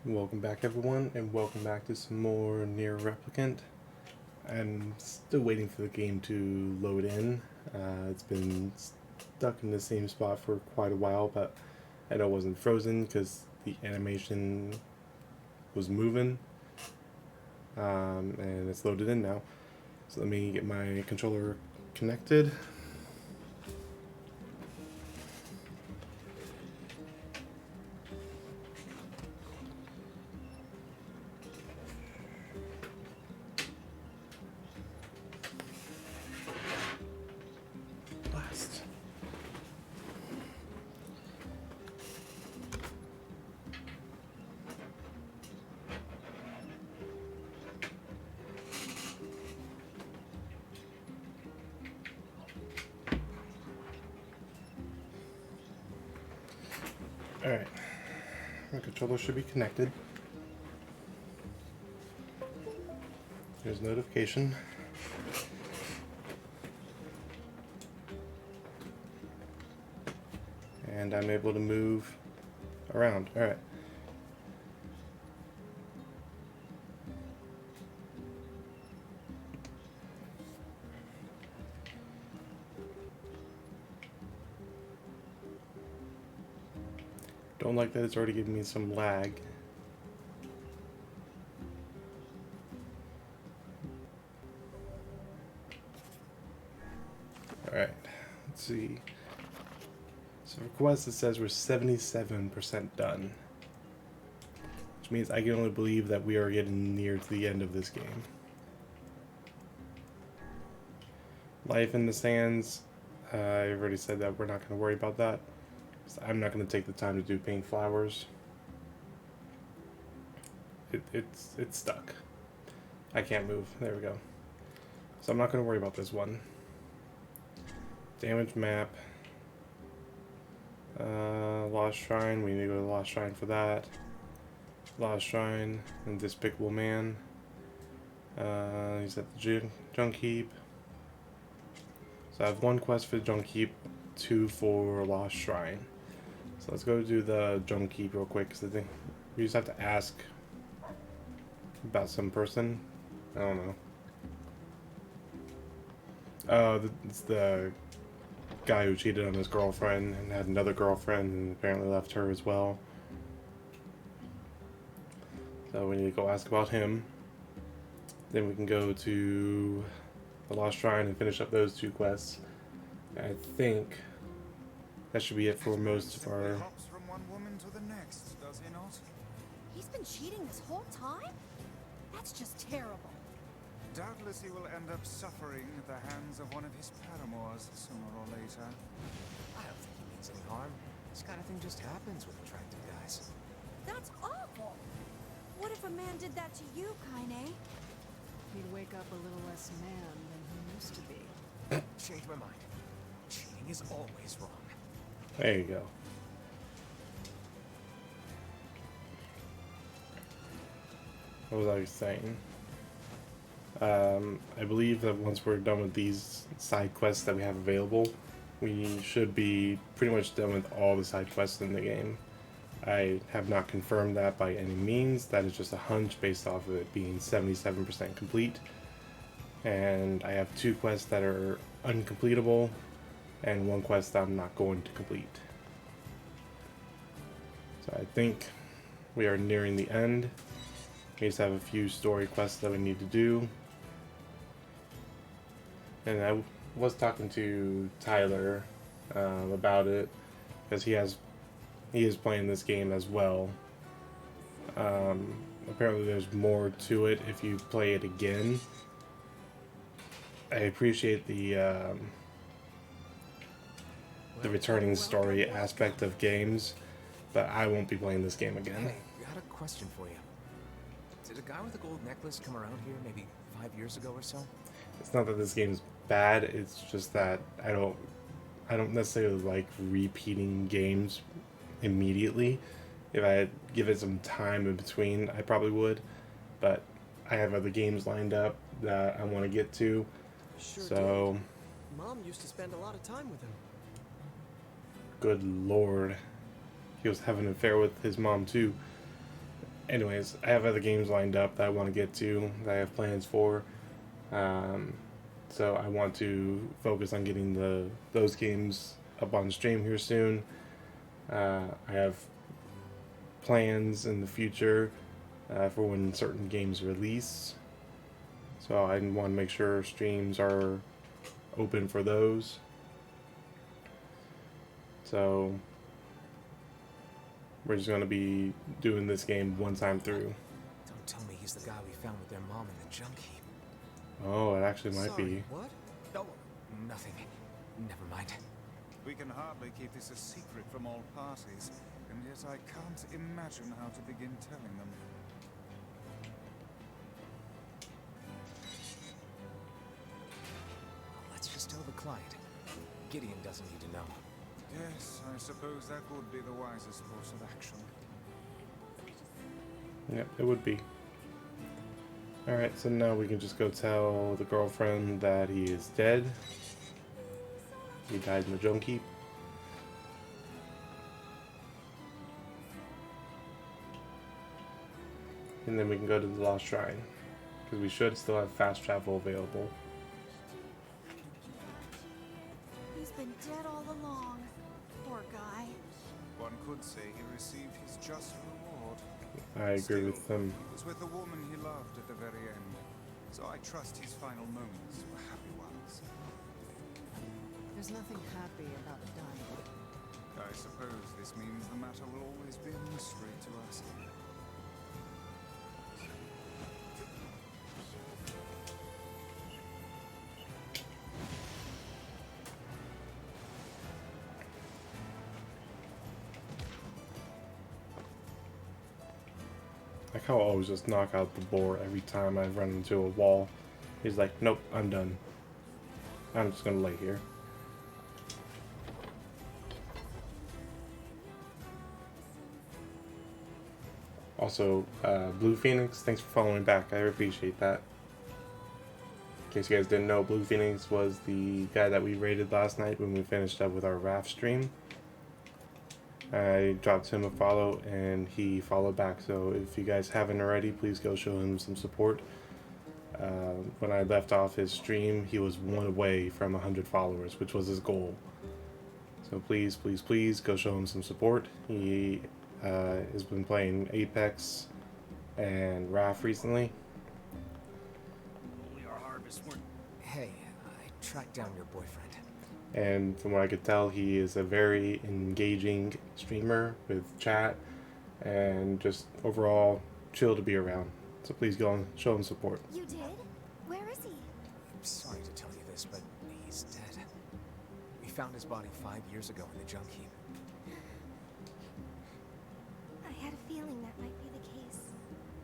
Welcome back everyone, and welcome back to some more Nier Replicant. I'm still waiting for the game to load in. It's been stuck in the same spot for quite a while, but I know it wasn't frozen because the animation was moving, and it's loaded in now. So let me get my controller connected. Blast. Alright, my controller should be connected. There's notification. And I'm able to move around. Alright. Don't like that it's already giving me some lag. Alright, let's see. So for quests it says we're 77% done. Which means I can only believe that we are getting near to the end of this game. Life in the Sands, I've already said that we're not going to worry about that. I'm not going to take the time to do paint flowers. It's stuck. I can't move. There we go. So I'm not going to worry about this one. Damage map. Lost Shrine. We need to go to the Lost Shrine for that. Lost Shrine and Despicable Man. He's at the Junk Heap. So I have one quest for the Junk Heap, 2 for Lost Shrine. So let's go do the Junk Heap real quick, because I think we just have to ask about some person. I don't know. Oh, it's the guy who cheated on his girlfriend and had another girlfriend and apparently left her as well. So we need to go ask about him. Then we can go to the Lost Shrine and finish up those 2 quests. I think that should be it for most of our... Hops from one woman to the next, does he not? He's been cheating this whole time? That's just terrible. Doubtless he will end up suffering at the hands of one of his paramours sooner or later. I don't think he means any harm. This kind of thing just happens with attractive guys. That's awful. What if a man did that to you, Kaine? He'd wake up a little less man than he used to be. Change my mind. Cheating is always wrong. There you go. What was I saying? I believe that once we're done with these side quests that we have available, we should be pretty much done with all the side quests in the game. I have not confirmed that by any means. That is just a hunch based off of it being 77% complete. And I have 2 quests that are uncompletable, and 1 quest that I'm not going to complete. So I think we are nearing the end. We just have a few story quests that we need to do. And I was talking to Tyler about it, because he is playing this game as well. Apparently there's more to it if you play it again. I appreciate the returning story aspect of games, but I won't be playing this game again. Hey, I got a question for you. Did a guy with a gold necklace come around here maybe 5 years ago or so? It's not that this game's bad, it's just that I don't necessarily like repeating games immediately. If I give it some time in between, I probably would, but I have other games lined up that I want to get to. Sure So, did. Mom used to spend a lot of time with him. good lord, he was having an affair with his mom too. anyways, I have other games lined up that I want to get to, that I have plans for. So I want to focus on getting those games up on stream here soon. I have plans in the future for when certain games release. So I want to make sure streams are open for those. So we're just going to be doing this game one time through. Don't tell me he's the guy we found with their mom in the junk heap. Oh, it actually might Sorry, be. what? Oh, nothing. Never mind. We can hardly keep this a secret from all parties, and yet I can't imagine how to begin telling them. Let's just tell the client. Gideon doesn't need to know. Yes, I suppose that would be the wisest course of action. Yep, it would be. Alright, so now we can just go tell the girlfriend that he is dead. He died in the junk heap. And then we can go to the Lost Shrine, because we should still have fast travel available. He's been dead all along. Poor guy. One could say he received his just reward. I agree with them. He was with the woman he loved at the very end, so I trust his final moments were happy ones. There's nothing happy about dying. I suppose this means the matter will always be a mystery to us. Like how I always just knock out the boar every time I run into a wall. He's like, nope, I'm done. I'm just gonna lay here. Also, Blue Phoenix, thanks for following back. I appreciate that. In case you guys didn't know, Blue Phoenix was the guy that we raided last night when we finished up with our raft stream. I dropped him a follow and he followed back, so if you guys haven't already, please go show him some support. When I left off his stream, he was one away from 100 followers, which was his goal. So please, please, please go show him some support. He has been playing Apex and Raft recently. Hey, I tracked down your boyfriend. And from what I could tell, he is a very engaging streamer with chat and just overall chill to be around. So please go and show him support. You did? Where is he? I'm sorry to tell you this, but he's dead. We found his body 5 years ago in the junk heap. I had a feeling that might be the case.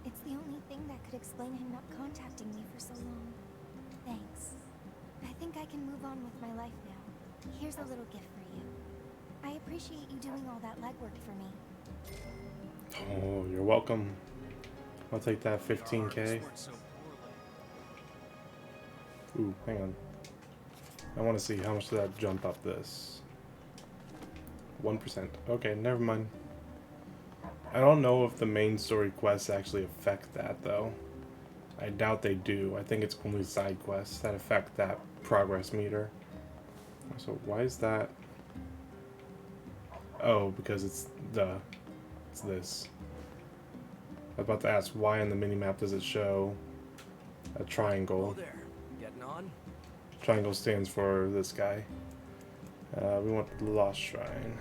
It's the only thing that could explain him not contacting me for so long. Thanks. I think I can move on with my life now. Here's a little gift for you. I appreciate you doing all that legwork for me. Oh, you're welcome. I'll take that 15K. Ooh, hang on. I want to see how much did that jump up this. 1%. Okay, never mind. I don't know if the main story quests actually affect that, though. I doubt they do. I think it's only side quests that affect that progress meter. So why is that? Oh, because it's this. I was about to ask why on the minimap does it show a triangle? Oh there. Getting on? Triangle stands for this guy. We want the Lost Shrine.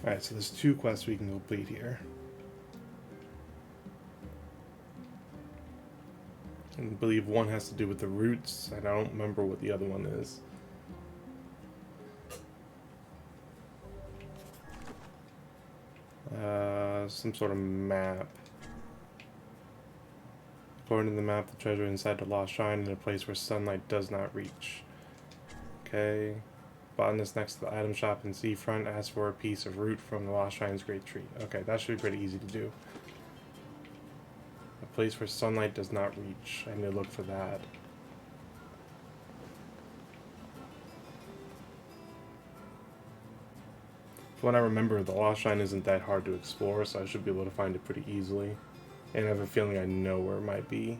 Alright, so there's 2 quests we can complete here. And I believe one has to do with the roots, and I don't remember what the other one is. Some sort of map. According to the map, the treasure inside the Lost Shrine in a place where sunlight does not reach. Okay. Botanist next to the item shop in Seafront asks for a piece of root from the Lost Shrine's great tree. Okay, that should be pretty easy to do. A place where sunlight does not reach. I need to look for that. From what I remember, the Lost Shrine isn't that hard to explore, so I should be able to find it pretty easily. And I have a feeling I know where it might be.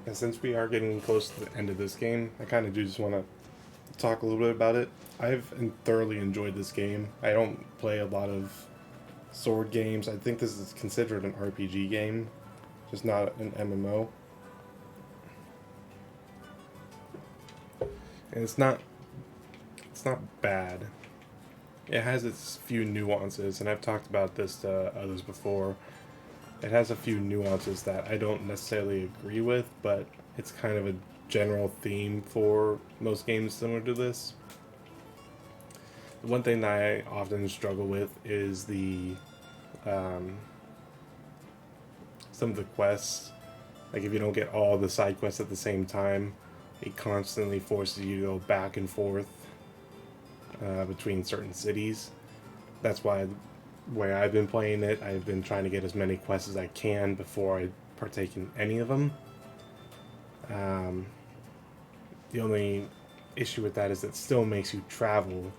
And since we are getting close to the end of this game, I kind of do just want to talk a little bit about it. I've thoroughly enjoyed this game. I don't play a lot of sword games. I think this is considered an RPG game, just not an MMO. And it's not bad. It has its few nuances, and I've talked about this to others before. It has a few nuances that I don't necessarily agree with, but it's kind of a general theme for most games similar to this. The one thing that I often struggle with is the some of the quests. Like if you don't get all the side quests at the same time, it constantly forces you to go back and forth between certain cities. That's why where I've been playing it, I've been trying to get as many quests as I can before I partake in any of them. The only issue with that is it still makes you travel,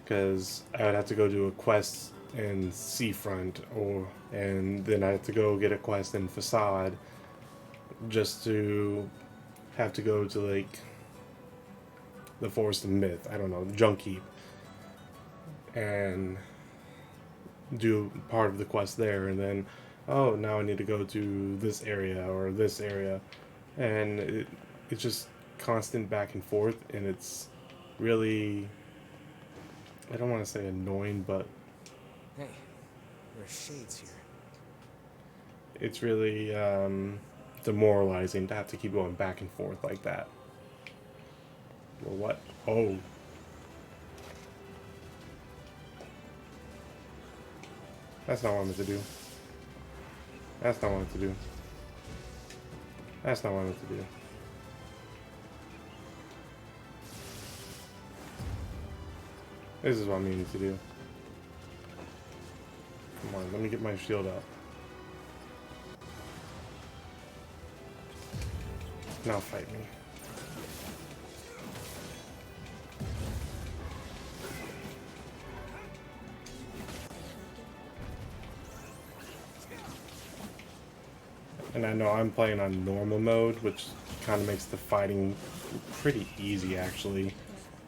because I would have to go do a quest in Seafront, and then I have to go get a quest in Facade, just to have to go to like the Forest of Myth, I don't know, the Junk Heap, and do part of the quest there, and then oh, now I need to go to this area or this area, and it's just constant back and forth, and it's really, I don't want to say annoying, but Hey, there are shades here. it's really demoralizing to have to keep going back and forth like that. Well, what? Oh. That's not what I meant to do. That's not what I meant to do. That's not what I meant to do. This is what I mean to do. Come on, let me get my shield up. Now fight me. And I know I'm playing on normal mode, which kind of makes the fighting pretty easy, actually.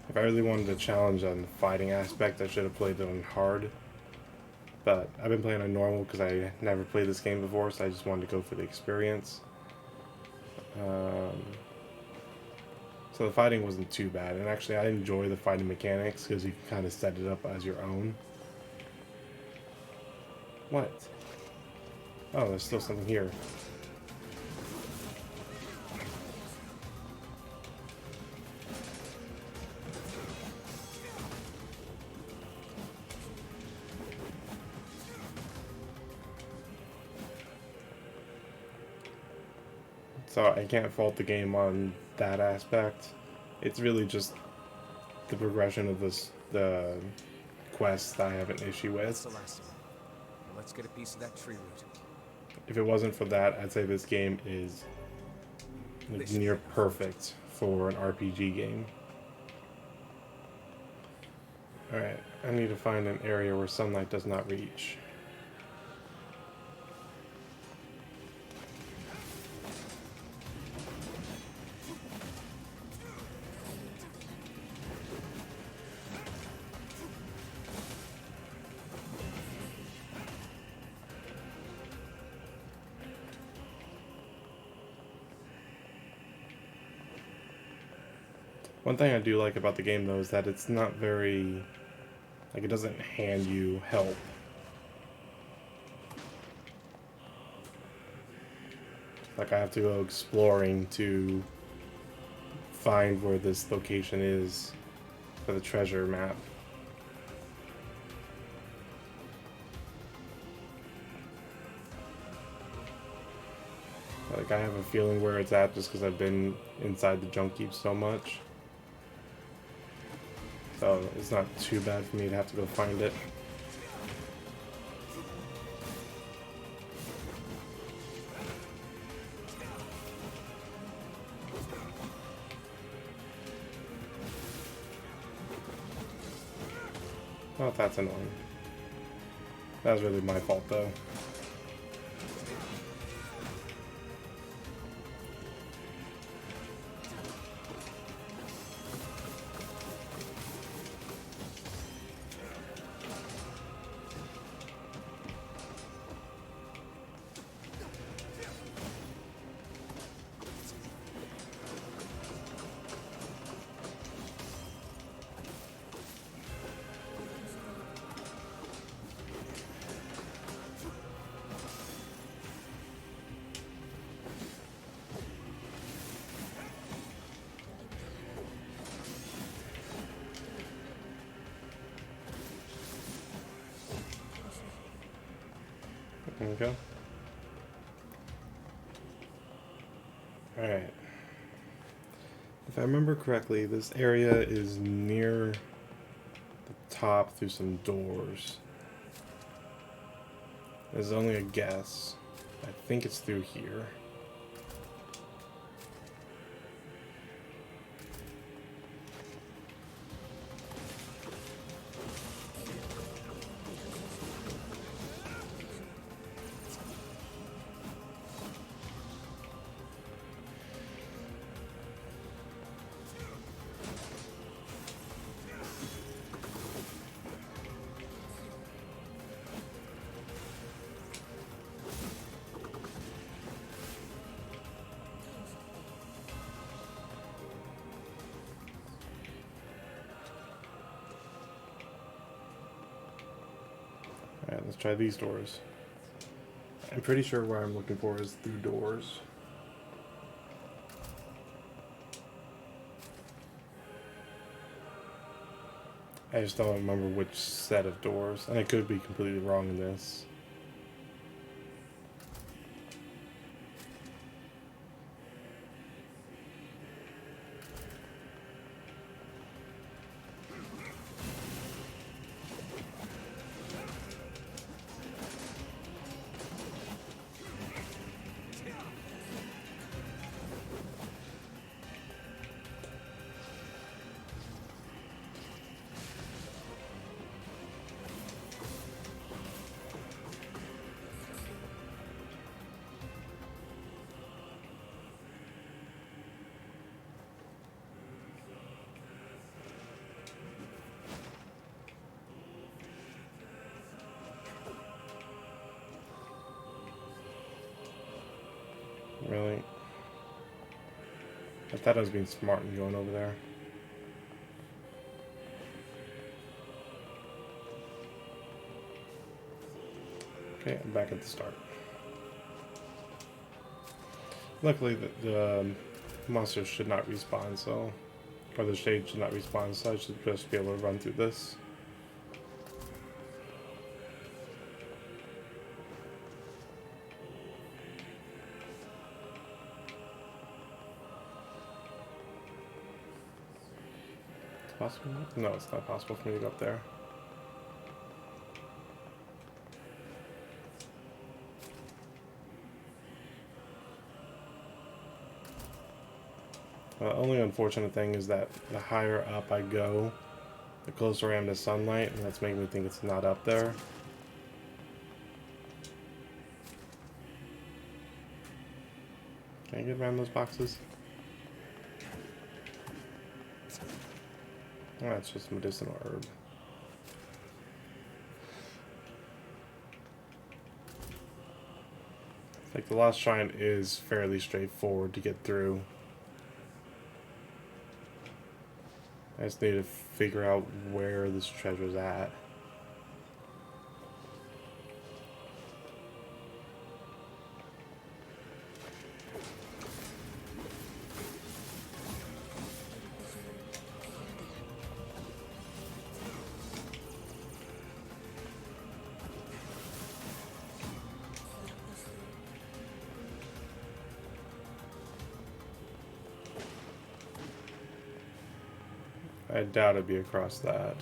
If I really wanted to challenge on the fighting aspect, I should have played it on hard. But I've been playing on normal because I never played this game before, so I just wanted to go for the experience. So the fighting wasn't too bad, and actually I enjoy the fighting mechanics because you can kind of set it up as your own. What? Oh, there's still something here. So I can't fault the game on that aspect. It's really just the progression of the quests that I have an issue That's with. the last of them. Now let's get a piece of that tree root. If it wasn't for that, I'd say this game is like near perfect for an RPG game. Alright, I need to find an area where sunlight does not reach. One thing I do like about the game, though, is that it's not very, like, it doesn't hand you help. Like, I have to go exploring to find where this location is for the treasure map. Like, I have a feeling where it's at just because I've been inside the junk heap so much. So it's not too bad for me to have to go find it. Oh, that's annoying. That was really my fault, though. There we go. Alright. If I remember correctly, this area is near the top through some doors. There's only a guess. I think it's through here. Alright, let's try these doors. I'm pretty sure where I'm looking for is through doors. I just don't remember which set of doors, and I could be completely wrong in this. Really? I thought I was being smart and going over there. Okay, I'm back at the start. Luckily, the monsters should not respawn, so... Or the shade should not respawn, so I should just be able to run through this. Possible? No, it's not possible for me to go up there. The only unfortunate thing is that the higher up I go, the closer I am to sunlight, and that's making me think it's not up there. Can I get around those boxes? Oh, that's just medicinal herb. Like, the Lost Shrine is fairly straightforward to get through. I just need to figure out where this treasure's at. I doubt it'd be across that.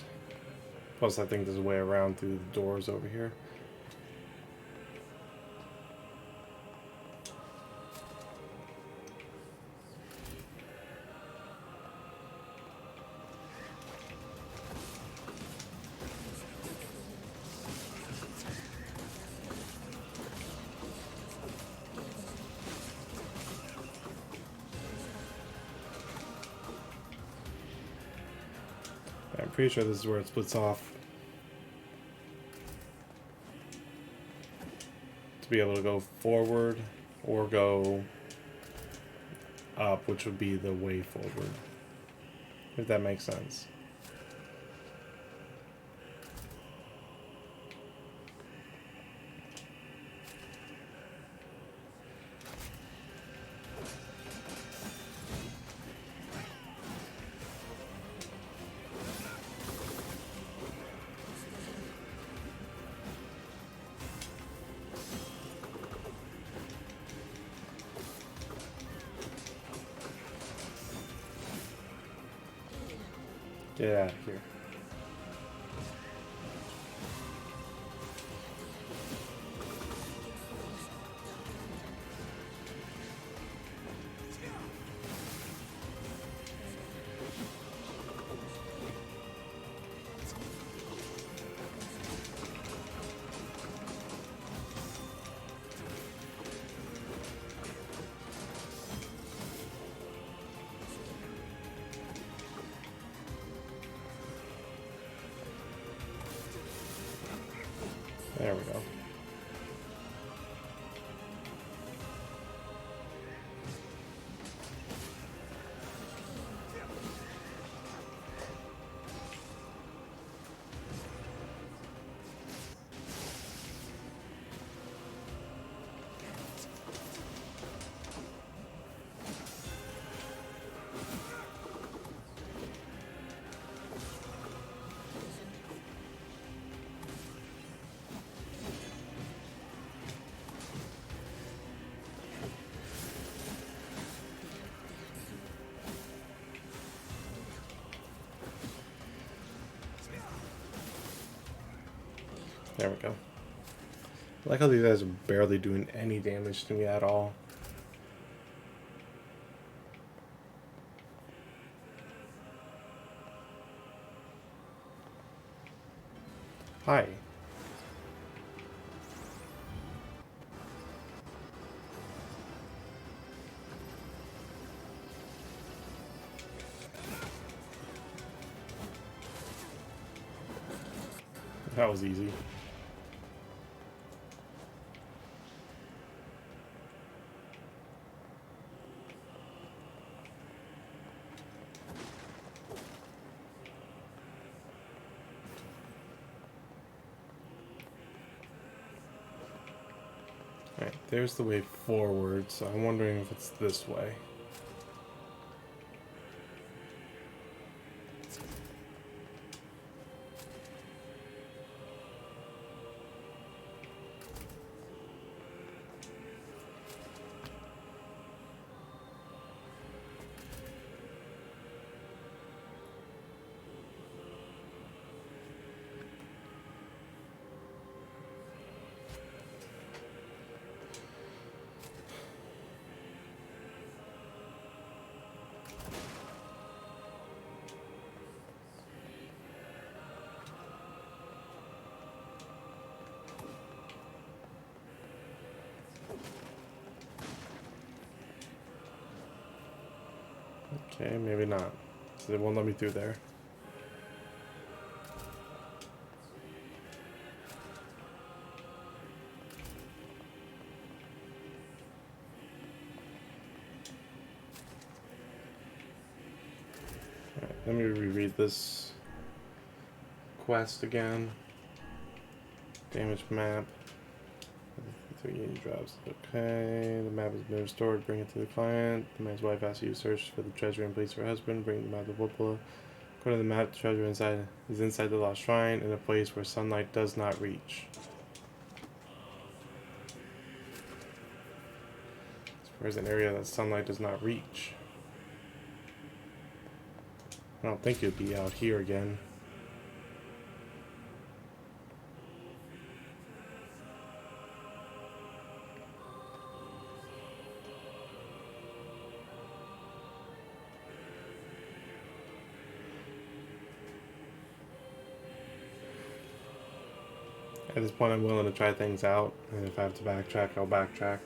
Plus, I think there's a way around through the doors over here. I'm pretty sure this is where it splits off. To be able to go forward or go up, which would be the way forward. If that makes sense. Get out of here. There we go. There we go. I like how these guys are barely doing any damage to me at all. Hi. That was easy. Alright, there's the way forward, so I'm wondering if it's this way. Okay, maybe not. So they won't let me through there. Alright, let me reread this quest again. Damage map. 380 drops. Okay, the map has been restored. Bring it to the client. The man's wife asks you to search for the treasure in place of her husband. Bring the map to Whoopla. According to the map, the treasure is inside the lost shrine in a place where sunlight does not reach. Where's an area that sunlight does not reach? I don't think it'd be out here again. At this point, I'm willing to try things out, and if I have to backtrack, I'll backtrack.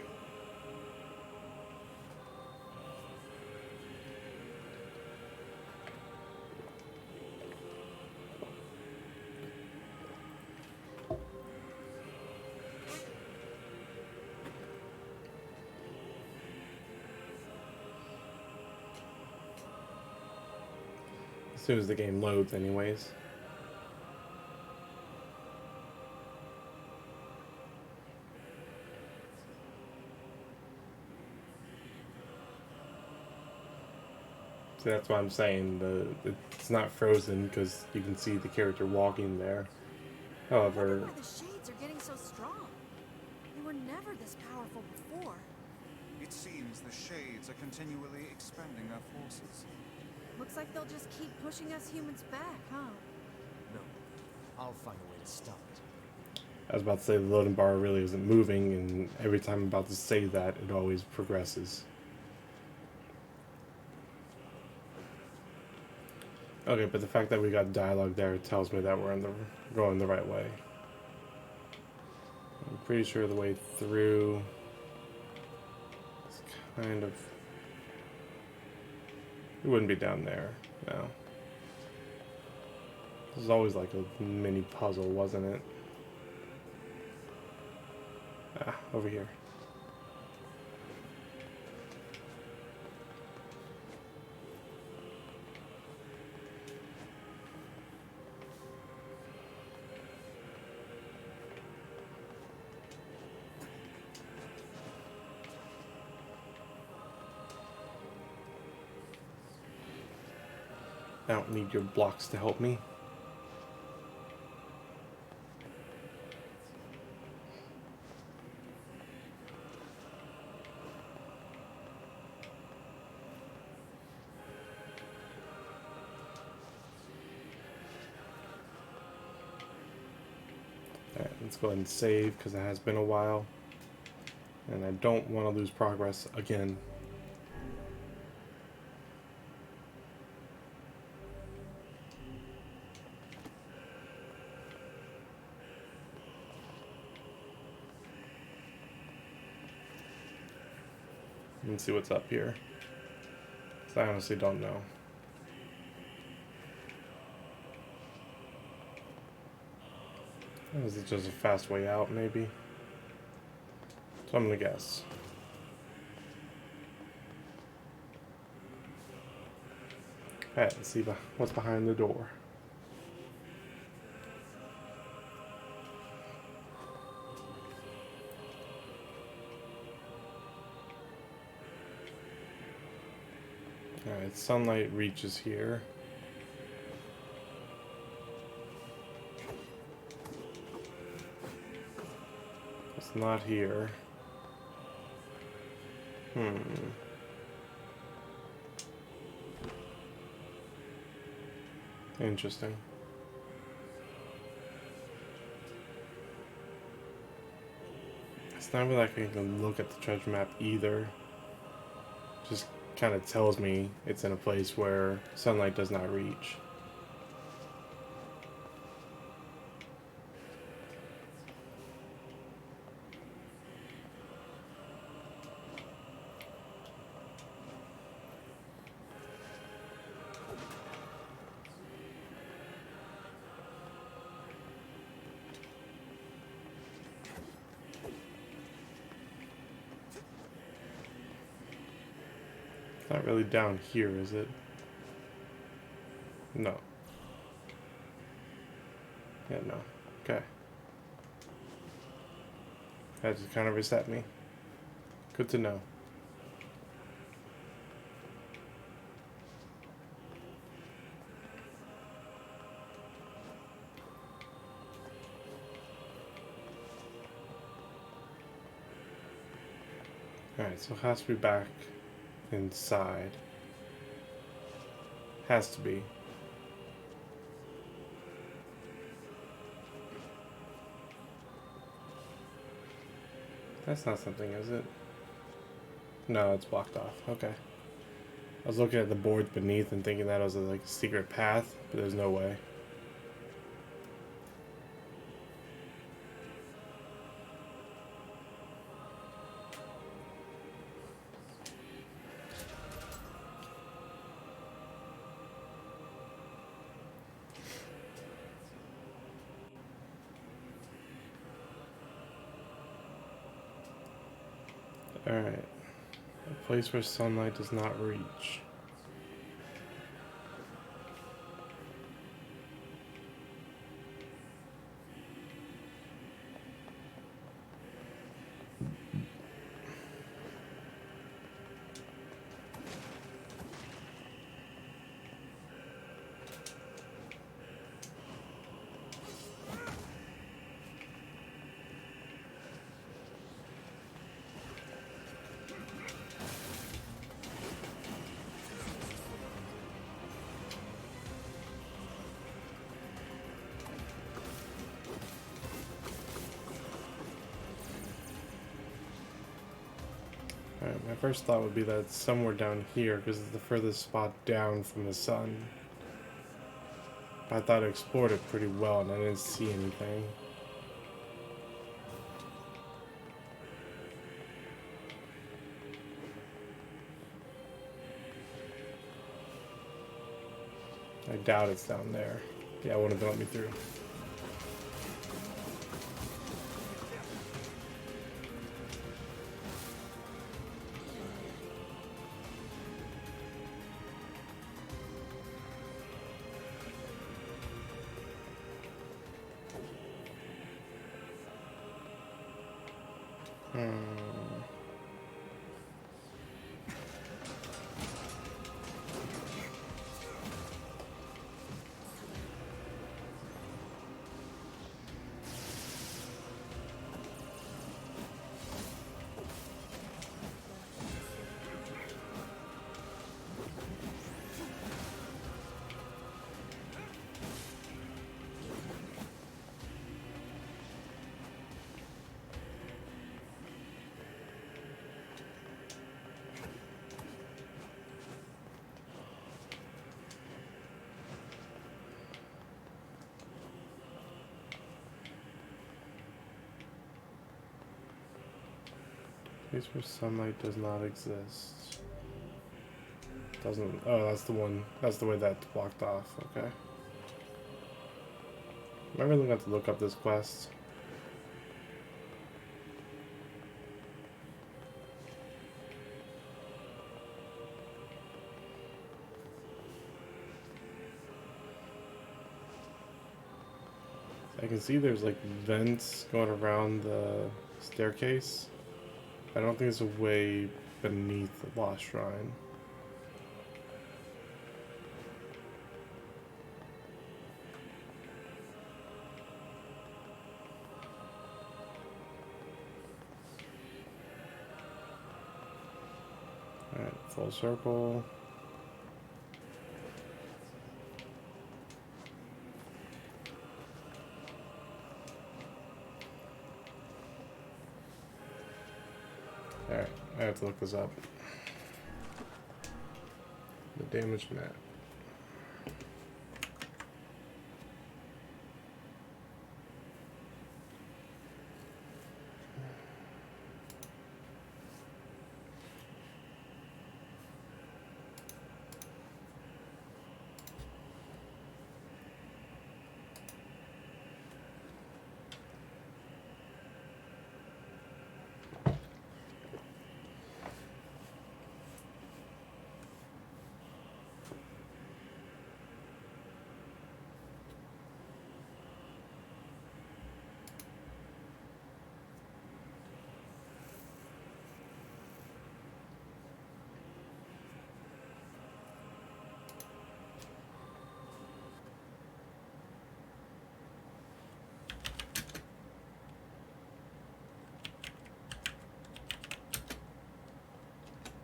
As soon as the game loads, anyways. So that's why I'm saying it's not frozen because you can see the character walking there. I wonder However, why the shades are getting so strong. They were never this powerful before. It seems the shades are continually expanding their forces. Looks like they'll just keep pushing us humans back, huh? No, I'll find a way to stop it. I was about to say the loading bar really isn't moving, and every time I'm about to say that, it always progresses. Okay, but the fact that we got dialogue there tells me that we're going the right way. I'm pretty sure the way through is kind of... It wouldn't be down there, no. This was always like a mini puzzle, wasn't it? Ah, over here. I don't need your blocks to help me. Alright, let's go ahead and save because it has been a while. And I don't want to lose progress again. Let's see what's up here. 'Cause I honestly don't know. Is it just a fast way out, maybe? So I'm gonna guess. Alright, let's see what's behind the door. Alright, sunlight reaches here. It's not here. Interesting. It's not really like I can look at the treasure map either. Just kind of tells me it's in a place where sunlight does not reach. It's not really down here, is it? No. Yeah, no. Okay. That just kind of reset me. Good to know. Alright, so it has to be back inside. Has to be. That's not something, is it? No, it's blocked off. Okay. I was looking at the boards beneath and thinking that was like a secret path, but there's no way. Alright. A place where sunlight does not reach. Alright, my first thought would be that it's somewhere down here because it's the furthest spot down from the sun. I thought I explored it pretty well and I didn't see anything. I doubt it's down there. Yeah, it wouldn't have let me through. Place where sunlight does not exist. Doesn't. Oh, that's the one. That's the way that's blocked off. Okay. Am I really going to look up this quest? I can see there's like vents going around the staircase. I don't think there's a way beneath the Lost Shrine. Alright, full circle. Alright, I have to look this up. The damaged map.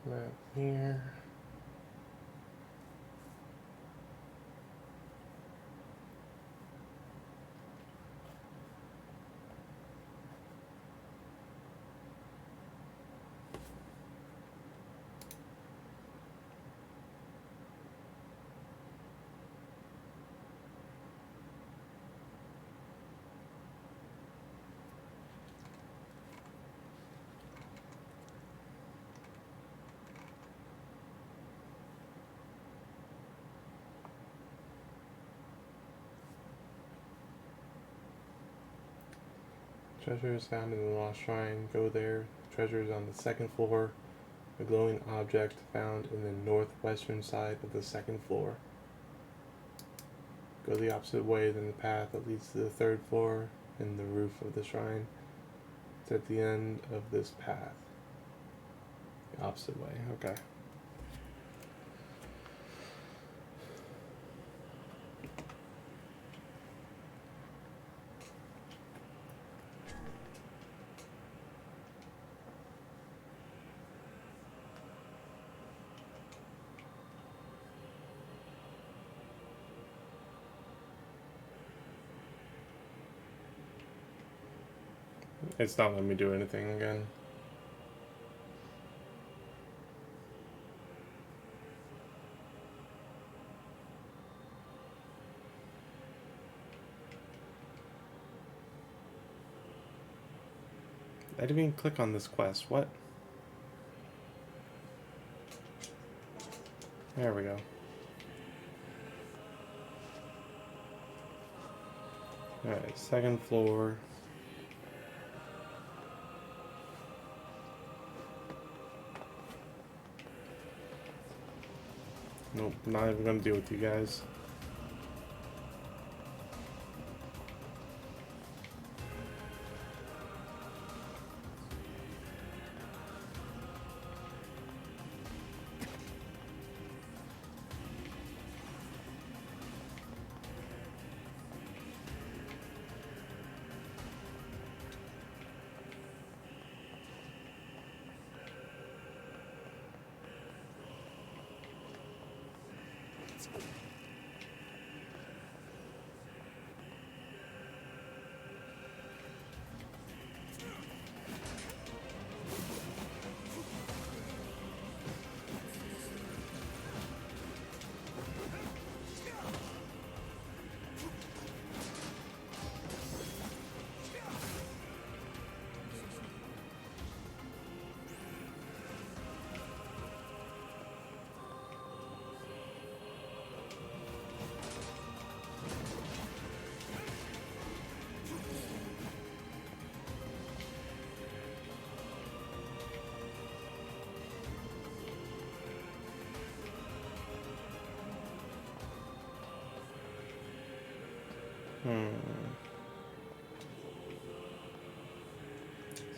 Map here. Treasure is found in the Lost Shrine. Go there. Treasure is on the second floor. A glowing object found in the northwestern side of the second floor. Go the opposite way than the path that leads to the third floor and the roof of the shrine. It's at the end of this path. The opposite way, okay. It's not letting me do anything again. I didn't even click on this quest. What? There we go. Alright, second floor. Nope, not even gonna deal with you guys.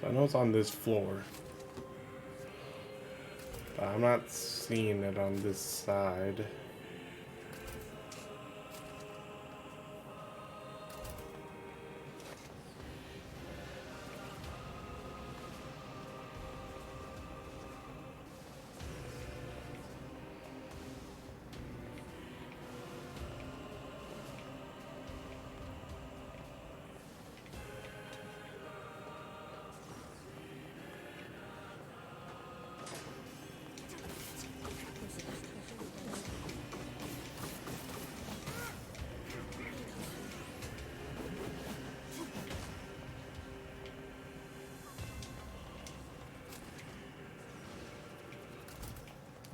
So I know it's on this floor, but I'm not seeing it on this side.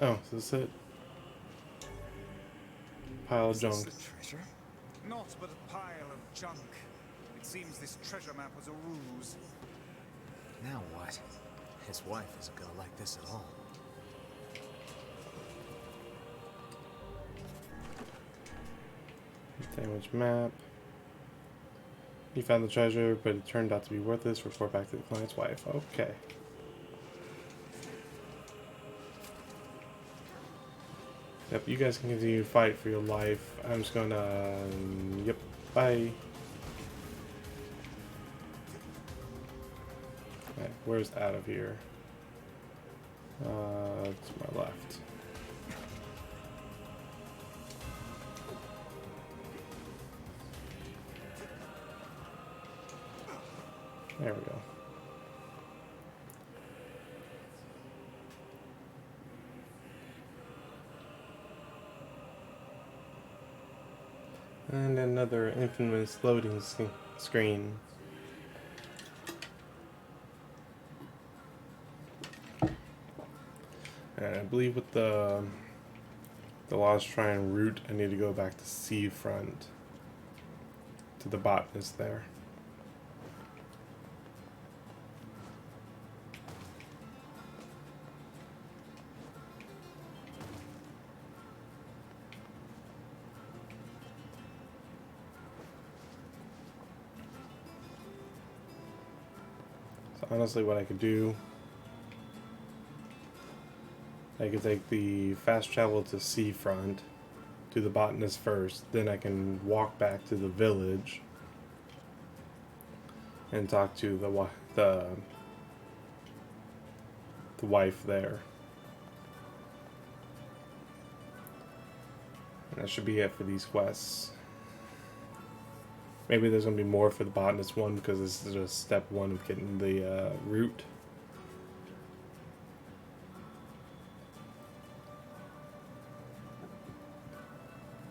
Oh, is this it? Pile of Is this junk. the treasure? Not but a pile of junk. It seems this treasure map was a ruse. Now what? His wife isn't gonna like this at all. Damaged map. You found the treasure, but it turned out to be worthless. Report back to the client's wife. Okay. Yep, you guys can continue to fight for your life. I'm just gonna... Yep, bye. Alright, where's out of here? To my left. There we go. And another infamous loading screen. And I believe with the Lost Shrine route, I need to go back to Seafront. To the botanist there. honestly, what I could do, I could take the fast travel to Seafront, to the botanist first, then I can walk back to the village and talk to the wife there. And that should be it for these quests. Maybe there's gonna be more for the botanist one because this is just step one of getting the route.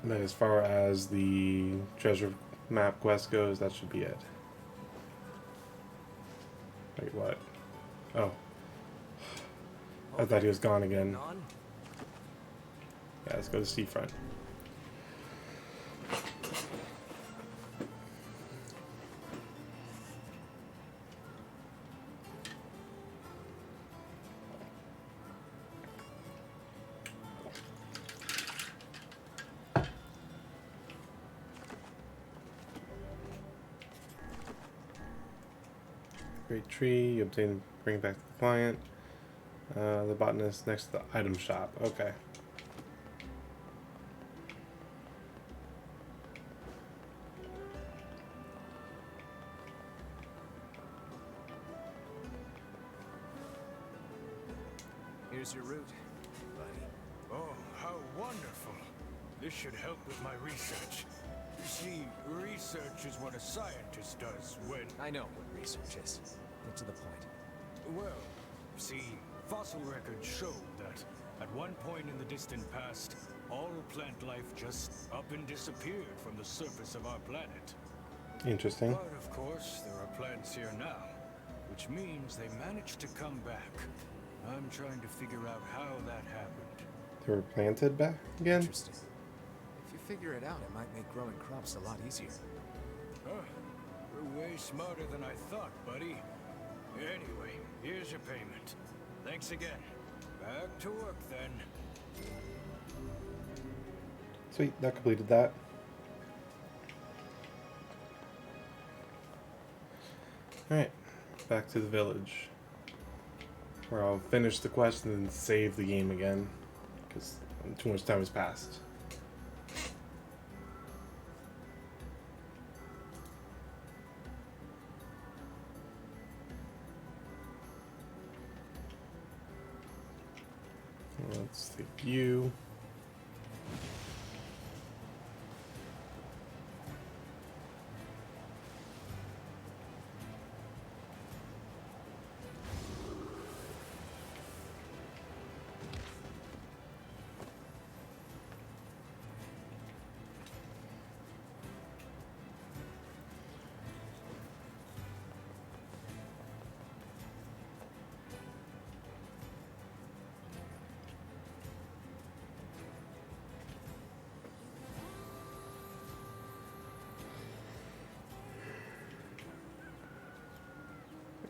But as far as the treasure map quest goes, that should be it. Wait, what? Oh. I thought he was gone again. On? Yeah, let's go to Seafront. Great tree, you obtain, bring back to the client. The botanist next to the item shop. Okay. Here's your route, buddy. Oh, how wonderful. This should help with my research. You see, research is what a scientist does when... I know what research is. Get to the point. Well, see, fossil records show that at one point in the distant past, all plant life just up and disappeared from the surface of our planet. Interesting. But of course, there are plants here now, which means they managed to come back. I'm trying to figure out how that happened. They were planted back again? Interesting. If you figure it out, it might make growing crops a lot easier. Huh? You're way smarter than I thought, buddy. Anyway, here's your payment. Thanks again. Back to work then. Sweet, that completed that. Alright, back to the village. Where I'll finish the quest and then save the game again. Because too much time has passed. Let's take you.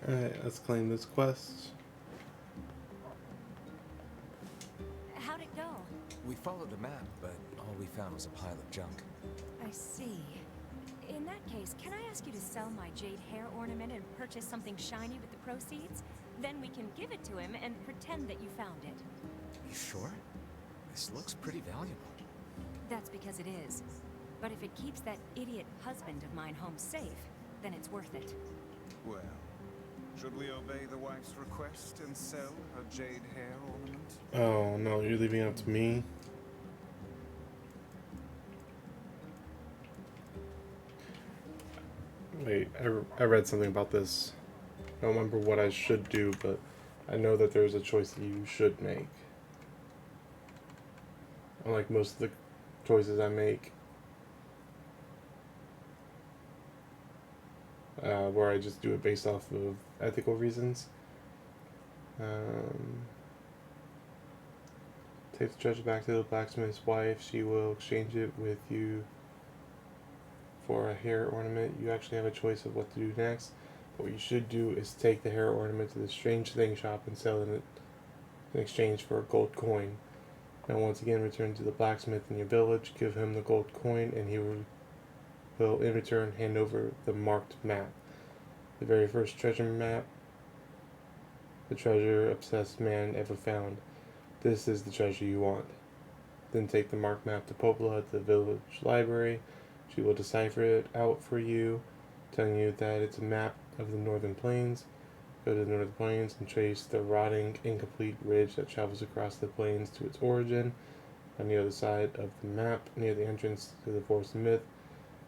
Alright, let's claim this quest. How'd it go? We followed the map, but all we found was a pile of junk. I see. In that case, can I ask you to sell my jade hair ornament and purchase something shiny with the proceeds? Then we can give it to him and pretend that you found it. You sure? This looks pretty valuable. That's because it is. But if it keeps that idiot husband of mine home safe, then it's worth it. Well, should we obey the wife's request and sell her jade hair ornament? Oh no, you're leaving it up to me? Wait, I read something about this. I don't remember what I should do, but I know that there's a choice that you should make. Unlike most of the choices I make, where I just do it based off of ethical reasons. Take the treasure back to the blacksmith's wife. She will exchange it with you for a hair ornament. You actually have a choice of what to do next. But what you should do is take the hair ornament to the strange thing shop and sell it in exchange for a gold coin. Now once again return to the blacksmith in your village, give him the gold coin, and he will in return hand over the marked map. The very first treasure map the treasure-obsessed man ever found. This is the treasure you want. Then take the marked map to Popola at the village library. She will decipher it out for you, telling you that it's a map of the northern plains. Go to the northern plains and trace the rotting, incomplete ridge that travels across the plains to its origin. On the other side of the map, near the entrance to the Forest of Myth,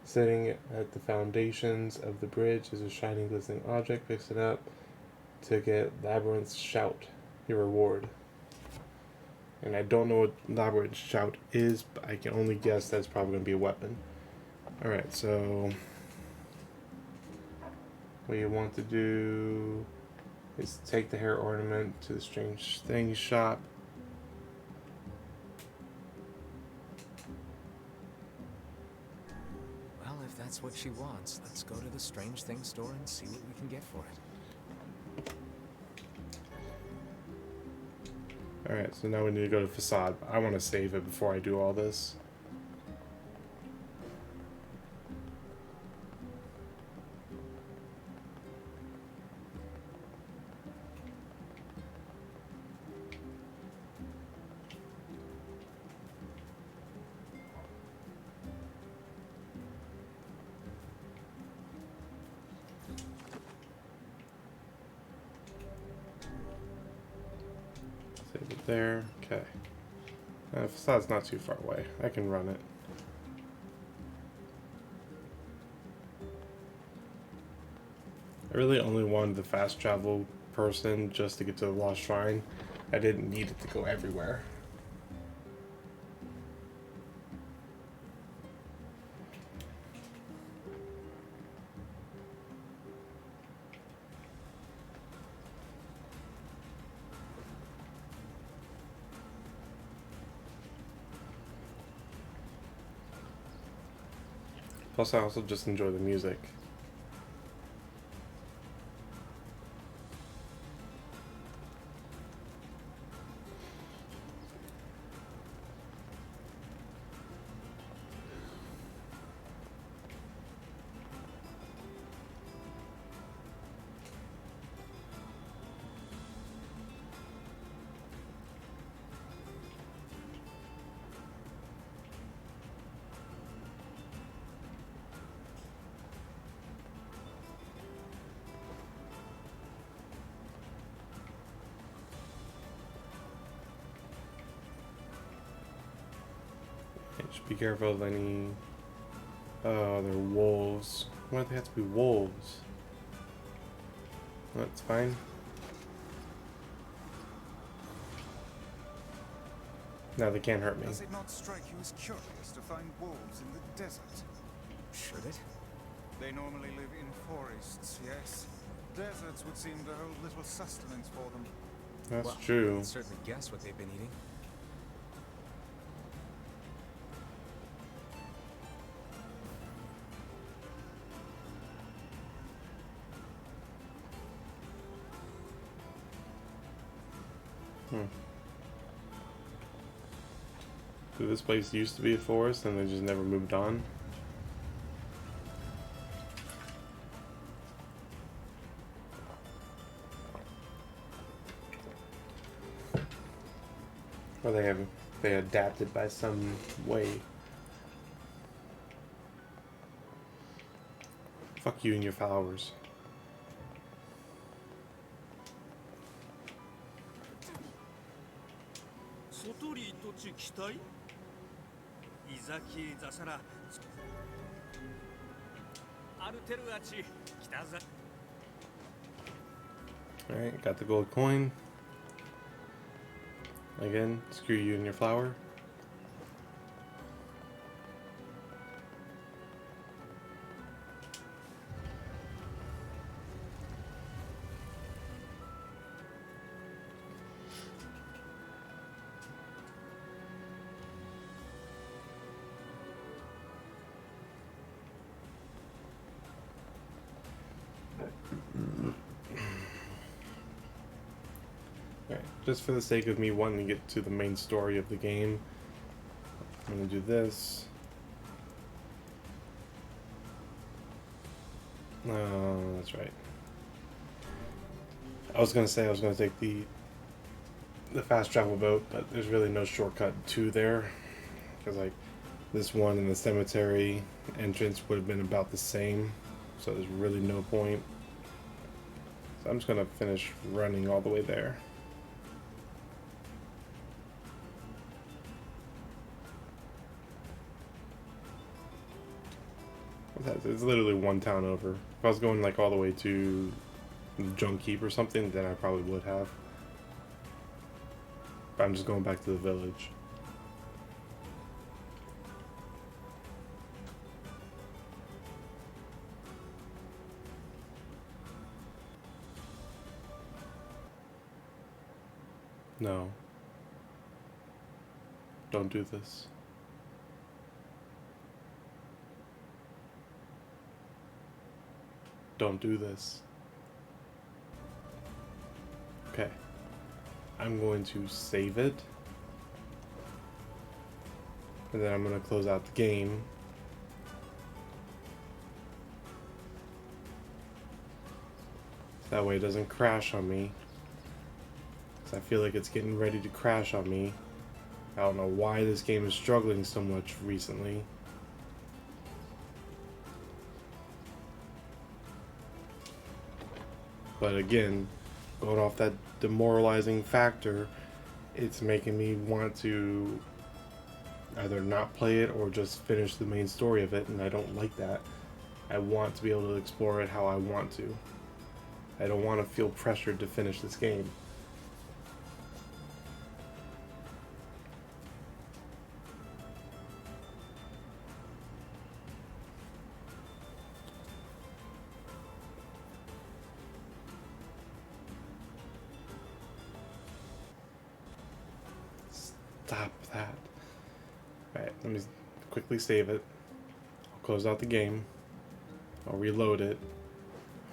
sitting at the foundations of the bridge is a shining, glistening object. Fix it up to get Labyrinth's Shout, your reward. And I don't know what Labyrinth's Shout is, but I can only guess that's probably going to be a weapon. Alright, so what you want to do is take the hair ornament to the Strange Things shop. Well, if that's what she wants, let's go to the Strange Things store and see what we can get for it. Alright, so now we need to go to Facade. I want to save it before I do all this. Save it there. Okay. Facade's not too far away. I can run it. I really only wanted the fast travel person just to get to the Lost Shrine. I didn't need it to go everywhere. Plus, I also just enjoy the music. Just be careful of any... Oh, they're wolves. Why do they have to be wolves? That's fine. No, they can't hurt me. Does it not strike you as curious to find wolves in the desert? Should it? They normally live in forests, yes. Deserts would seem to hold little sustenance for them. That's Well, true. I can certainly guess what they've been eating. So this place used to be a forest and they just never moved on. Or they adapted by some way. Fuck you and your flowers. Alright, got the gold coin. Again, screw you and your flower. Alright, just for the sake of me wanting to get to the main story of the game, I'm going to do this. Oh, that's right. I was gonna say I was gonna take the fast travel boat, but there's really no shortcut to there, because like this one in the cemetery entrance would have been about the same, so there's really no point. So I'm just gonna finish running all the way there. It's literally one town over. If I was going like all the way to the Junk Heap or something, then I probably would have. But I'm just going back to the village. No. Don't do this. Don't do this. Okay. I'm going to save it. And then I'm going to close out the game. That way it doesn't crash on me. Because I feel like it's getting ready to crash on me. I don't know why this game is struggling so much recently. But again, going off that demoralizing factor, it's making me want to either not play it or just finish the main story of it, and I don't like that. I want to be able to explore it how I want to. I don't want to feel pressured to finish this game. Stop that. Alright, let me quickly save it. I'll close out the game. I'll reload it.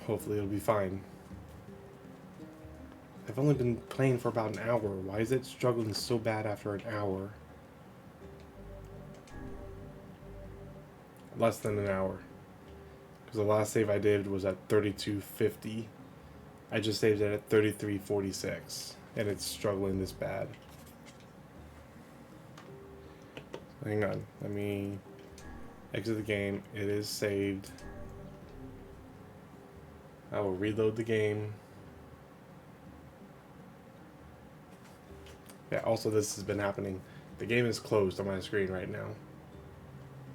Hopefully it'll be fine. I've only been playing for about an hour. Why is it struggling so bad after an hour? Less than an hour. Because the last save I did was at 32:50. I just saved it at 33:46. And it's struggling this bad. Hang on, let me exit the game. It is saved. I will reload the game. Yeah, also this has been happening. The game is closed on my screen right now.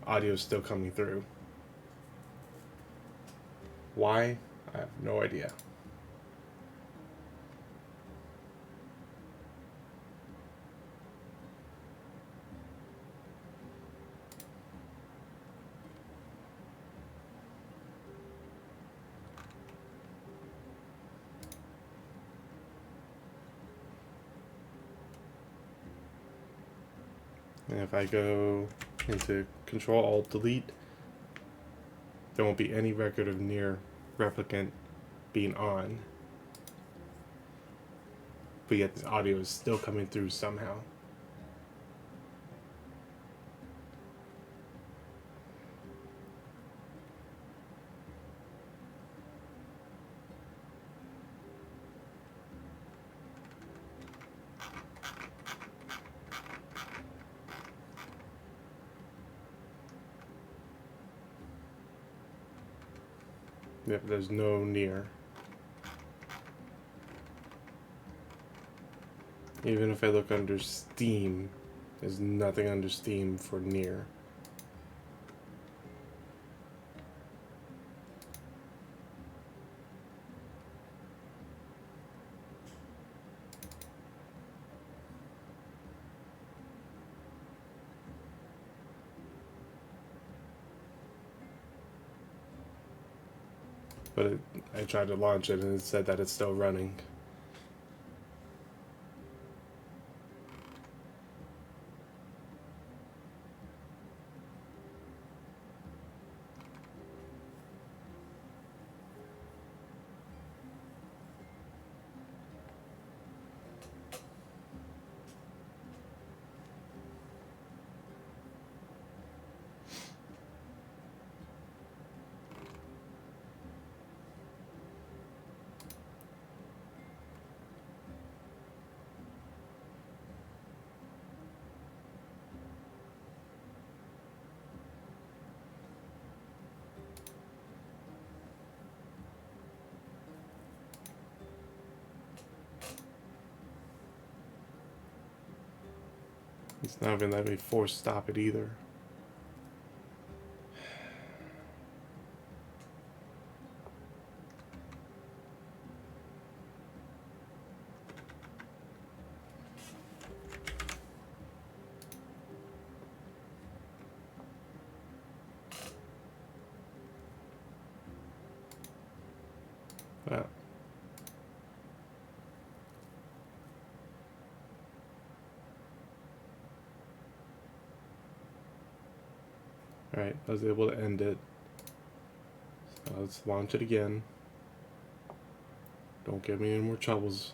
Audio is still coming through. Why? I have no idea. And if I go into Control-Alt-Delete, there won't be any record of Nier Replicant being on. But yet the audio is still coming through somehow. Yep, there's no Nier. Even if I look under Steam, there's nothing under Steam for Nier. But I tried to launch it and it said that it's still running. It's not even letting me force stop it either. Well. Alright, I was able to end it. So let's launch it again. Don't give me any more troubles.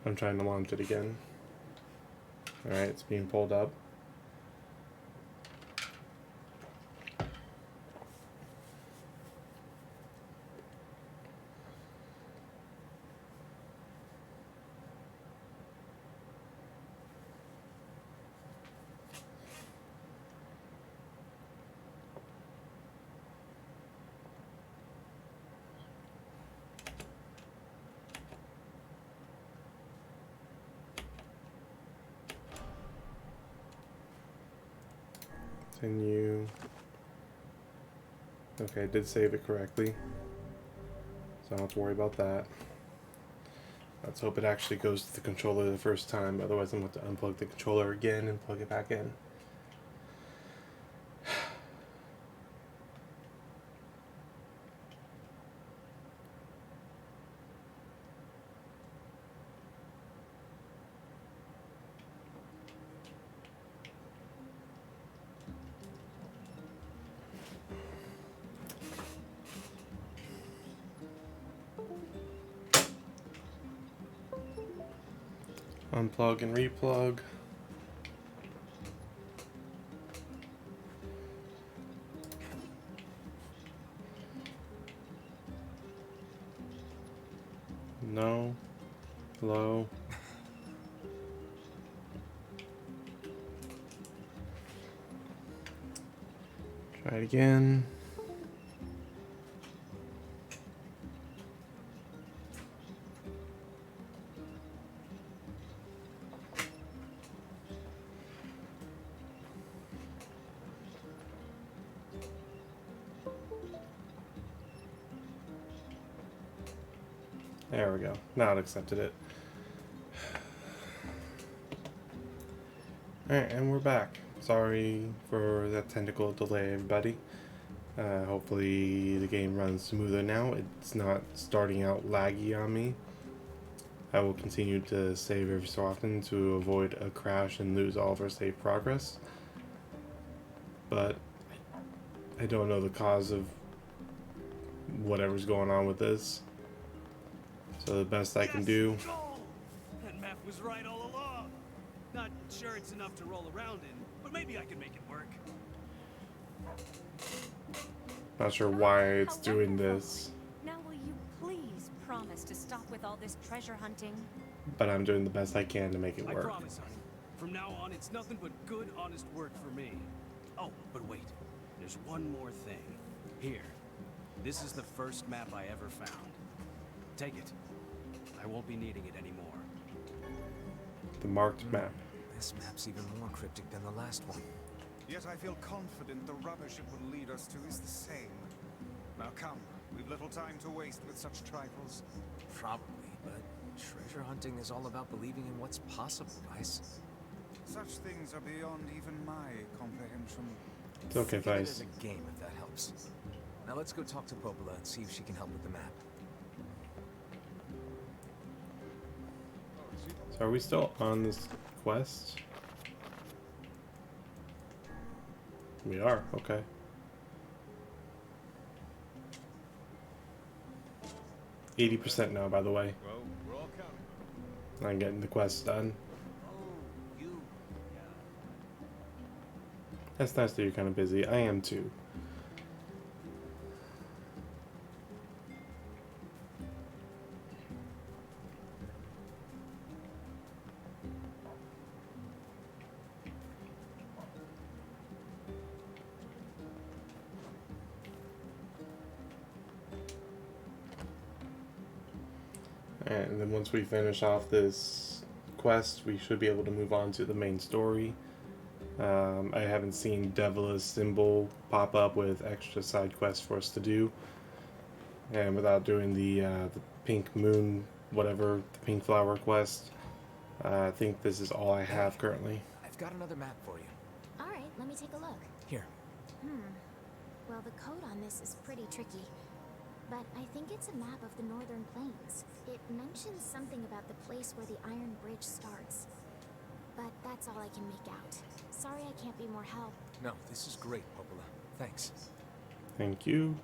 I'm trying to launch it again. Alright, it's being pulled up. Continue. Okay, I did save it correctly, so I don't have to worry about that. Let's hope it actually goes to the controller the first time, otherwise I'm going to have to unplug the controller again and plug it back in. Unplug and replug. No. Low. Try it again. There we go. Now it accepted it. Alright, and we're back. Sorry for that technical delay, everybody. Hopefully the game runs smoother now. It's not starting out laggy on me. I will continue to save every so often to avoid a crash and lose all of our save progress. But I don't know the cause of whatever's going on with this. So the best I can do. That map was right all along. Not sure it's enough to roll around in, but maybe I can make it work. Not sure why it's doing this, Now will you please promise to stop with all this treasure hunting? but I'm doing the best I can to make it I work. promise, honey. From now on, it's nothing but good, honest work for me. Oh, but wait. There's one more thing. Here. This is the first map I ever found. Take it. I won't be needing it anymore. The marked map. This map's even more cryptic than the last one. Yet I feel confident the rubbish it will lead us to is the same. Now come, we've little time to waste with such trifles. Probably, but treasure hunting is all about believing in what's possible, guys. Such things are beyond even my comprehension. It's okay, Think of it guys. as a game, if that helps. Now let's go talk to Popola and see if she can help with the map. So are we still on this quest? We are, okay. %, now, by the way. Well, we're all counting. I'm getting the quest done. That's nice that you're kind of busy. I am too. And then once we finish off this quest, we should be able to move on to the main story. I haven't seen Devilish symbol pop up with extra side quests for us to do. And without doing the pink moon, whatever, the pink flower quest, I think this is all I have currently. I've got another map for you. Alright, let me take a look. Here. Well, the code on this is pretty tricky. But I think it's a map of the Northern Plains. It mentions something about the place where the Iron Bridge starts. But that's all I can make out. Sorry I can't be more help. No, this is great, Popola. Thanks. Thank you.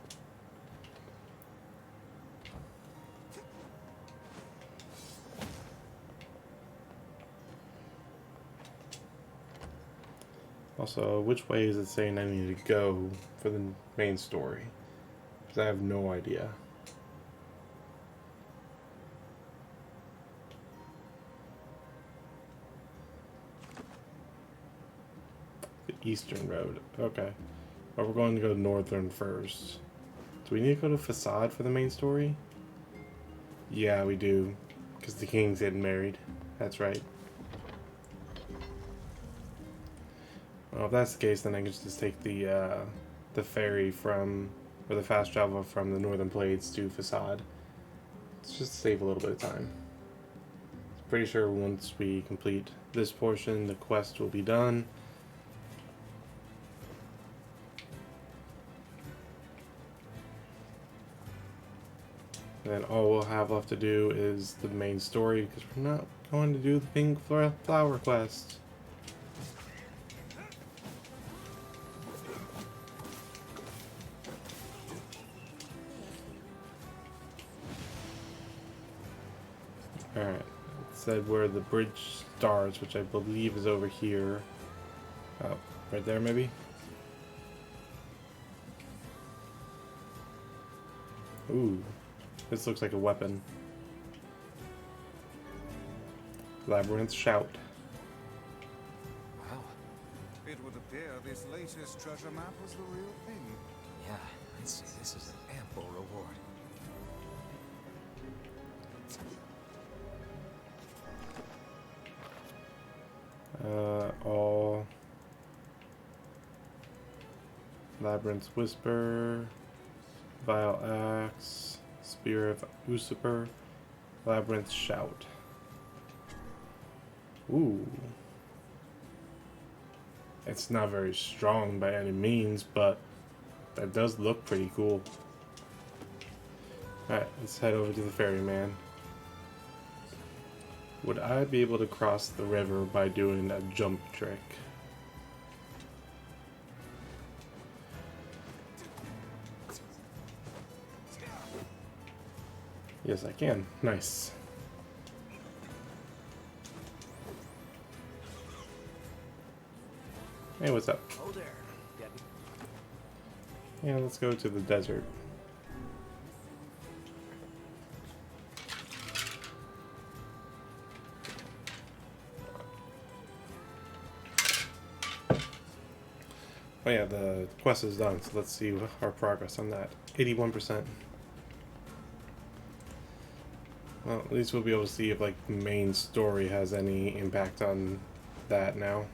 Also, which way is it saying I need to go for the main story? Because I have no idea. The Eastern Road. Okay. But we're going to go Northern first. Do we need to go to Facade for the main story? Yeah, we do. Because the king's getting married. That's right. Well, if that's the case, then I can just take the ferry from, or the fast travel from the Northern Plains to Facade. Let's just save a little bit of time. Pretty sure once we complete this portion, the quest will be done. And then all we'll have left to do is the main story, because we're not going to do the pink flower quest. Alright, it said where the bridge starts, which I believe is over here. Oh, right there maybe? Ooh, this looks like a weapon. Labyrinth Shout. Wow. It would appear this latest treasure map was the real thing. Yeah, I'd say this is an ample reward. All Labyrinth Whisper, Vile Axe, Spear of Usurper, Labyrinth Shout. Ooh. It's not very strong by any means, but that does look pretty cool. Alright, let's head over to the ferryman. Would I be able to cross the river by doing a jump trick? Yes, I can. Nice. Hey, what's up? Oh there. Yeah, let's go to the desert. Oh yeah, the quest is done, so let's see our progress on that. 81%. Well, at least we'll be able to see if like the main story has any impact on that now.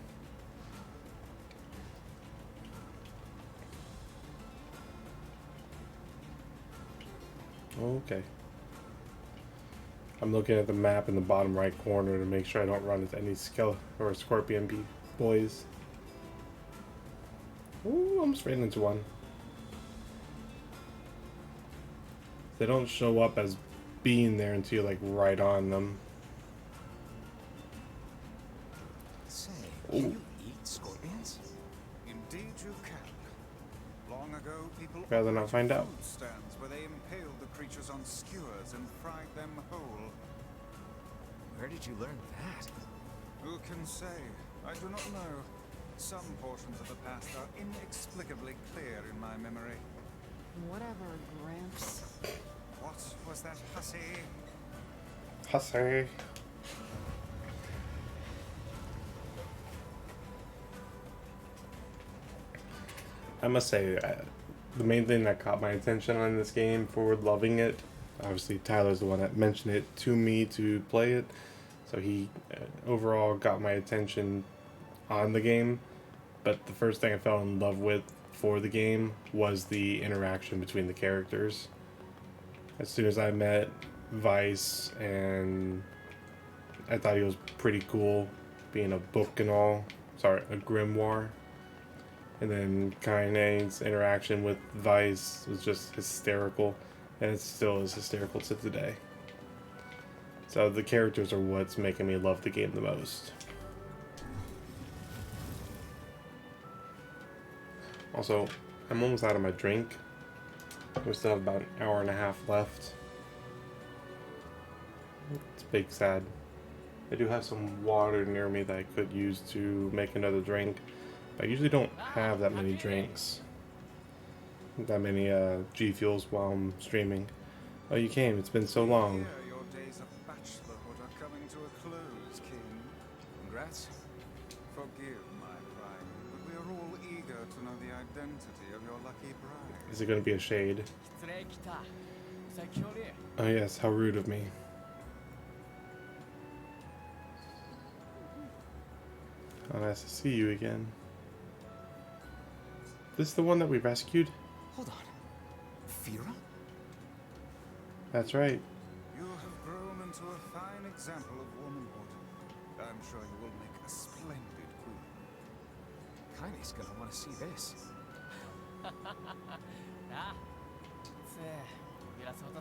Okay. I'm looking at the map in the bottom right corner to make sure I don't run into any skeleton or scorpion boys. Ooh, almost ran into one. They don't show up as being there until you're like right on them. Say, Ooh. can you eat scorpions? Indeed you can. Long ago, people Rather not find out. food stands where they impaled the creatures on skewers and fried them whole. Where did you learn that? Who can say? I do not know. Some portions of the past are inexplicably clear in my memory. Whatever, Gramps. What was that hussy? Hussy. I must say, the main thing that caught my attention on this game for loving it, obviously Tyler's the one that mentioned it to me to play it, so he overall got my attention on the game. But the first thing I fell in love with for the game was the interaction between the characters. As soon as I met Vice, and I thought he was pretty cool, being a book and all. Sorry, a grimoire. And then Kaine's interaction with Vice was just hysterical, and it still is hysterical to today. So the characters are what's making me love the game the most. Also, I'm almost out of my drink. We still have about an hour and a half left. It's big sad. I do have some water near me that I could use to make another drink. I usually don't have that many drinks. That many G Fuels while I'm streaming. Oh, you came. It's been so long. Here, your days of bachelorhood are coming to a close, King. Congrats. Forgive my pride, but we are all eager to know the identity of your lucky bride. Is it going to be a shade? Oh yes, how rude of me. Oh, nice to see you again. This is the one that we rescued? Hold on. Fira? That's right. You have grown into a fine example of womanhood. I'm sure you will make a splendid queen. Kaine's gonna want to see this.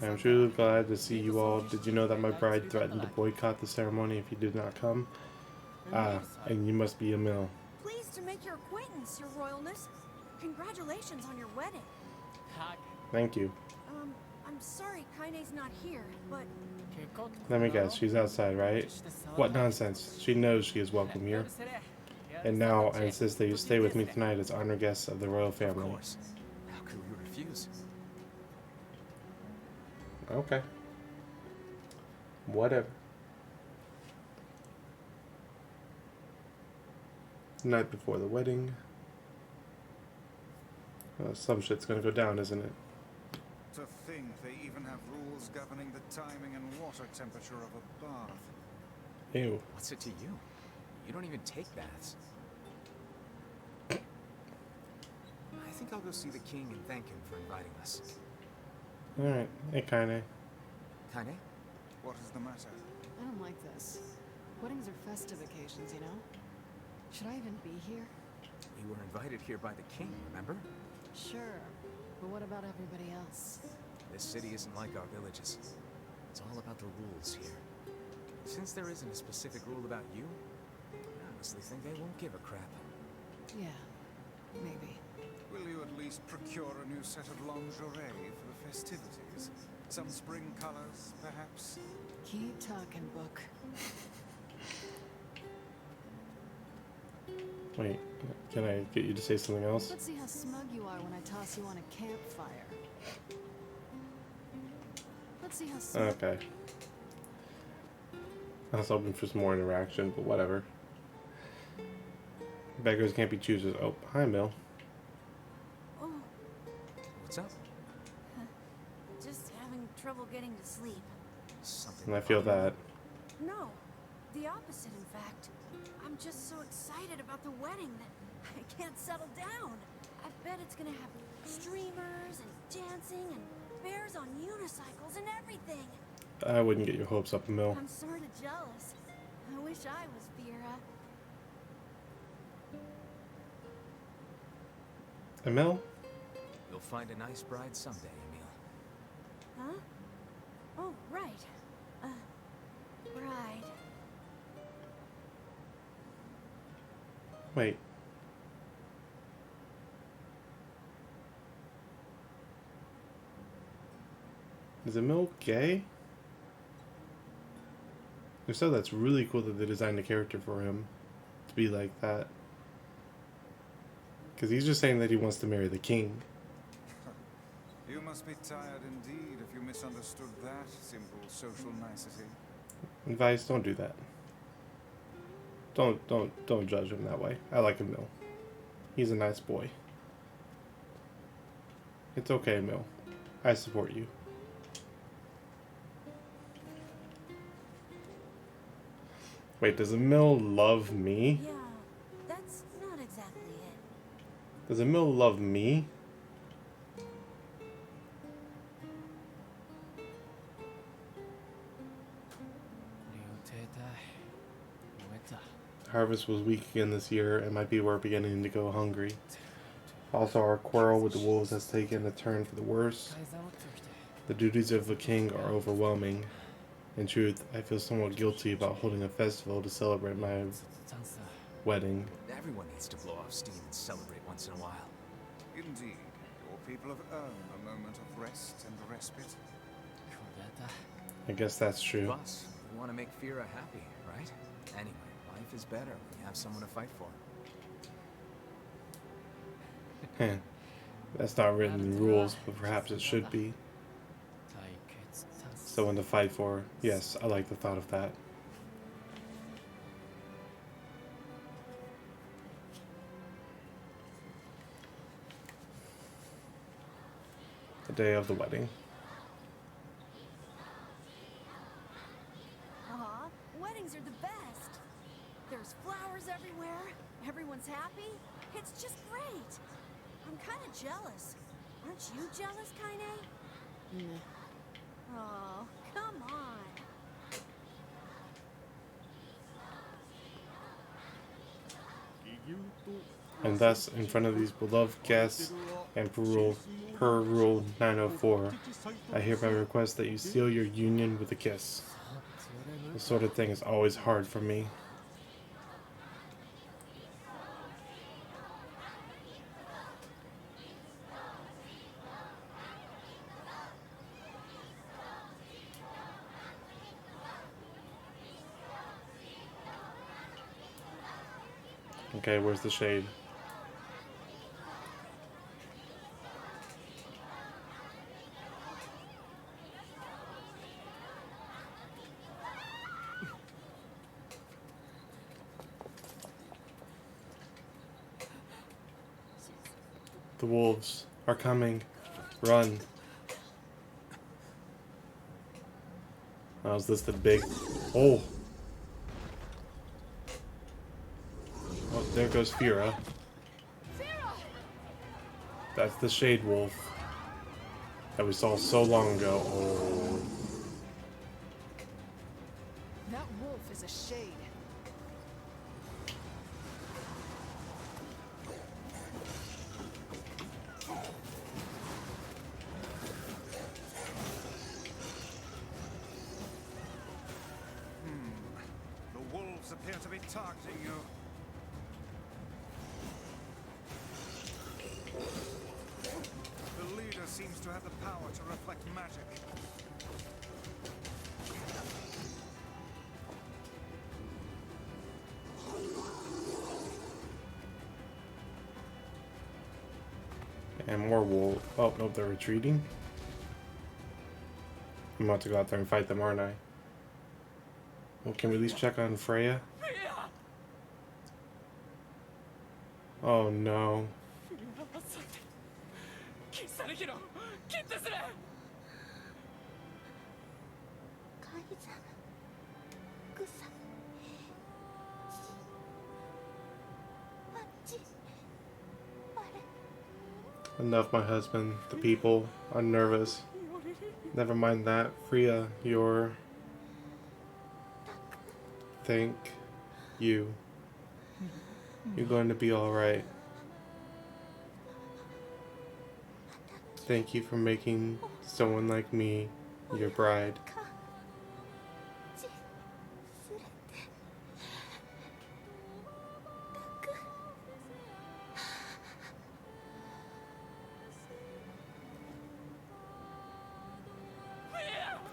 I'm truly glad to see you all. Did you know that my bride threatened to boycott the ceremony if you did not come? Ah, and you must be Emil. Pleased to make your acquaintance, Your Royalness. Congratulations on your wedding. Thank you. I'm sorry Kaine's not here, but... Let me guess, she's outside, right? What nonsense. She knows she is welcome here. And now I insist that you stay with me tonight as honored guests of the royal Of family. course. How could we refuse? Okay. Whatever. Night before the wedding. Some shit's gonna go down, isn't it? To think they even have rules governing the timing and water temperature of a bath. Ew. What's it to you? You don't even take baths. I think I'll go see the king and thank him for inviting us. Alright. Hey, Kaine. Kaine? What is the matter? I don't like this. Weddings are festive occasions, you know? Should I even be here? We were invited here by the king, remember? Sure. But what about everybody else? This city isn't like our villages. It's all about the rules here. Since there isn't a specific rule about you, I honestly think they won't give a crap. Yeah, maybe. Will you at least procure a new set of lingerie for the festivities? Some spring colors, perhaps? Keep talking, book. Wait, can I get you to say something else? Let's see how smug you are when I toss you on a campfire. Let's see how smug... Okay. I was hoping for some more interaction, but whatever. Beggars can't be choosers. Oh, hi, Mil. Oh, What's up? just having trouble getting to sleep. Something. And I feel that. No, the opposite, in fact. I'm just so excited about the wedding that I can't settle down. I bet it's gonna have streamers and dancing and bears on unicycles and everything. I wouldn't get your hopes up, Mil. I'm sort of jealous. I wish I was Fira. Emil? You'll find a nice bride someday, Emil. Huh? Oh, right. Bride. Wait. Is Emil gay? If so, that's really cool that they designed a character for him to be like that. Because he's just saying that he wants to marry the king. You must be tired indeed if you misunderstood that simple social nicety. Advice, don't do that. Don't judge him that way. I like him, Mill. He's a nice boy. It's okay, Mill. I support you. Wait, does a Mill love me? Yeah, that's not exactly it. Does a Mill love me? Harvest was weak again this year, and my people are beginning to go hungry. Also, our quarrel with the wolves has taken a turn for the worse. The duties of a king are overwhelming. In truth, I feel somewhat guilty about holding a festival to celebrate my wedding. Everyone needs to blow off steam and celebrate once in a while. Indeed, your people have earned a moment of rest and respite. I guess that's true. Boss, we want to make Fira happy, right? Anyway, life is better when you have someone to fight for. That's not written in the rules, but perhaps it should be. Someone to fight for. Yes, I like the thought of that. The day of the wedding. Aw, weddings are the best. There's flowers everywhere. Everyone's happy. It's just great. I'm kind of jealous. Aren't you jealous, Kaine? Oh, come on. And thus, in front of these beloved guests, and per rule 904, I hereby request that you seal your union with a kiss. This sort of thing is always hard for me. Okay, where's the shade? The wolves are coming. Run. Oh, is this the big... Oh! Oh, there goes Fira. That's the Shade Wolf that we saw so long ago. Oh. That wolf is a shade. The wolves appear to be targeting you. The leader seems to have the power to reflect magic. And more wolves. Oh, no, they're retreating. I'm about to go out there and fight them, aren't I? Well, can we at least check on Freya? Oh no. Enough, my husband. The people are nervous. Never mind that. Freya, you're... Thank you. You're going to be alright. Thank you for making someone like me your bride.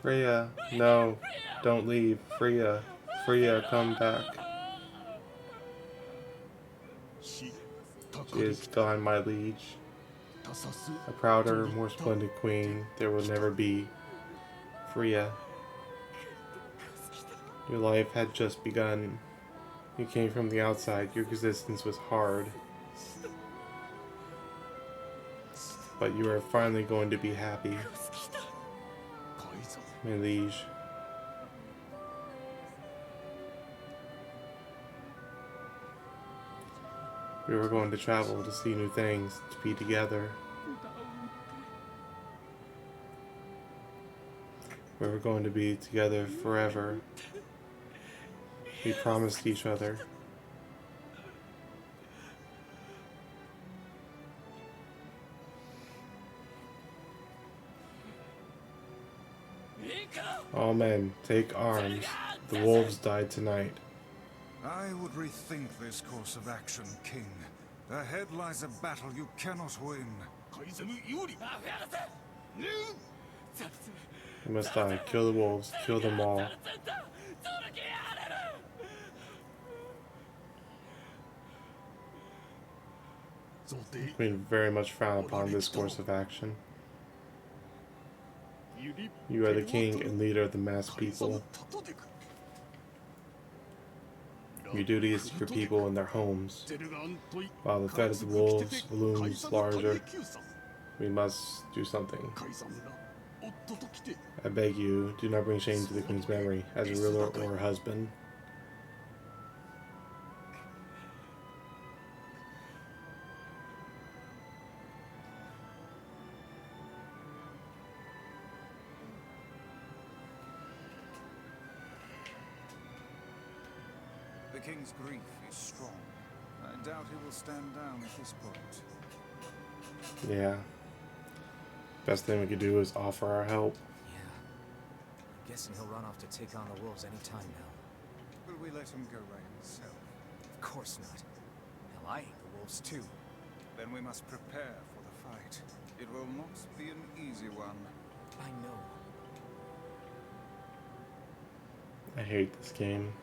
Freya, no, don't leave. Freya, Freya, come back. She is gone, my liege. A prouder, more splendid queen there will never be. Freya, your life had just begun. You came from the outside. Your existence was hard. But you are finally going to be happy, my liege. We were going to travel to see new things, to be together. We were going to be together forever. We promised each other. All men, take arms. The wolves died tonight. I would rethink this course of action, King. Ahead lies a battle you cannot win. You must die. Kill the wolves. Kill them all. The Queen very much frown upon this course of action. You are the king and leader of the mass people. Your duty is for people in their homes. While the threat of the wolves looms larger, we must do something. I beg you, do not bring shame to the Queen's memory as a ruler or a husband. The King's grief is strong. I doubt he will stand down at this point. Yeah. Best thing we could do is offer our help. Yeah. I'm guessing he'll run off to take on the wolves any time now. Will we let him go by himself? Of course not. Hell, I hate the wolves too. Then we must prepare for the fight. It will not be an easy one. I know. I hate this game.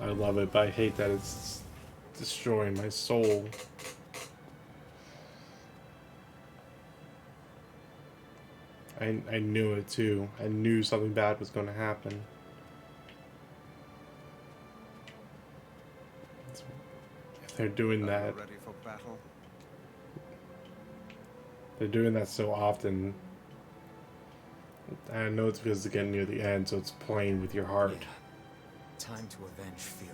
I love it, but I hate that it's destroying my soul. I knew it too. I knew something bad was going to happen. If they're doing that, Ready for battle? they're doing that so often. I know it's because it's getting near the end, so it's playing with your heart. Yeah. Time to avenge Fira.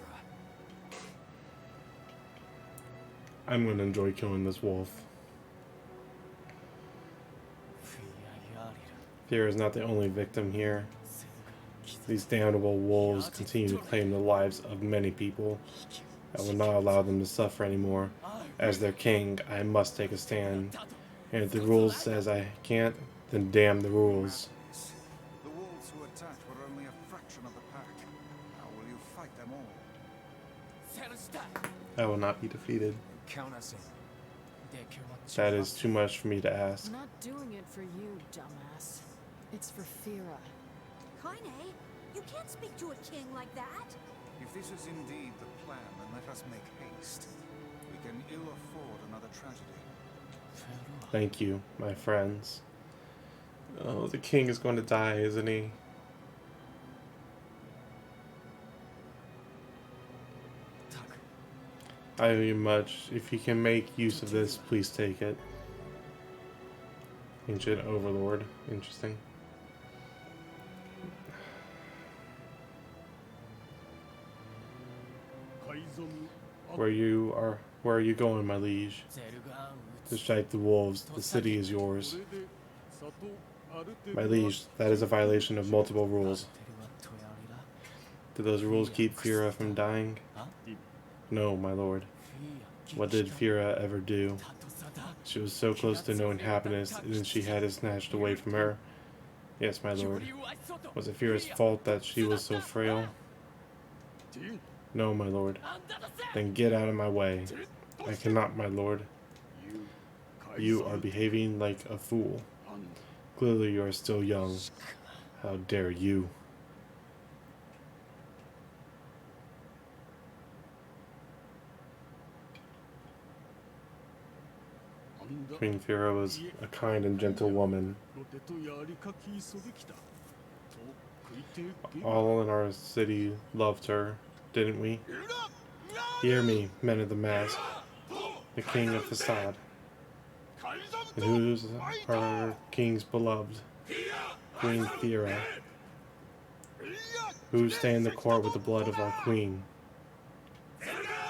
I'm going to enjoy killing this wolf. Fira is not the only victim here. These damnable wolves continue to claim the lives of many people. I will not allow them to suffer anymore. As their king, I must take a stand. And if the rules says I can't, then damn the rules. The wolves who attacked were only a fraction of the pack. How will you fight them all? I will not be defeated. Count us in. That is too much for me to ask. I'm not doing it for you, dumbass. It's for Fira. Kaine, you can't speak to a king like that. If this is indeed the plan, then let us make haste. We can ill afford another tragedy. Thank you, my friends. Oh, the king is going to die, isn't he? I owe you much. If you can make use of this, please take it. Ancient Overlord. Interesting. Where are you going, my liege? To strike the wolves. The city is yours. My liege, that is a violation of multiple rules. Do those rules keep Fira from dying? No, my lord. What did Fira ever do? She was so close to knowing happiness, and then she had it snatched away from her. Yes, my lord. Was it Fira's fault that she was so frail? No, my lord. Then get out of my way. I cannot, my lord. You are behaving like a fool. Clearly you are still young. How dare you? Queen Fira was a kind and gentle woman. All in our city loved her, didn't we? Hear me, men of the mask, the king of facade. And who's our king's beloved? Queen Fira. Who stained the court with the blood of our queen?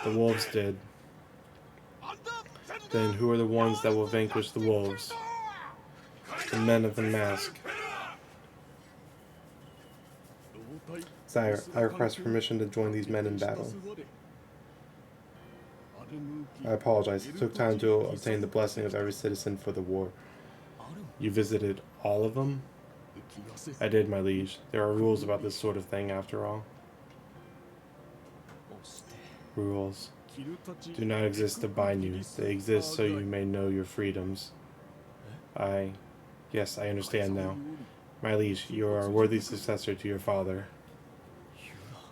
The wolves did. Then who are the ones that will vanquish the wolves? The men of the mask. Sire, I request permission to join these men in battle. I apologize. It took time to obtain the blessing of every citizen for the war. You visited all of them? I did, my liege. There are rules about this sort of thing, after all. Rules do not exist to bind you. They exist so you may know your freedoms. Yes, I understand now. My liege, you are a worthy successor to your father.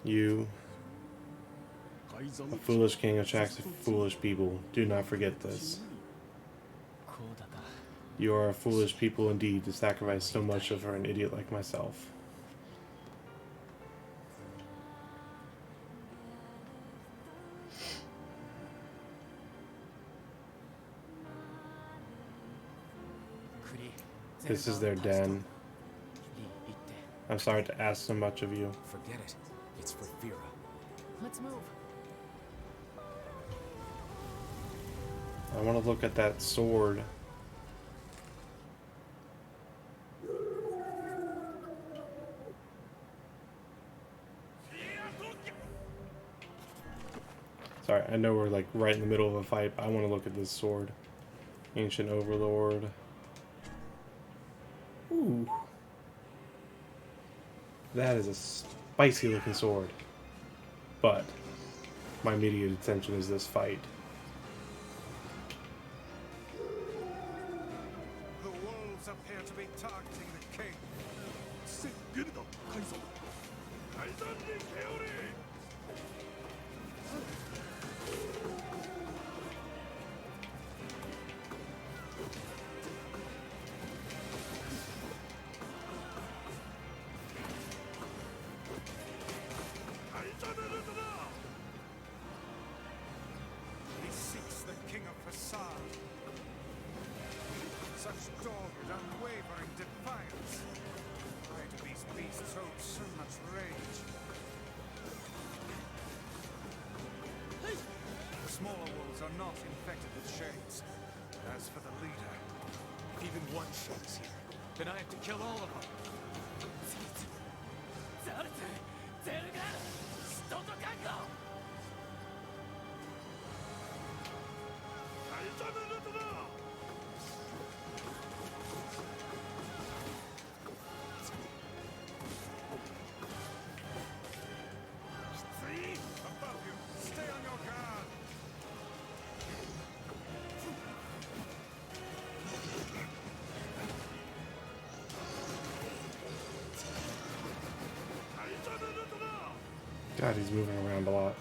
You, a foolish king attracts foolish people. Do not forget this. You are a foolish people indeed to sacrifice so much for an idiot like myself. This is their den. I'm sorry to ask so much of you. Forget it. It's for Fira. Let's move. I want to look at that sword. Sorry, I know we're like right in the middle of a fight, but I want to look at this sword. Ancient Overlord. Ooh. That is a spicy looking sword. But my immediate attention is this fight. The wolves appear to be targeting the king. He seeks the king of facade. Such dogged, unwavering defiance. Why do these beasts hold so much rage? The smaller wolves are not infected with shades. As for the leader, If even one shade is here, then I have to kill all of them. above you, stay on your guard. God, he's moving around a lot.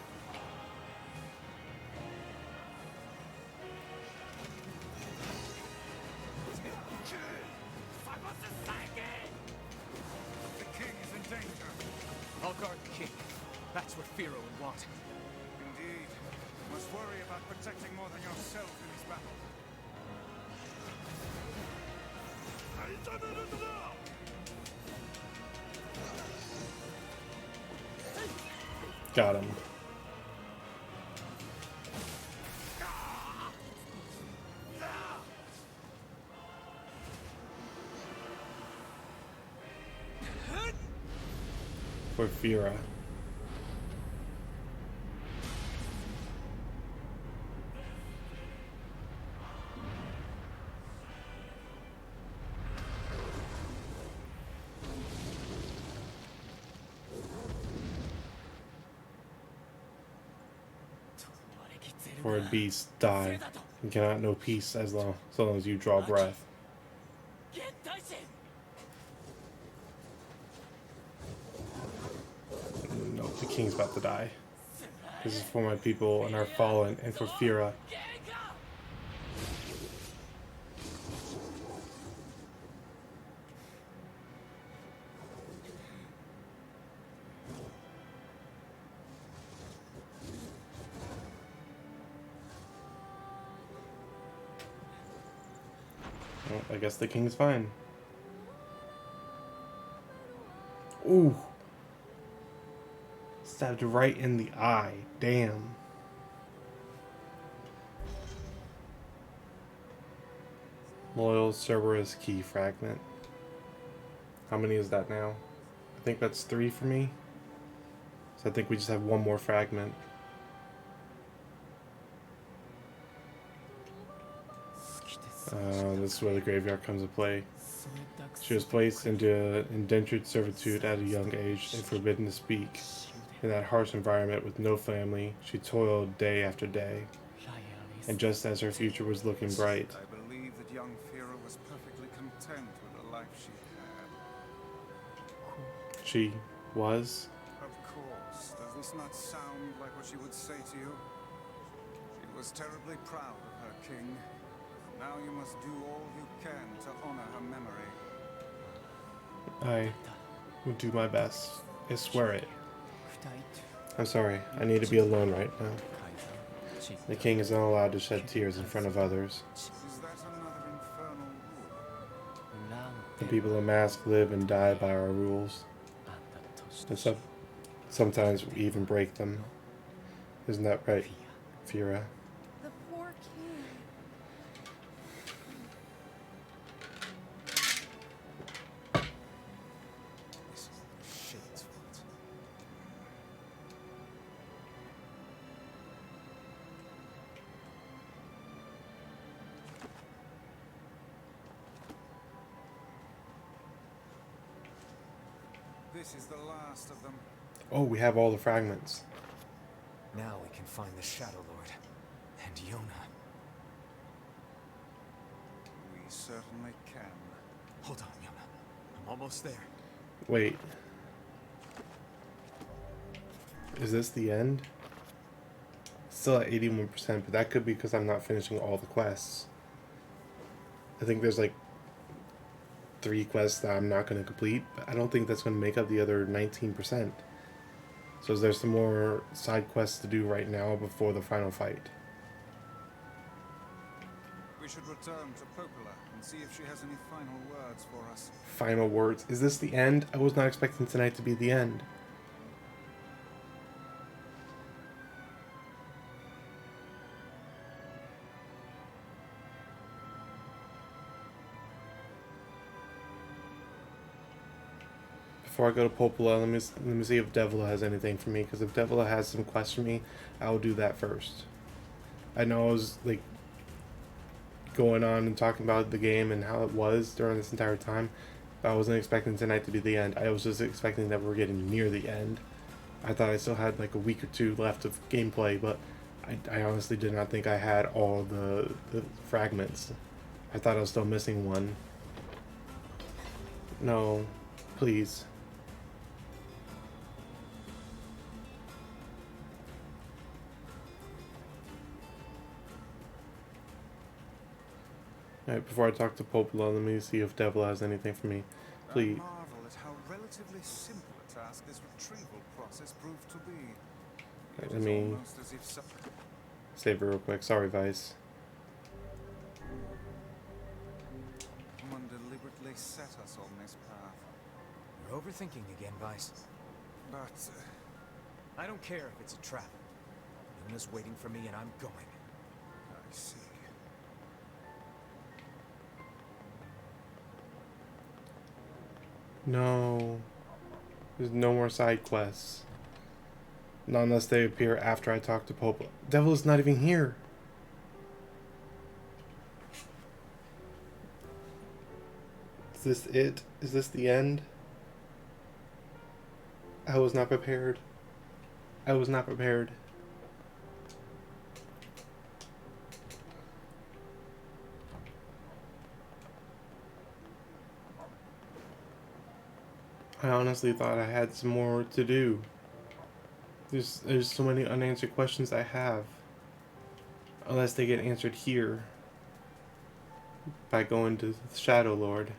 The king is in danger. I'll guard the king. That's what Fira would want. Indeed. You must worry about protecting more than yourself in this battle. Got him. For Fira. For a beast, die. You cannot know peace so long as you draw breath. No, the king's about to die. This is for my people and our fallen, and for Fira. Well, I guess the king's fine. Ooh. Stabbed right in the eye. Damn. Loyal Cerberus key fragment. How many is that now? I think that's 3 for me. So I think we just have one more fragment. This is where the graveyard comes into play. She was placed into indentured servitude at a young age and forbidden to speak. In that harsh environment with no family, she toiled day after day. And just as her future was looking bright, I believe that young Fira was perfectly content with the life she had. she was. Of course. Does this not sound like what she would say to you? She was terribly proud of her king. Now you must do all you can to honor her memory. I will do my best. I swear it. I'm sorry, I need to be alone right now. The king is not allowed to shed tears in front of others. Is that another infernal rule? The people of Mask live and die by our rules. And sometimes we even break them. Isn't that right, Fira? The poor king. This shit's fault. This is the last of them. Oh, we have all the fragments. Now we can find the Shadow Lord and Yona. We certainly can. Hold on, Yona. I'm almost there. Wait. Is this the end? Still at 81%, but that could be because I'm not finishing all the quests. I think there's like 3 quests that I'm not going to complete, but I don't think that's going to make up the other 19%. So there's some more side quests to do right now before the final fight. We should return to Popola and see if she has any final words for us. Final words. Is this the end? I was not expecting tonight to be the end. Before I go to Popola, let me see if Devila has anything for me. Because if Devila has some quests for me, I will do that first. I know I was like going on and talking about the game and how it was during this entire time, but I wasn't expecting tonight to be the end. I was just expecting that we're getting near the end. I thought I still had like a week or 2 left of gameplay, but I honestly did not think I had all the fragments. I thought I was still missing one. No, please. Alright, before I talk to Popola, let me see if Devil has anything for me. Please. I marvel at how relatively simple a task this retrieval process proved to be. Right, It let is me almost as if save it real quick. Sorry, Vice. someone deliberately set us on this path. You're overthinking again, Vice. But I don't care if it's a trap. Yona's waiting for me and I'm going. I see. No. There's no more side quests. Not unless they appear after I talk to Popola. Devil is not even here. Is this it? Is this the end? I was not prepared. I was not prepared. I honestly thought I had some more to do. There's so many unanswered questions I have. Unless they get answered here. By going to the Shadow Lord.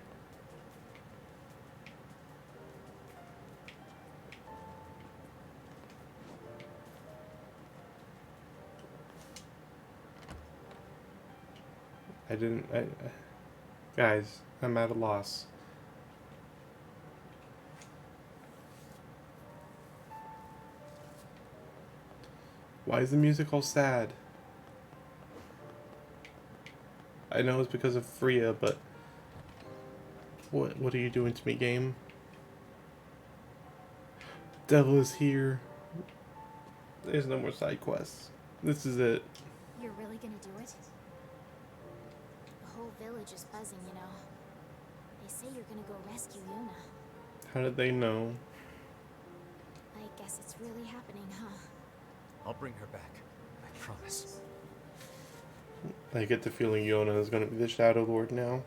Guys, I'm at a loss. Why is the music all sad? I know it's because of Freya, but what are you doing to me, game? Devil is here. There's no more side quests. This is it. You're really gonna do it? The whole village is buzzing, you know. They say you're gonna go rescue Yuna. How did they know? I guess it's really happening, huh? I'll bring her back. I promise. I get the feeling Yona is going to be the Shadow Lord now.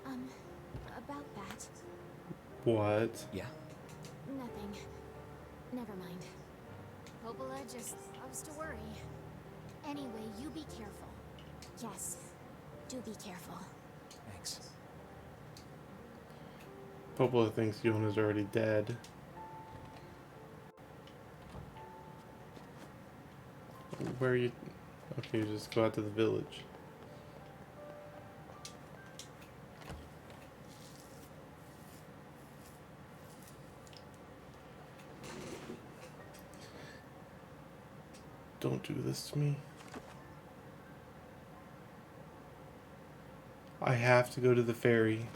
About that. What? Yeah? Nothing. Never mind. Popola just loves to worry. Anyway, you be careful. Yes, do be careful. Thanks. Popola thinks Yona's already dead. Where are you? Okay, you just go out to the village. Don't do this to me. I have to go to the ferry.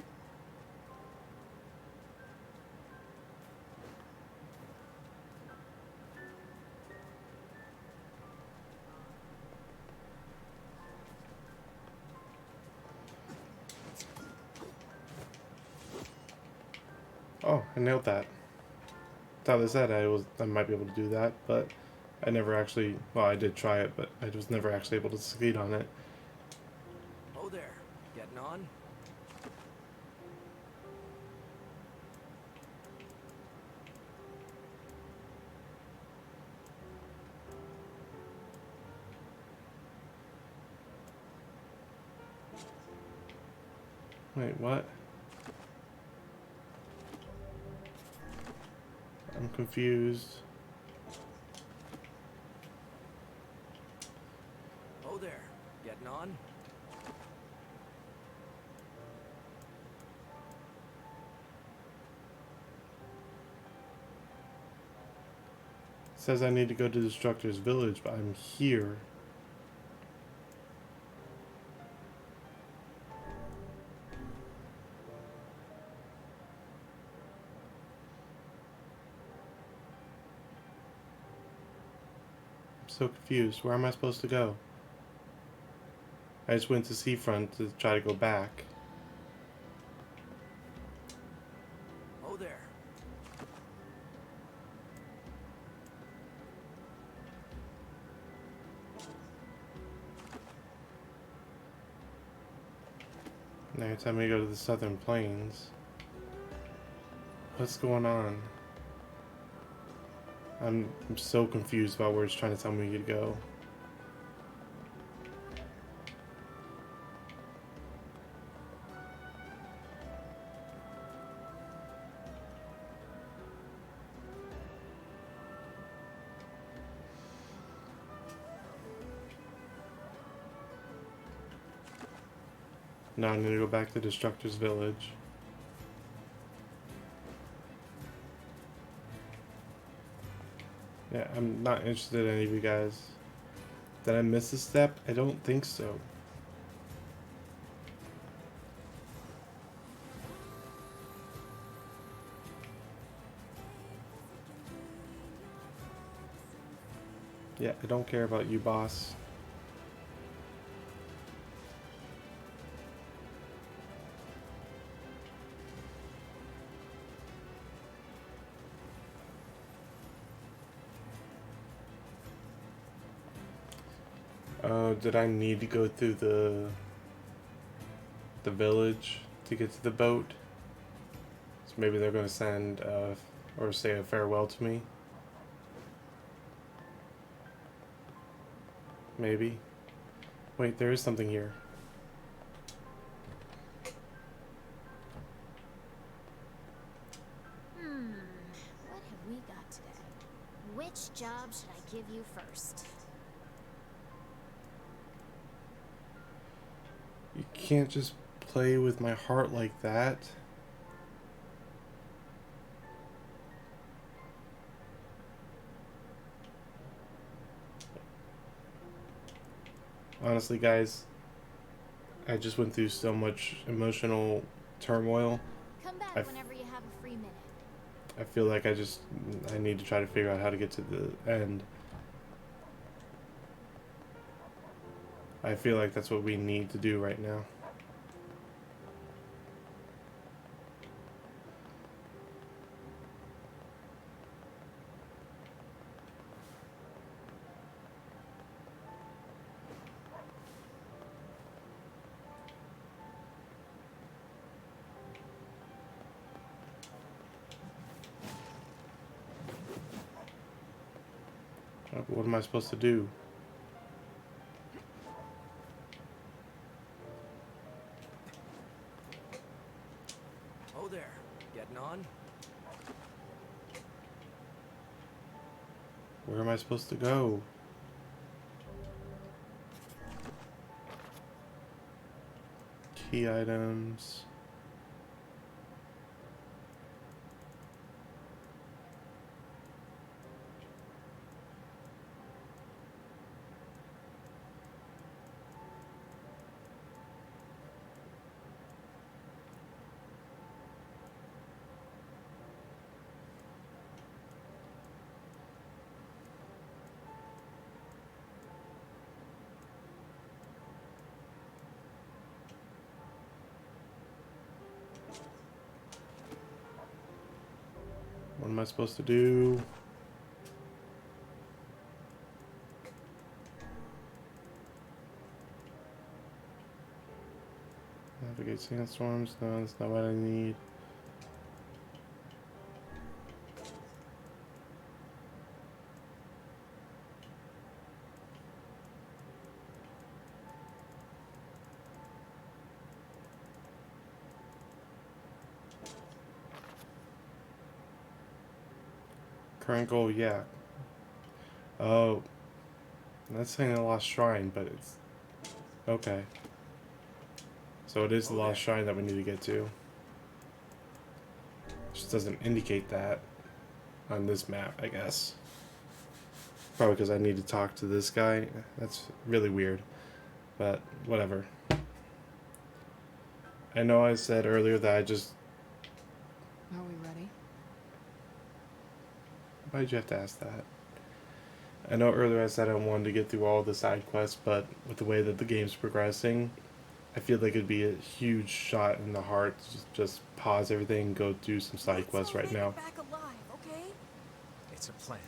Oh, I nailed that. Thought they said I might be able to do that, but I never actually, well, I did try it, but I was never actually able to succeed on it. Oh there, getting on? Wait, what? I'm confused. Oh there, getting on? It says I need to go to Destructor's village, but I'm here. I'm so confused. Where am I supposed to go? I just went to Seafront to try to go back. Oh there. Now you're telling me to go to the Southern Plains. What's going on? I'm so confused about where it's trying to tell me to go. Now I need to go back to Destructor's village. Yeah, I'm not interested in any of you guys. Did I miss a step? I don't think so. Yeah, I don't care about you, boss. Did I need to go through the village to get to the boat? So maybe they're going to send or say a farewell to me. Maybe. Wait, there is something here. What have we got today? Which job should I give you first? You can't just play with my heart like that. Honestly, guys, I just went through so much emotional turmoil. Come back whenever you have a free minute. I feel like I need to try to figure out how to get to the end. I feel like that's what we need to do right now. What am I supposed to do? Oh there, getting on? Where am I supposed to go? Key items. What am I supposed to do? Navigate sandstorms? No, that's not what I need. Current goal, yeah. Oh, that's saying a lost shrine, but it's okay. So it is the lost shrine that we need to get to. Just doesn't indicate that on this map, I guess. Probably because I need to talk to this guy. That's really weird, but whatever. I know I said earlier that I just... Are we ready? Why'd you have to ask that? I know earlier I said I wanted to get through all the side quests, but with the way that the game's progressing, I feel like it'd be a huge shot in the heart to just pause everything and go do some side quests right now. Back alive, okay? It's a plan.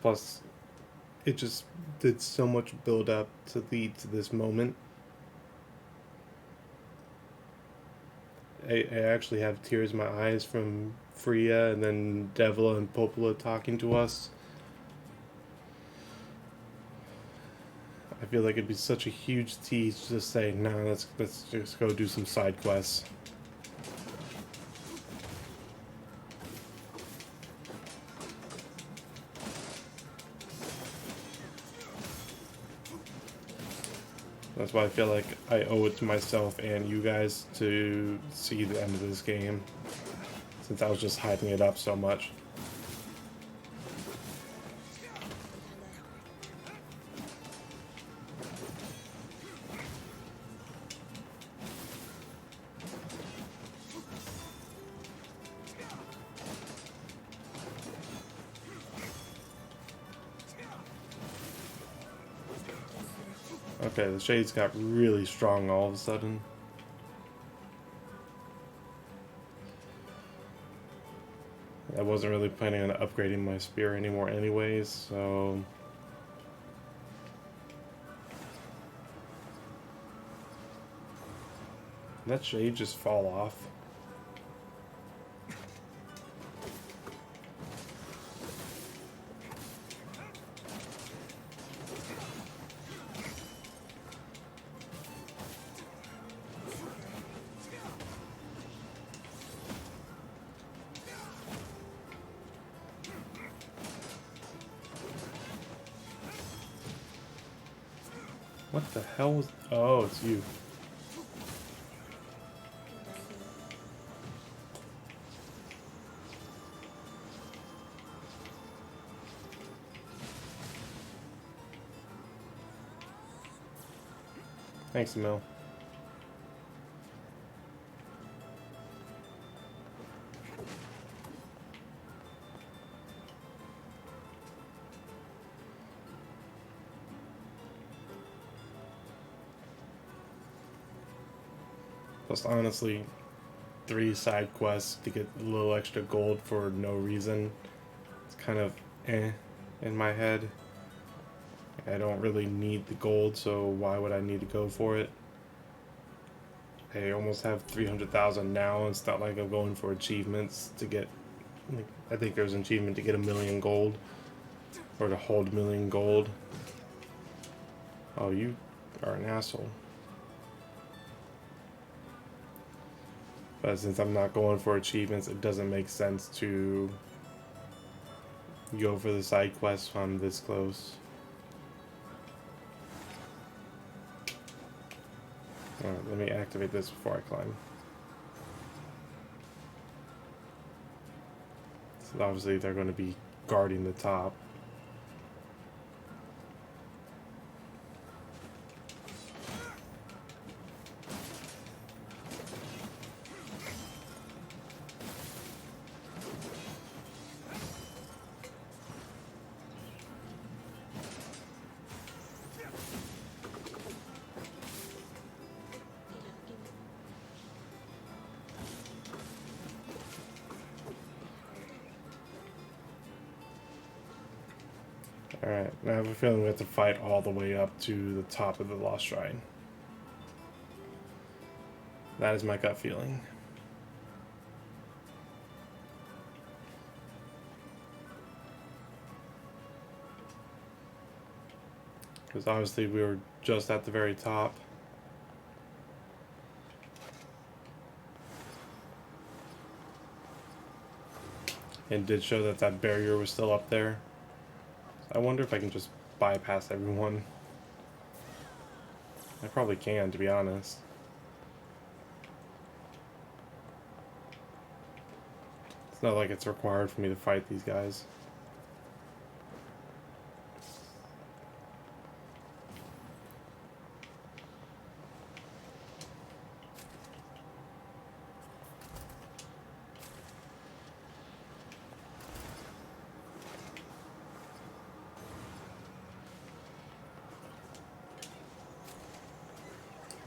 Plus, it just did so much build up to lead to this moment. I actually have tears in my eyes from Freya and then Devla and Popola talking to us. I feel like it'd be such a huge tease to just say, no, let's just go do some side quests. That's why I feel like I owe it to myself and you guys to see the end of this game, since I was just hyping it up so much. Okay, the shades got really strong all of a sudden. I wasn't really planning on upgrading my spear anymore anyways, so... Did that shade just fall off? What the hell was... Oh, it's you. Thanks, Emil. Plus, honestly, 3 side quests to get a little extra gold for no reason. It's kind of in my head. I don't really need the gold, so why would I need to go for it? I almost have 300,000 now. It's not like I'm going for achievements to get, like, I think there's an achievement to get 1,000,000 gold, or to hold 1,000,000 gold. Oh, you are an asshole. But since I'm not going for achievements, it doesn't make sense to go for the side quests when I'm this close. Alright, let me activate this before I climb. So obviously they're going to be guarding the top. Alright, I have a feeling we have to fight all the way up to the top of the Lost Shrine. That is my gut feeling. Because obviously we were just at the very top. And did show that that barrier was still up there. I wonder if I can just bypass everyone. I probably can, to be honest. It's not like it's required for me to fight these guys.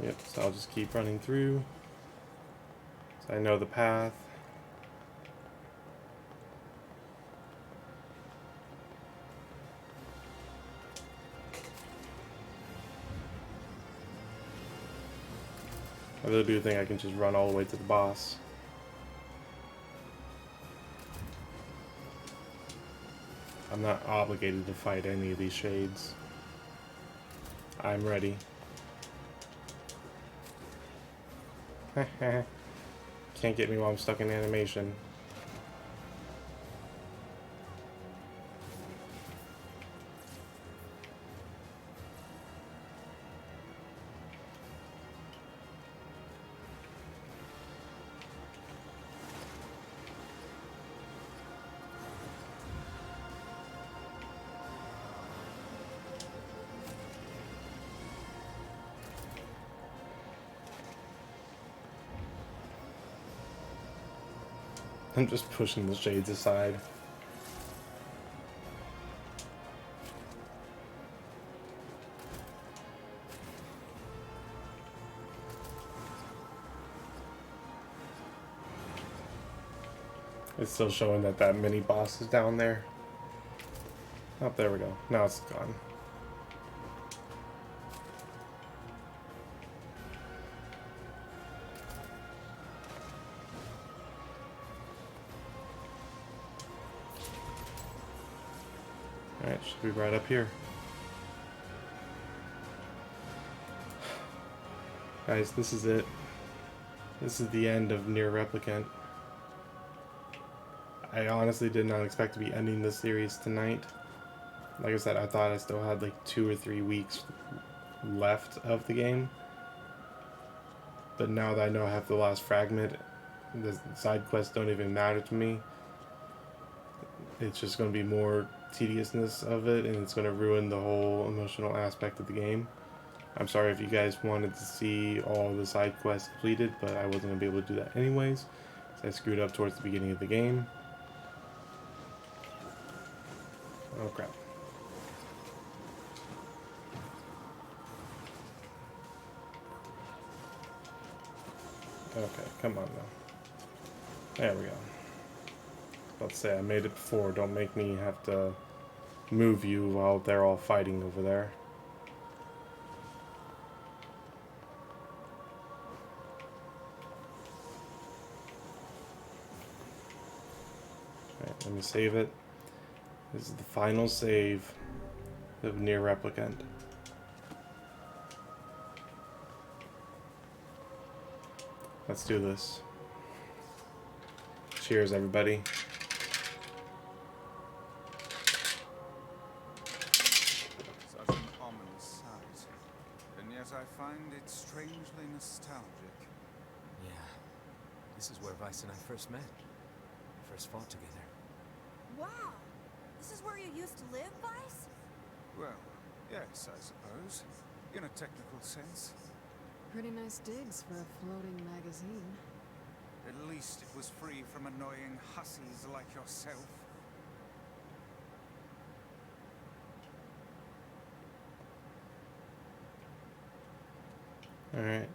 Yep, so I'll just keep running through. So I know the path. I really do think I can just run all the way to the boss. I'm not obligated to fight any of these shades. I'm ready. Can't get me while I'm stuck in animation. I'm just pushing the shades aside. It's still showing that that mini boss is down there. Oh, there we go. Now it's gone. Alright, should be right up here. Guys, this is it. This is the end of Nier Replicant. I honestly did not expect to be ending this series tonight. Like I said, I thought I still had like 2 or 3 weeks left of the game. But now that I know I have the last fragment, the side quests don't even matter to me. It's just going to be more tediousness of it, and it's going to ruin the whole emotional aspect of the game. I'm sorry if you guys wanted to see all the side quests completed, but I wasn't going to be able to do that anyways. So I screwed up towards the beginning of the game. Oh crap. Okay, come on now. There we go. Let's say I made it before. Don't make me have to move you while they're all fighting over there. Alright, let me save it. This is the final save of Nier Replicant. Let's do this. Cheers, everybody. Such an ominous sight. And yet I find it strangely nostalgic. Yeah. This is where Vice and I first met. First fought together. Wow! This is where you used to live, Vice? Well, yes, I suppose. In a technical sense. Pretty nice digs for a floating magazine. At least it was free from annoying hussies like yourself. Alright,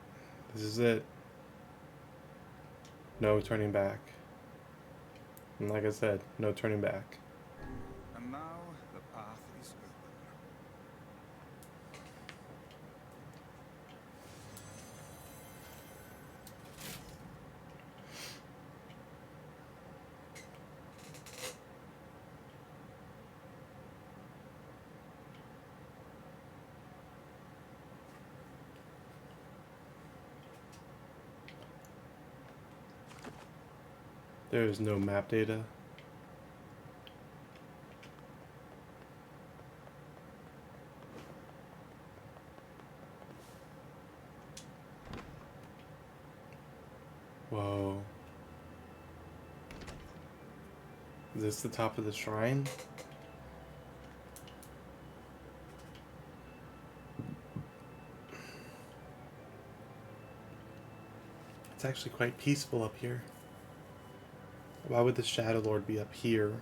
this is it. No turning back. And like I said, no turning back. And now the path is open. There is no map data. Whoa. Is this the top of the shrine? It's actually quite peaceful up here. Why would the Shadow Lord be up here?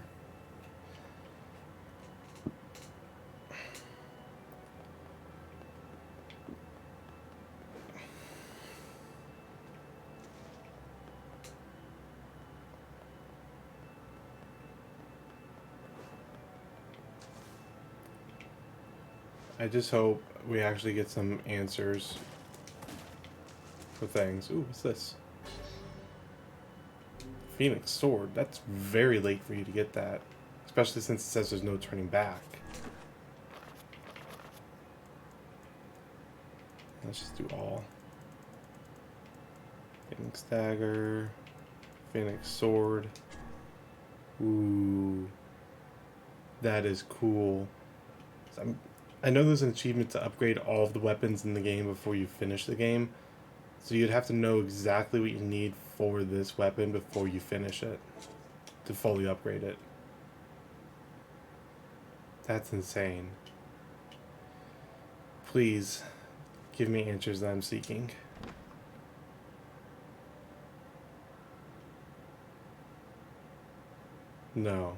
I just hope we actually get some answers for things. Ooh, what's this? Phoenix Sword. That's very late for you to get that. Especially since it says there's no turning back. Let's just do all. Phoenix Dagger. Phoenix Sword. Ooh. That is cool. So I know there's an achievement to upgrade all of the weapons in the game before you finish the game. So you'd have to know exactly what you need for this weapon before you finish it to fully upgrade it. That's insane. Please give me answers that I'm seeking. No.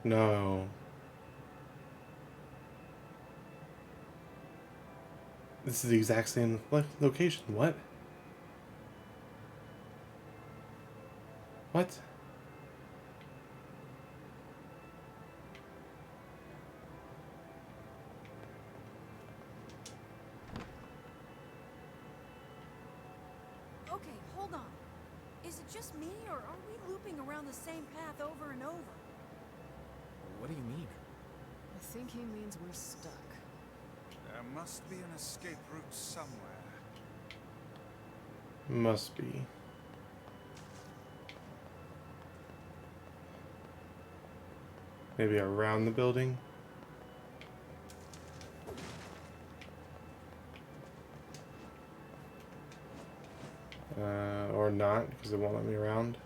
No. This is the exact same location. What? What? Okay, hold on. Is it just me, or are we looping around the same path over and over? What do you mean? I think he means we're stuck. There must be an escape route somewhere. Must be. Maybe around the building? Or not, because it won't let me around.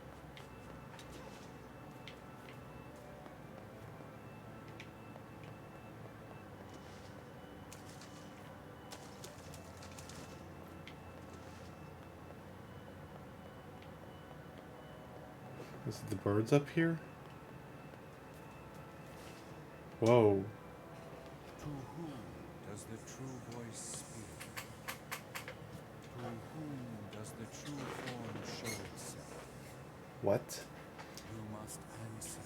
Is it the birds up here? Whoa. To whom does the true voice speak? To whom does the true form show itself? What? You must answer.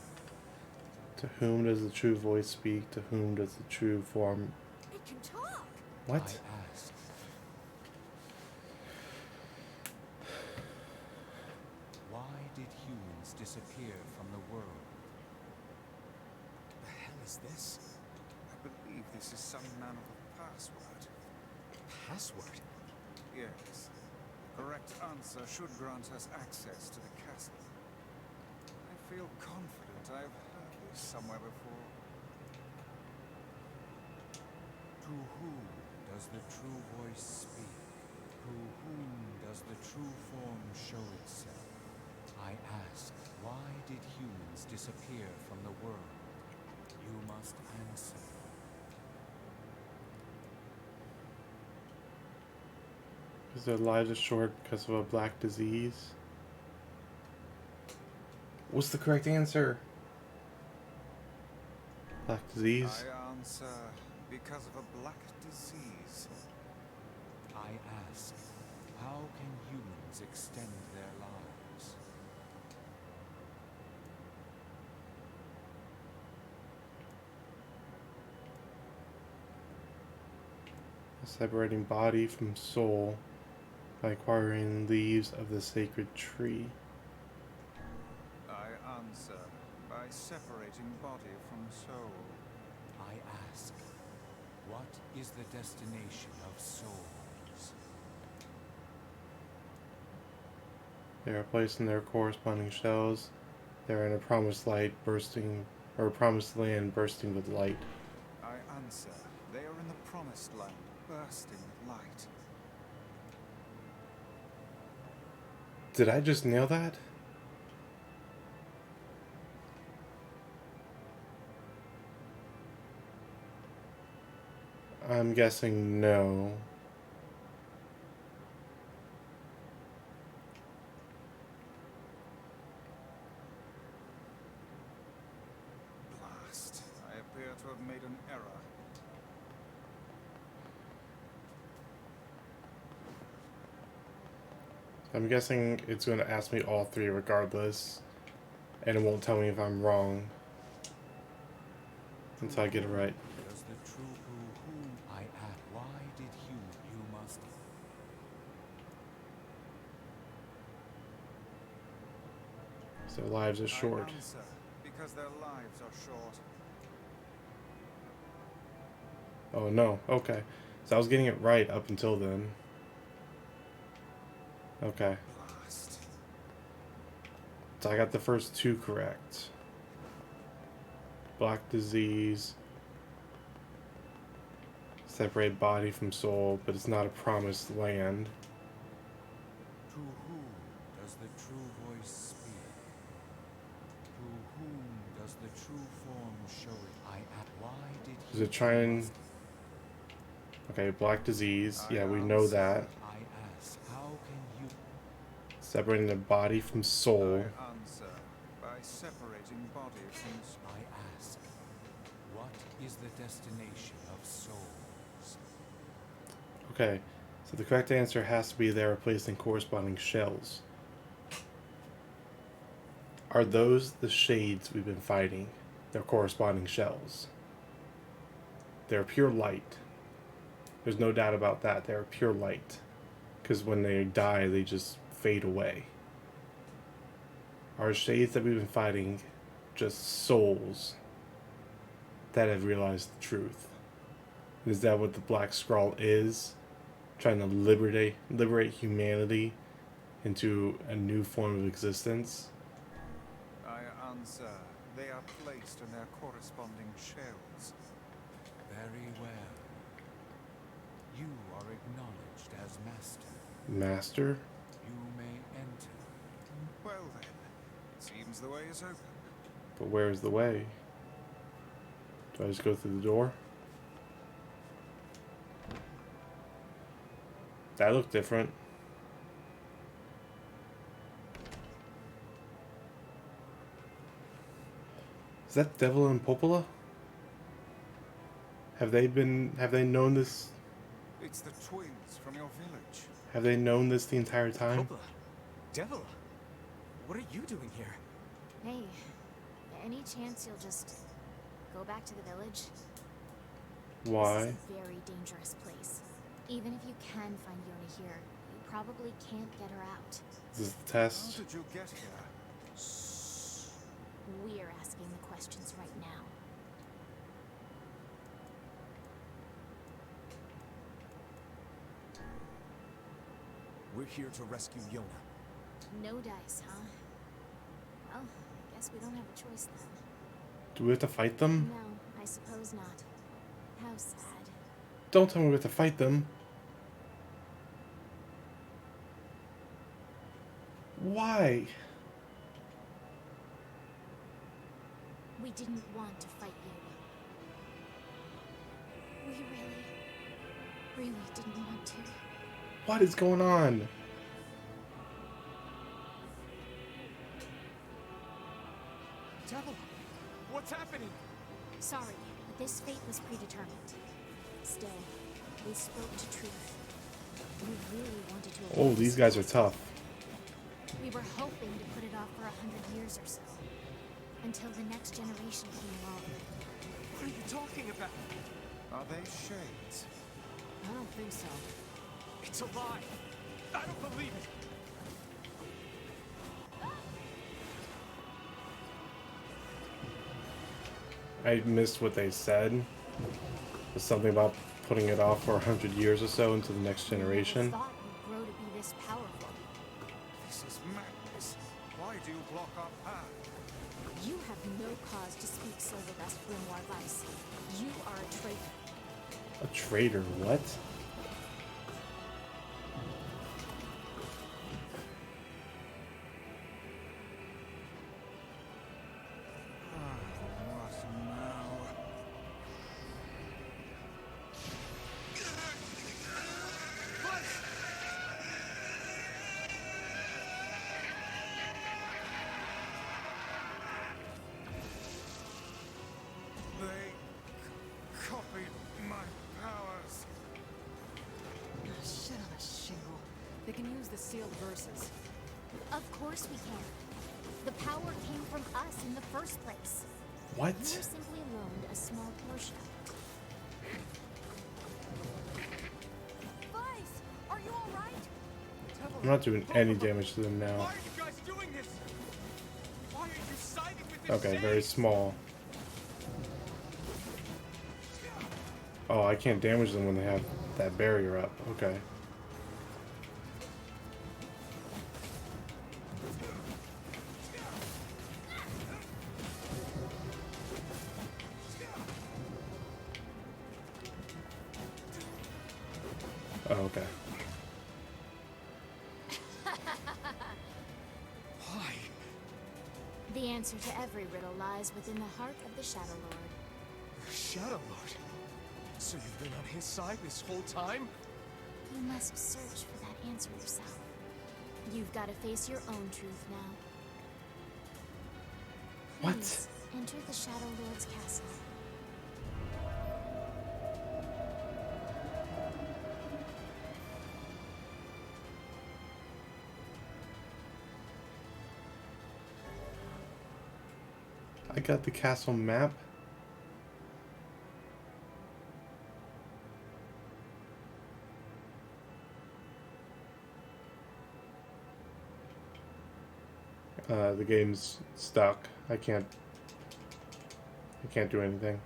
To whom does the true voice speak? To whom does the true form... It can talk. What? I ask. Why did humans disappear from the world? The hell is this? I believe this is some manner of password. Password? Yes. The correct answer should grant us access to the castle. I feel confident I have heard this somewhere before. To whom does the true voice speak? To whom does the true form show itself? I ask, why did humans disappear from the world? You must answer. Is their lives are short because of a black disease? What's the correct answer? Black disease? I answer, because of a black disease. I ask, how can humans extend their lives? Separating body from soul by acquiring leaves of the sacred tree. I answer, by separating body from soul. I ask, what is the destination of souls? They are placed in their corresponding shells. They are in a promised light bursting, or a promised land bursting with light. I answer, they are in the promised land, bursting with light. Did I just nail that? I'm guessing no. Blast. I appear to have made an error. I'm guessing it's going to ask me all three regardless, and it won't tell me if I'm wrong until I get it right. Does the true whom I ask? Why did you must? So lives are short. I answer, because their lives are short. Oh no, okay. So I was getting it right up until then. Okay. Blast. So I got the first two correct. Black disease. Separate body from soul, but it's not a promised land. To whom does the true voice speak? To whom does the true form show it? I ask, why did Is it trying... Okay, black disease. Yeah, we know that. I ask, how can you? Separating the body from soul. I answer, by separating body from soul. I ask, what is the destination of souls? Okay, so the correct answer has to be they are placed in corresponding shells. Are those the shades we've been fighting? They're corresponding shells. They're pure light. There's no doubt about that. They're pure light. Because when they die, they just fade away. Are shades that we've been fighting just souls that have realized the truth? Is that what the Black Scrawl is? Trying to liberate humanity into a new form of existence? I answer, they are placed in their corresponding shells. Very well. You are acknowledged as master. Master? you may enter. Well then, it seems the way is open. But where's the way? Do I just go through the door? That looked different. Is that Devil and Popola? Have they known this? It's the twins from your village. Have they known this the entire time? Popola. Devil. What are you doing here? Hey, any chance you'll just go back to the village? Why? This is a very dangerous place. Even if you can find Yona here, you probably can't get her out. This is the How test. did you get here? We're asking the questions right now. We're here to rescue Yona. No dice, huh? Well, I guess we don't have a choice then. Do we have to fight them? No, I suppose not. How sad. Don't tell me we have to fight them. Why? We didn't want to fight you. We really didn't want to. What is going on? Devil, what's happening? Sorry, but this fate was predetermined. Still, we spoke to truth. We really wanted to Oh, avoid these this guys are loss. tough. We were hoping to put it off for 100 years or so. Until the next generation came along. What are you talking about? Are they shades? I don't think so. It's a lie. I don't believe it. I missed what they said. It's something about putting it off for 100 years or so into the next generation. Who thought we'd grow to be this powerful? This is madness. Why do you block our path? You have no cause to speak so with us, Grimoire Vice. You are a traitor. A traitor, what? What now? They copied my powers. Shit on a shingle. They can use the sealed verses. Of course we can. The power came from us in the first place. What? We were simply loaned a small portion. Vice, are you all right? I'm not doing any damage to them now. Why are you guys doing this? Why are you siding with this Okay, shade? very small. Oh, I can't damage them when they have that barrier up. Okay. Oh, okay. Why? The answer to every riddle lies within the heart of the Shadow Lord. Shadow Lord. So you've been on his side this whole time? You must search for that answer yourself. You've got to face your own truth now. What? Please, enter the Shadow Lord's castle. I got the castle map. The game's stuck. I can't do anything.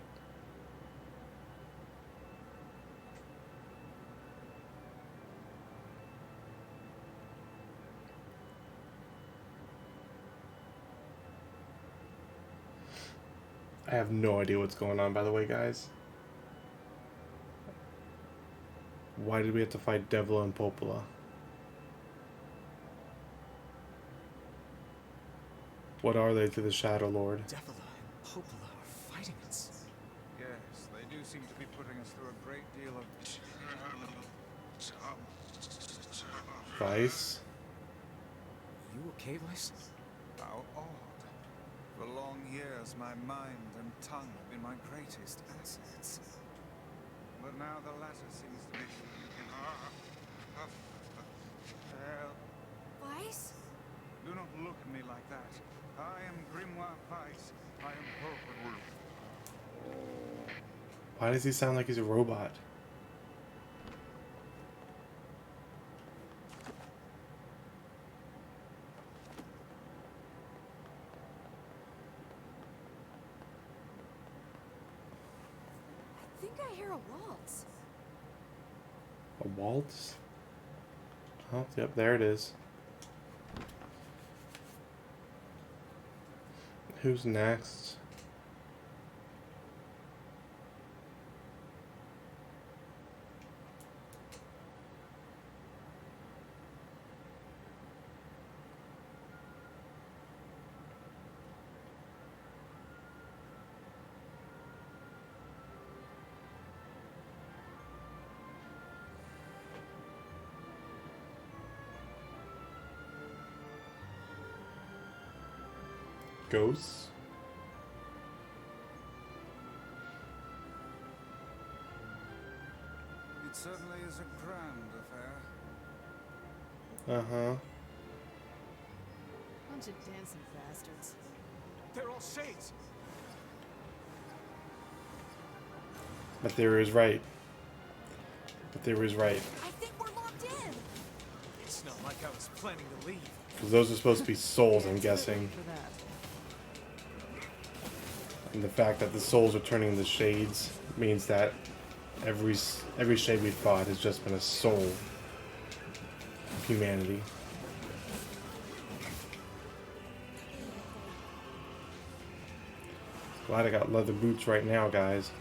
I have no idea what's going on, by the way, guys. Why did we have to fight Devil and Popola? What are they to the Shadow Lord? Devila and Popola are fighting us. Yes, they do seem to be putting us through a great deal of... Vice? You okay, Vice? How odd. For long years, my mind and tongue have been my greatest assets. But now the latter seems to be... Help. Vice? Do not look at me like that. I am Grimoire Vice. I am Popola. Why does he sound like he's a robot? I think I hear a waltz. A waltz? Oh, yep, there it is. Who's next? Ghosts? It certainly is a grand affair. Uh-huh. Bunch of dancing bastards. They're all shades! But theory is right. But theory is right. I think we're locked in. It's not like I was planning to leave. Because those are supposed to be souls, I'm guessing. For that. And the fact that the souls are turning into shades means that every shade we fought has just been a soul of humanity. Glad I got leather boots right now, guys.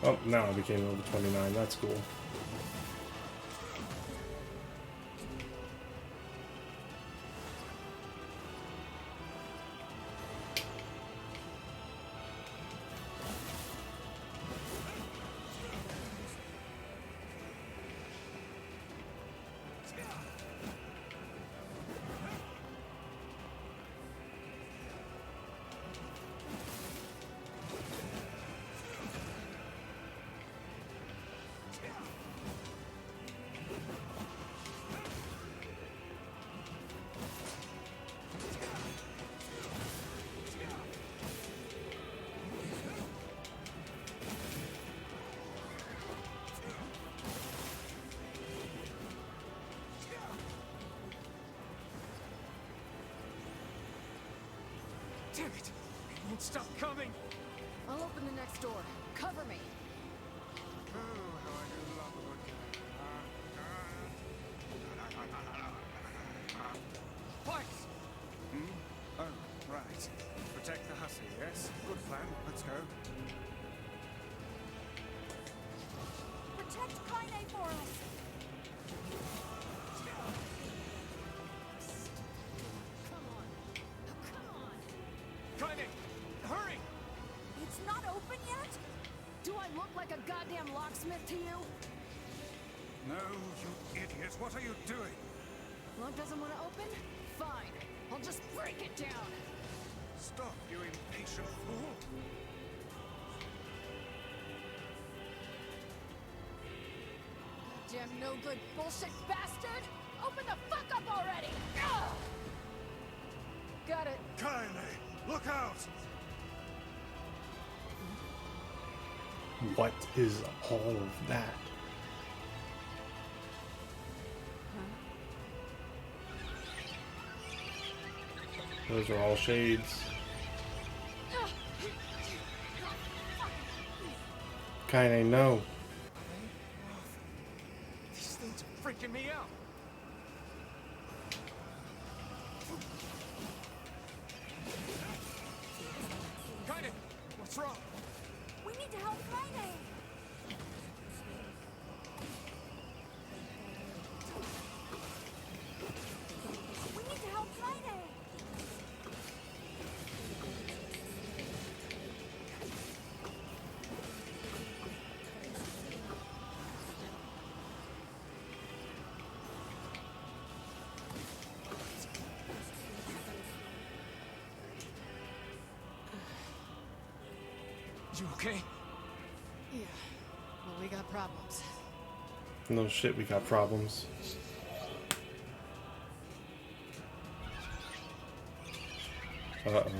Oh, now I became level 29. That's cool. Damn it! It won't stop coming! I'll open the next door. Cover me. Oh, how I do love a good Vice! Oh, right. Protect the hussy, yes? Good plan. Let's go. Protect Kaine for us. Kaine, hurry! It's not open yet? Do I look like a goddamn locksmith to you? No, you idiot. What are you doing? Lock doesn't want to open? Fine. I'll just break it down. Stop, you impatient fool. Goddamn no good bullshit bastard! Open the fuck up already! Ugh! Got it. Kaine, look out! What is all of that? Those are all shades. Kaine, no. These things are freaking me out. Kaine, what's wrong? We need to help Kaine. We need to help Kaine. You okay? Yeah. Well, we got problems. No shit, we got problems. Uh-oh.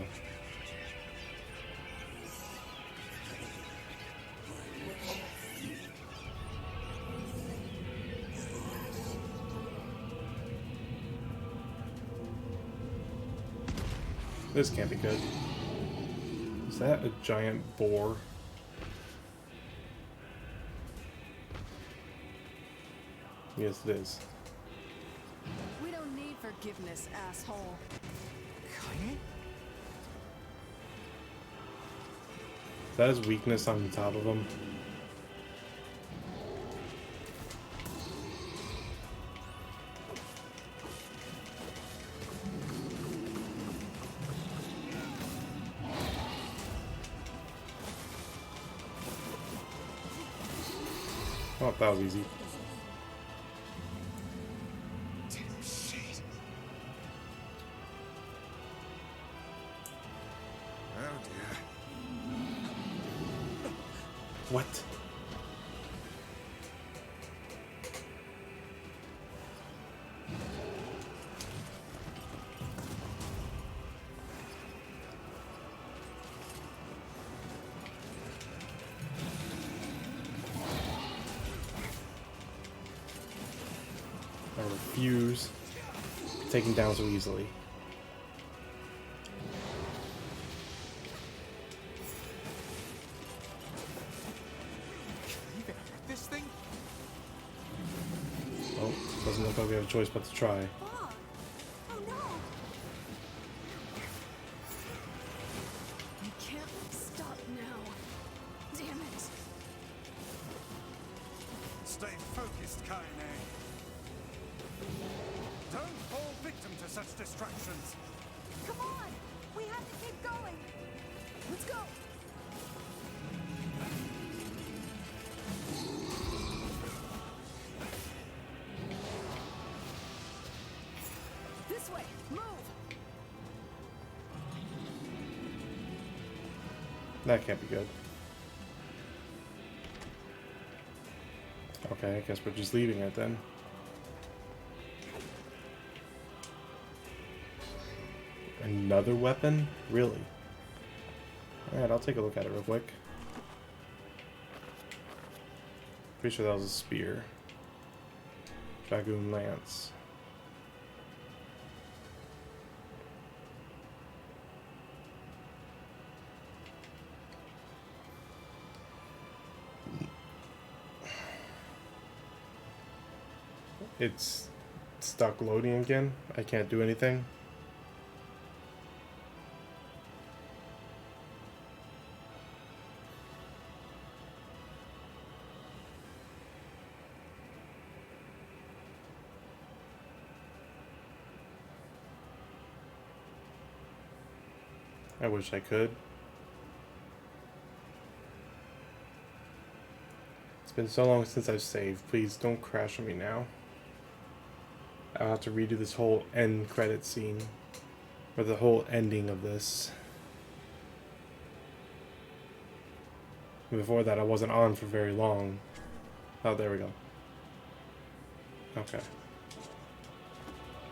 This can't be good. Is that a giant boar? Yes, it is. We don't need forgiveness, asshole. Kaine? That is weakness on the top of him. Oh, that was easy. Damn shit. Oh dear. What? I refuse taken down so easily. Even with this thing? Oh, doesn't look like we have a choice but to try. Fog. Oh no. We can't stop now. Damn it. Stay focused, Kaine. Don't fall victim to such distractions. Come on. We have to keep going. Let's go. This way. Move. That can't be good. Okay, I guess we're just leaving it then. Another weapon? Really? Alright, I'll take a look at it real quick. Pretty sure that was a spear. Dragoon lance. It's stuck loading again. I can't do anything. I wish I could. It's been so long since I've saved. Please don't crash on me now. I'll have to redo this whole end credit scene. Or the whole ending of this. Before that, I wasn't on for very long. Oh, there we go. Okay.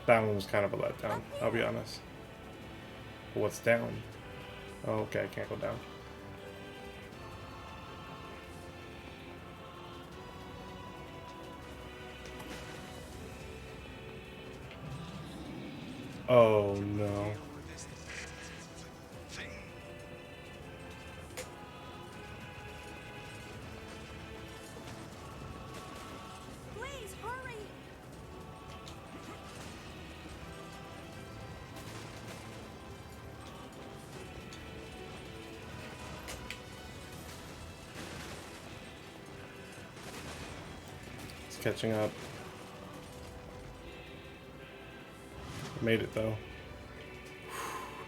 That one was kind of a letdown, I'll be honest. What's down? Oh, okay, I can't go down. Oh, no. Please, hurry! It's catching up. Made it though.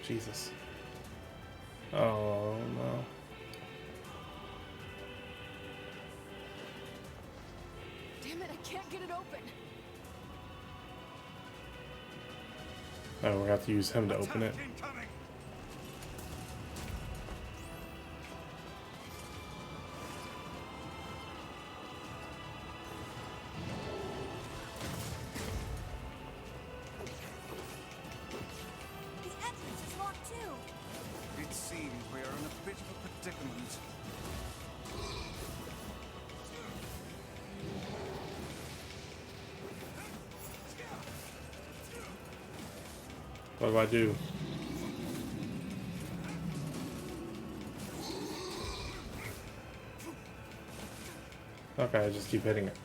Jesus. Oh no. Damn it, I can't get it open. Oh, we're gonna have to use him to open it. The entrance is locked too. It seems we are in a bit of a predicament. What do I do? Okay, I just keep hitting it.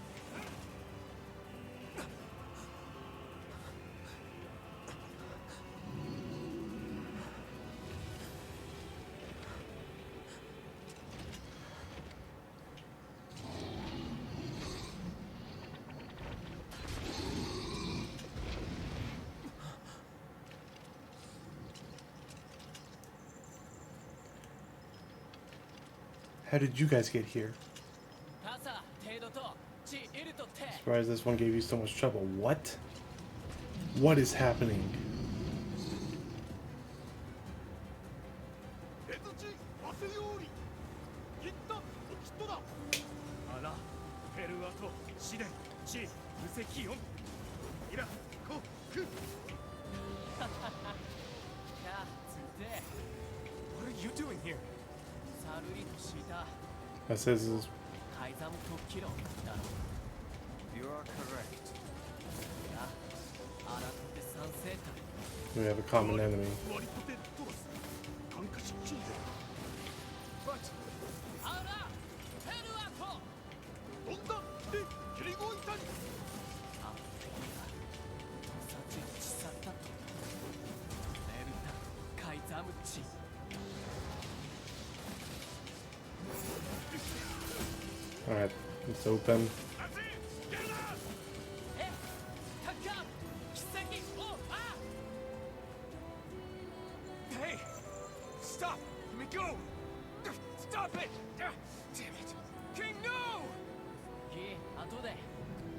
How did you guys get here? Surprised this one gave you so much trouble. What? What is happening? What are you doing here? That says this. You are correct. We have a common enemy. But Alright, it's open. hey, stop! Let me go! Stop it! Damn it! King, no!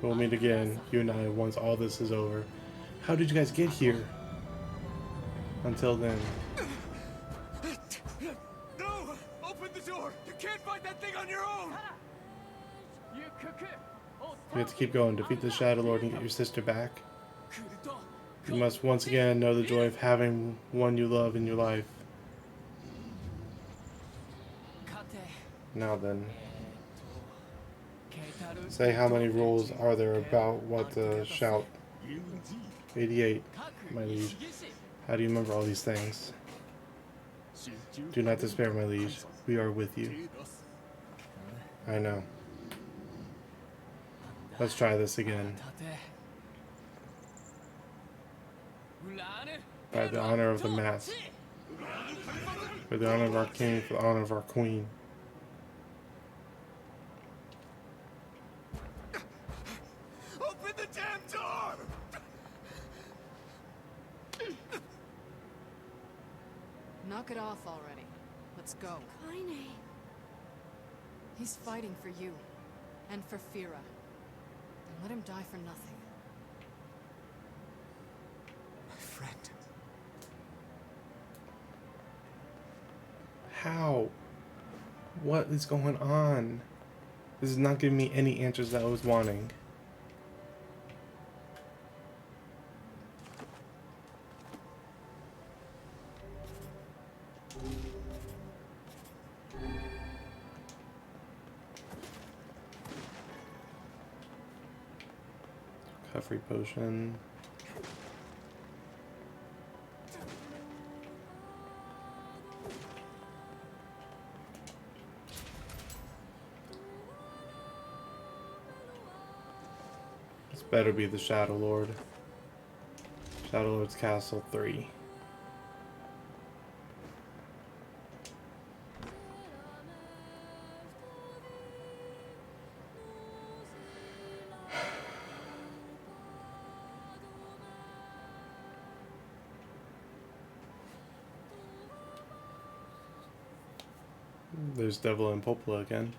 We'll meet again, you and I, once all this is over. How did you guys get here? Until then. No! Open the door! You can't fight that thing on your own! You have to keep going. Defeat the Shadow Lord and get your sister back. You must once again know the joy of having one you love in your life. Now then. Say how many rules are there about what to shout? 88, my liege. How do you remember all these things? Do not despair, my liege. We are with you. I know. Let's try this again. By the honor of the Mass. For the honor of our king, for the honor of our queen. Open the damn door! Knock it off already. Let's go. Kaine. He's fighting for you. And for Fira. Don't let him die for nothing. My friend. How? What is going on? This is not giving me any answers that I was wanting. Recovery potion. This better be the Shadow Lord. Shadow Lord's Castle 3. There's Devil and Popola again.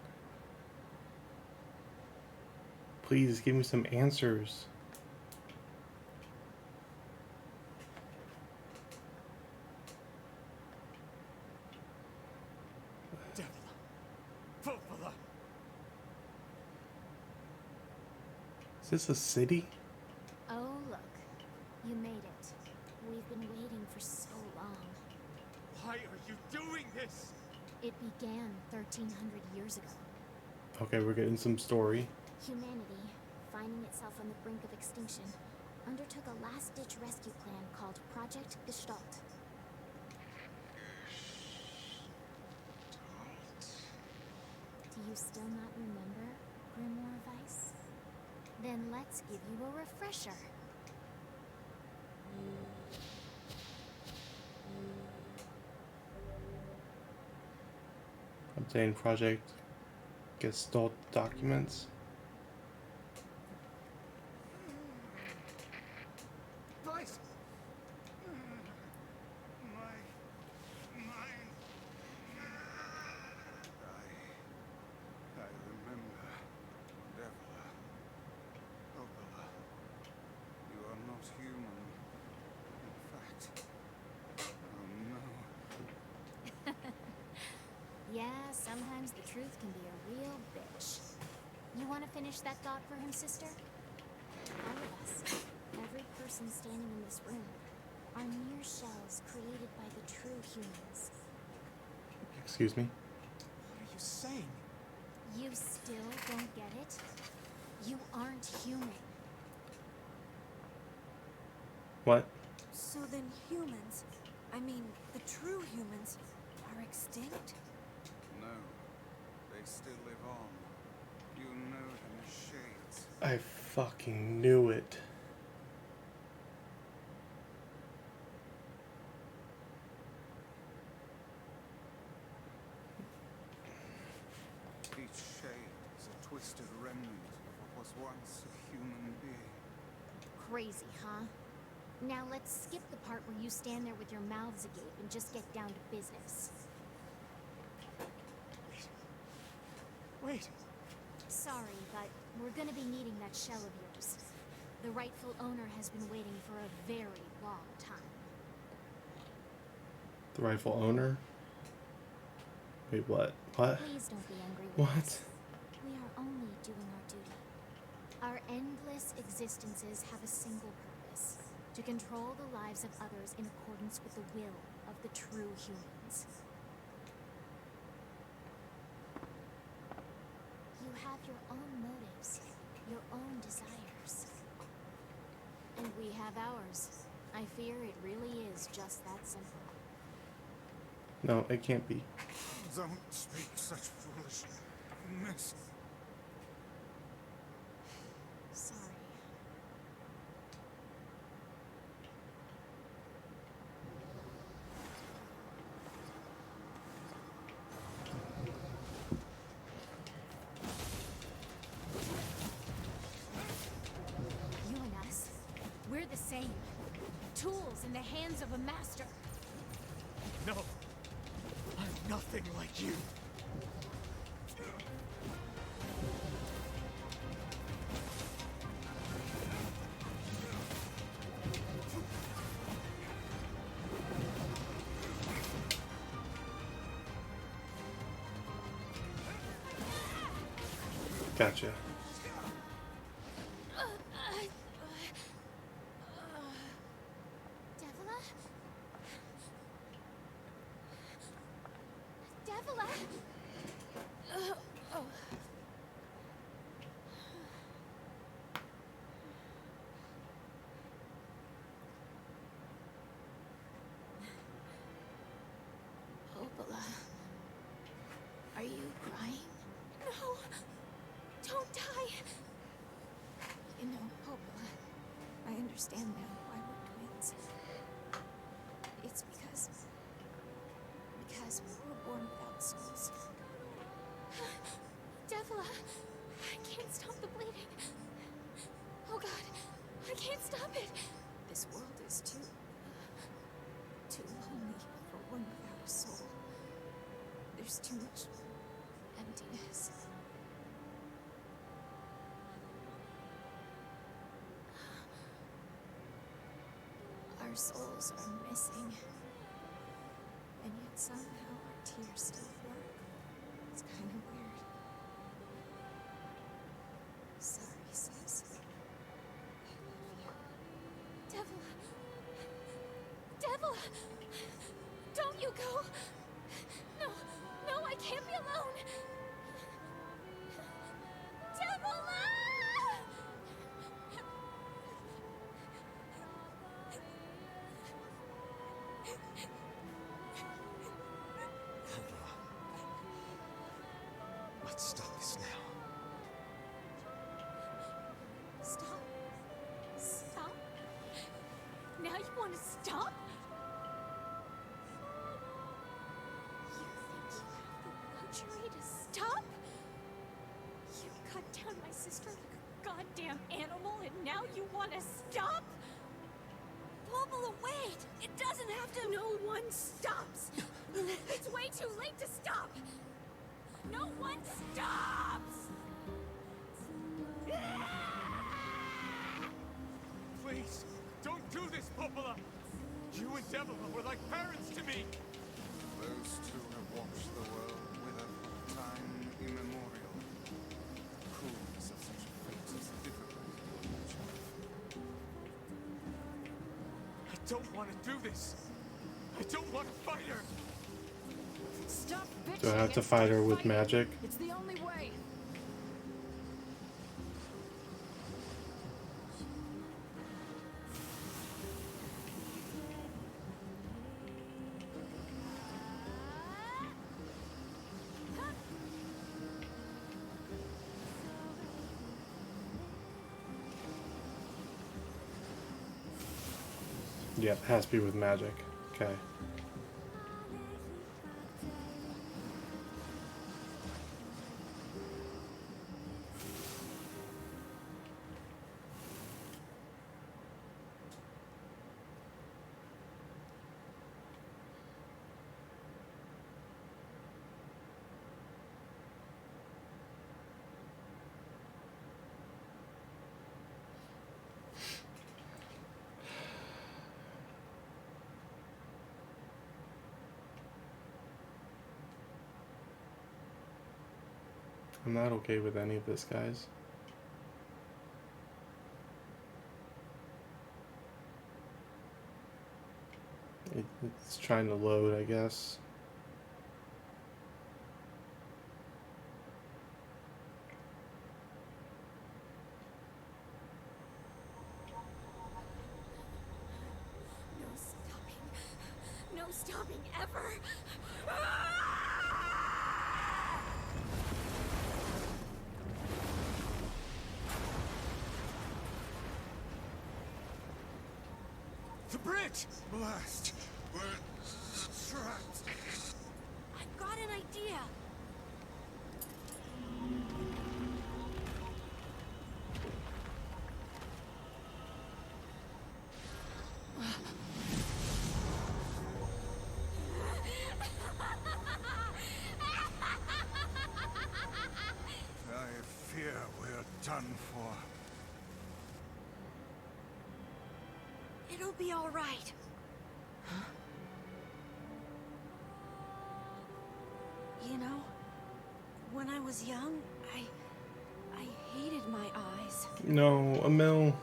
Please give me some answers. Devil. Popola. Is this a city? Oh, look. You made it. We've been waiting for so long. Why are you doing this? It began 1,300 years ago. Okay, we're getting some story. Humanity, finding itself on the brink of extinction, undertook a last-ditch rescue plan called Project Gestalt. Do you still not remember, Grimoire Weiss? Then let's give you a refresher. Obtain Project Gestalt documents. Vice! My mind. I remember. Devil. Popola. You are not human. In fact. Oh no. Yeah, sometimes the truth can be a real bitch. You want to finish that thought for him, sister? All of us, every person standing in this room, are mere shells created by the true humans. Excuse me? What are you saying? You still don't get it? You aren't human. What? So then humans, I mean the true humans, are extinct? No. They still live on. You know them as shades. I fucking knew it. Each shade is a twisted remnant of what was once a human being. Crazy, huh? Now let's skip the part where you stand there with your mouths agape and just get down to business. Wait. Sorry, but we're gonna be needing that shell of yours. The rightful owner has been waiting for a very long time. The rightful owner? Wait, what? What? Please don't be angry with What? us. We are only doing our duty. Our endless existences have a single purpose: to control the lives of others in accordance with the will of the true humans. You have your own motives, your own desires. And we have ours. I fear it really is just that simple. No, it can't be. Don't speak such foolishness. Sorry. You and us, we're the same. Tools in the hands of a master. No, I'm nothing like you. Gotcha. Devila? Devila? Opala. Are you crying? No! Don't die! You know, Opala, I understand now why we're twins. It's because we were born without souls. Devila! I can't stop the bleeding. Oh god, I can't stop it! This world is too lonely for one without a soul. There's too much emptiness. Our souls are missing. And yet somehow our tears still work. It's kind of weird. Sorry, sis. Devila! Devila! Don't you go! No, no, I can't be alone! Devila! Let's stop this now. Stop? Stop? Now you want to stop? You think you have the luxury to stop? You cut down my sister like a goddamn animal and now you want to stop? Popala, wait! It doesn't have to. No one stops! It's way too late to stop! No one stops! Please, don't do this, Popola! You and Devila were like parents to me! Those two have watched the world wither for time immemorial. The cruelness of such a fate is difficult to imagine. I don't want to do this! I don't want to fight her! Stop bitching. Do I have to fight her with magic? It's the only way. Yeah, it has to be with magic. Okay. I'm not okay with any of this, guys. It's trying to load, I guess. No stopping. No stopping ever. The bridge! Blast! We're trapped. I've got an idea. done for. It'll be all right. You know, when I was young, I hated my eyes. No, Emil.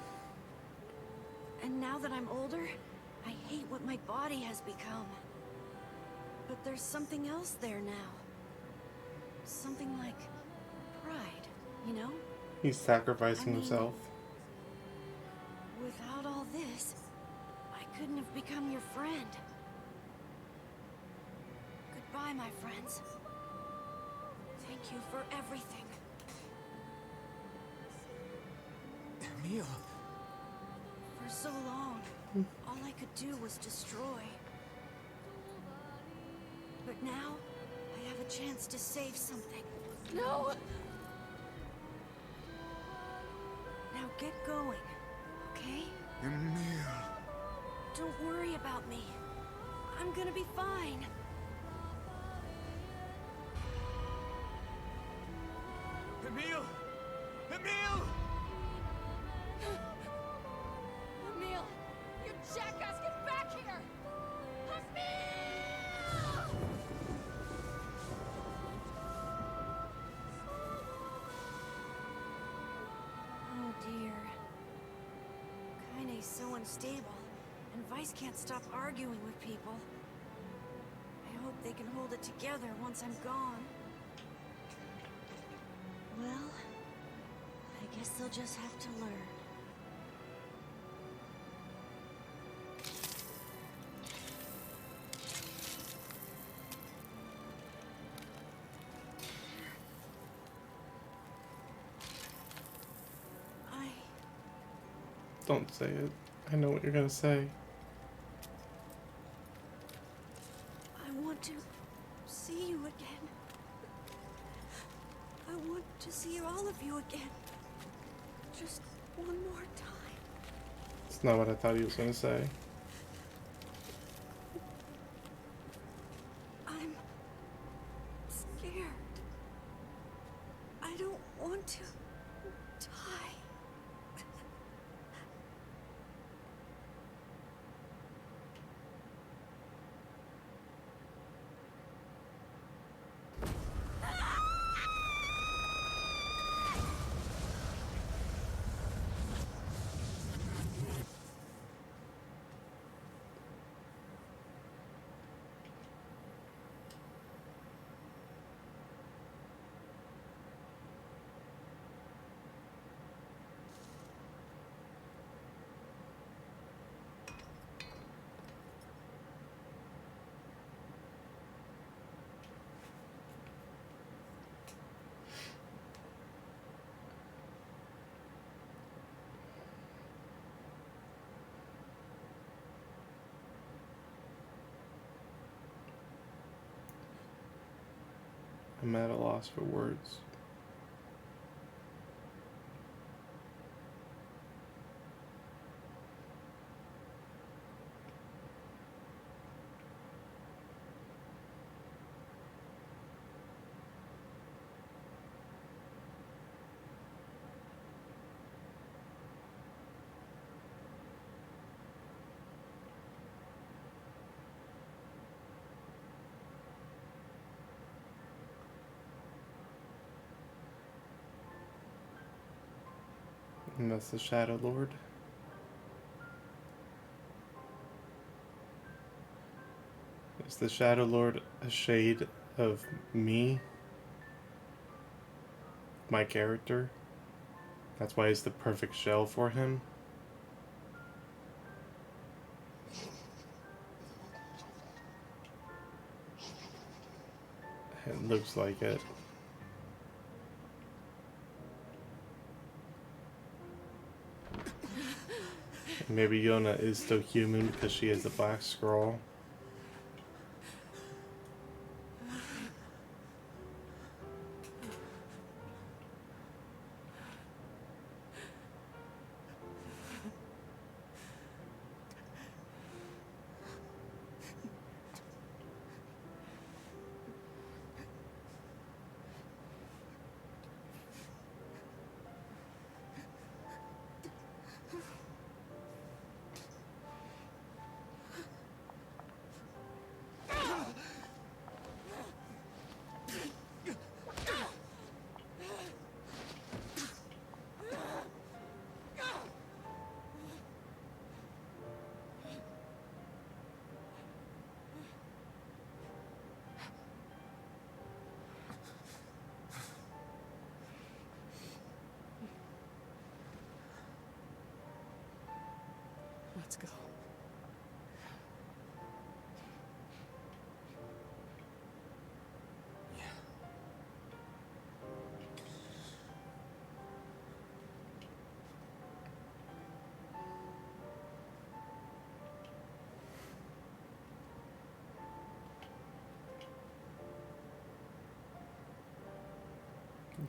And now that I'm older, I hate what my body has become. But there's something else there now. Something like pride, you know? He's sacrificing himself. Without all this, I couldn't have become your friend. Goodbye, my friends. Thank you for everything. Emil. For so long, all I could do was destroy. But now, I have a chance to save something. No! Now get going, okay? Emil. Don't worry about me. I'm gonna be fine. Emil! Emil! Emil! You jackass, get back here! Emil! Oh dear. Kaine's so unstable, and Vice can't stop arguing with people. I hope they can hold it together once I'm gone. Well, I guess they'll just have to learn. Don't say it. I know what you're gonna say. I want to see you again. I want to see all of you again. Just one more time. It's not what I thought he was gonna say. I'm scared. I don't want to die. I'm at a loss for words. And that's the Shadow Lord. Is the Shadow Lord a shade of me? My character? That's why it's the perfect shell for him? It looks like it. Maybe Yona is still human because she is a black scroll.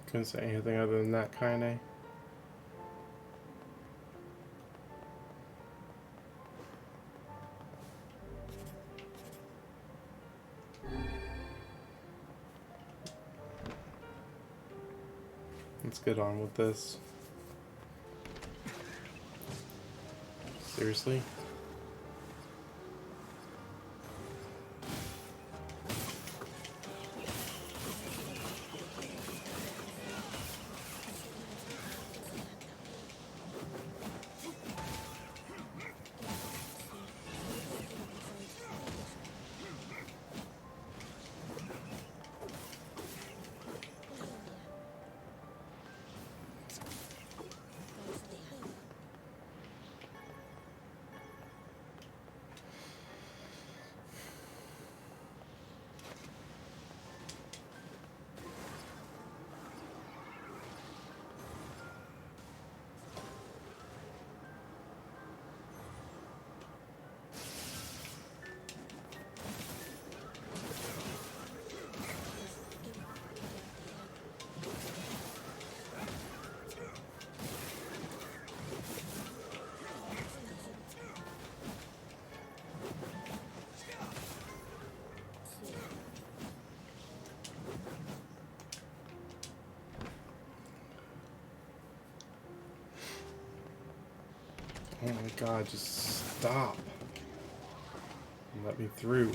Couldn't say anything other than that, kinda. Let's get on with this. Seriously? Oh my god, just stop. Let me through.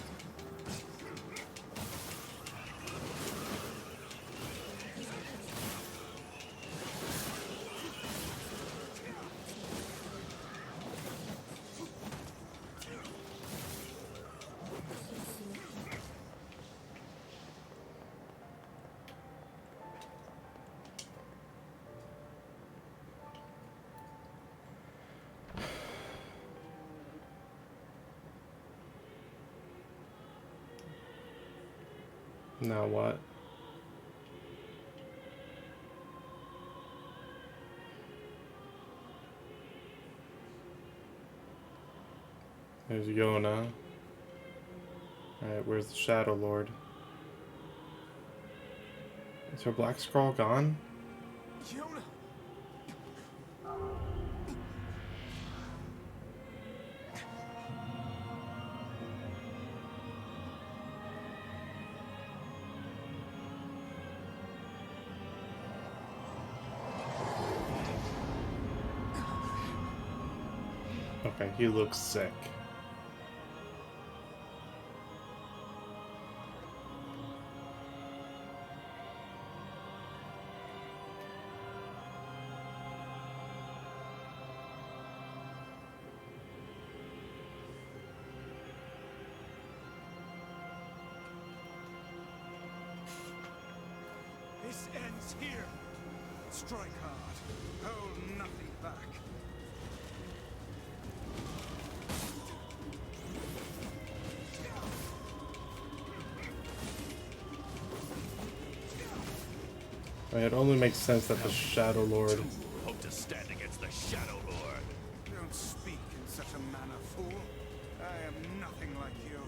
Now what? There's Yona. Alright, where's the Shadow Lord? Is her black scroll gone? Yona! Okay, he looks sick. This ends here. Strike hard. Hold nothing back. It only makes sense that the Shadow Lord... Hope to stand against the Shadow Lord. Don't speak in such a manner, fool. I am nothing like you.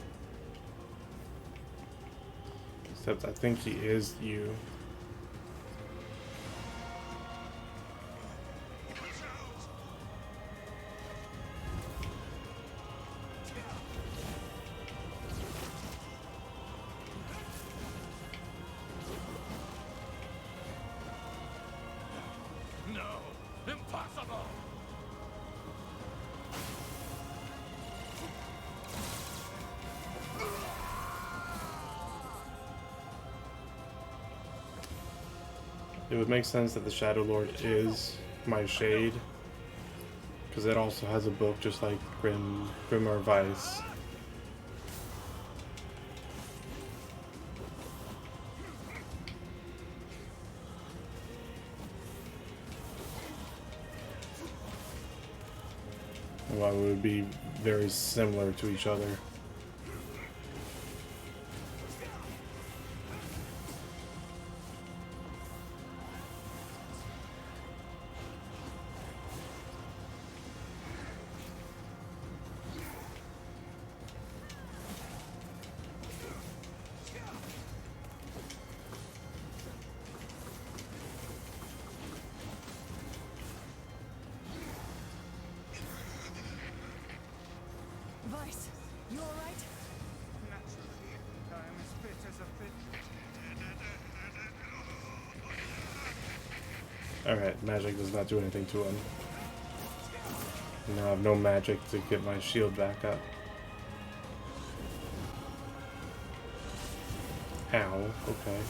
Except I think he is you. No, impossible. It would make sense that the Shadow Lord is my shade, because it also has a book just like Grimoire Vice. Well, it would be very similar to each other. Alright, magic does not do anything to him. Now I have no magic to get my shield back up. Ow, okay.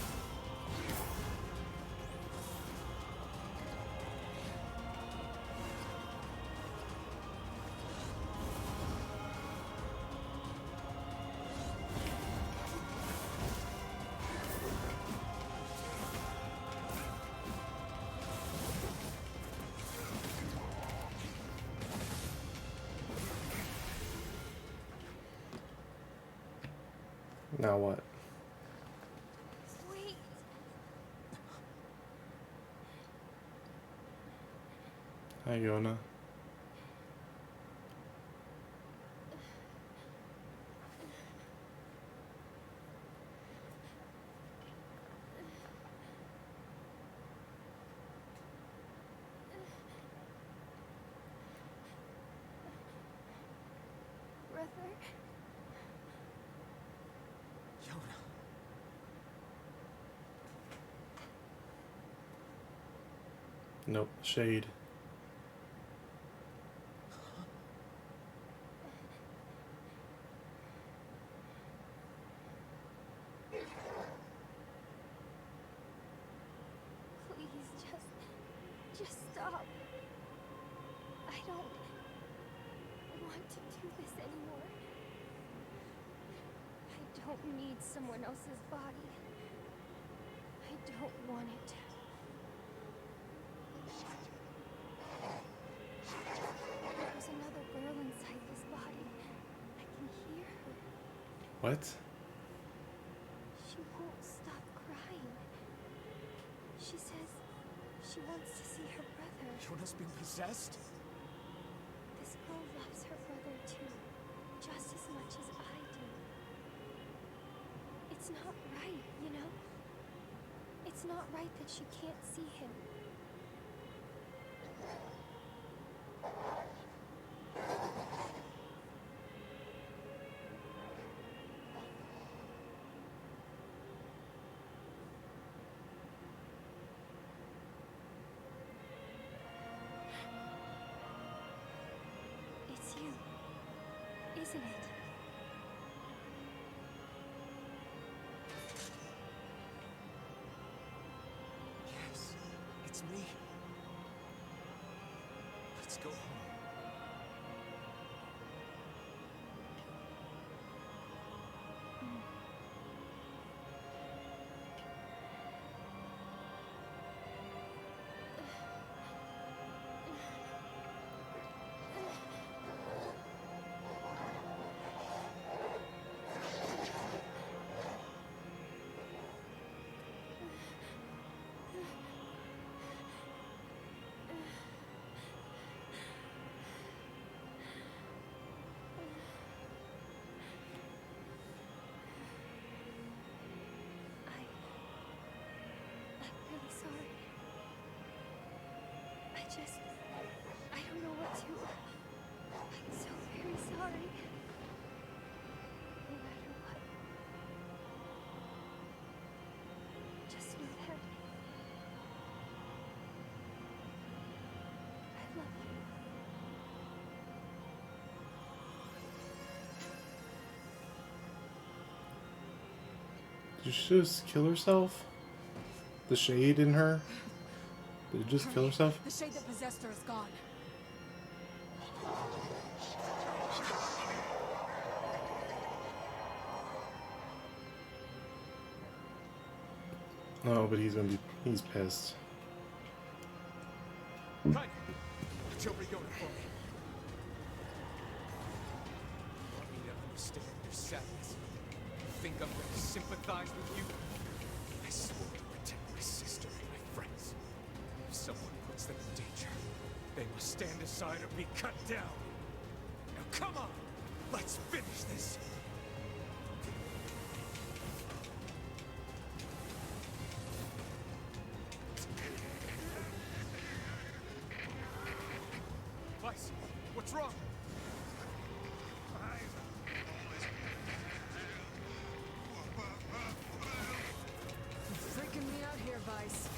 Now what? Wait. Hi, Yona. Brother? Yona. Nope, shade. Please, just stop. I don't want to do this anymore. I don't need someone else's body. I don't want it. There's another girl inside this body. I can hear her. What? She won't stop crying. She says she wants to see her brother. Yona's been possessed? This girl loves her brother too, just as much as I do. It's not right, you know? It's not right that she can't see him. It's you, isn't it? Yes, it's me. Let's go home. I'm really sorry. I don't know what to. I'm so very sorry. No matter what. Just know that I love you. Did she just kill herself? The shade in her? Did it just kill herself? The shade that possessed her is gone. No, but he's pissed. Hey! Watch over Yona for me. You want me to understand your sadness? You think I'm going to sympathize with you? I swore to protect my sister and my friends. If someone puts them in danger, they must stand aside or be cut down. Now come on! Let's finish this! Vice, what's wrong? You're freaking me out here, Vice.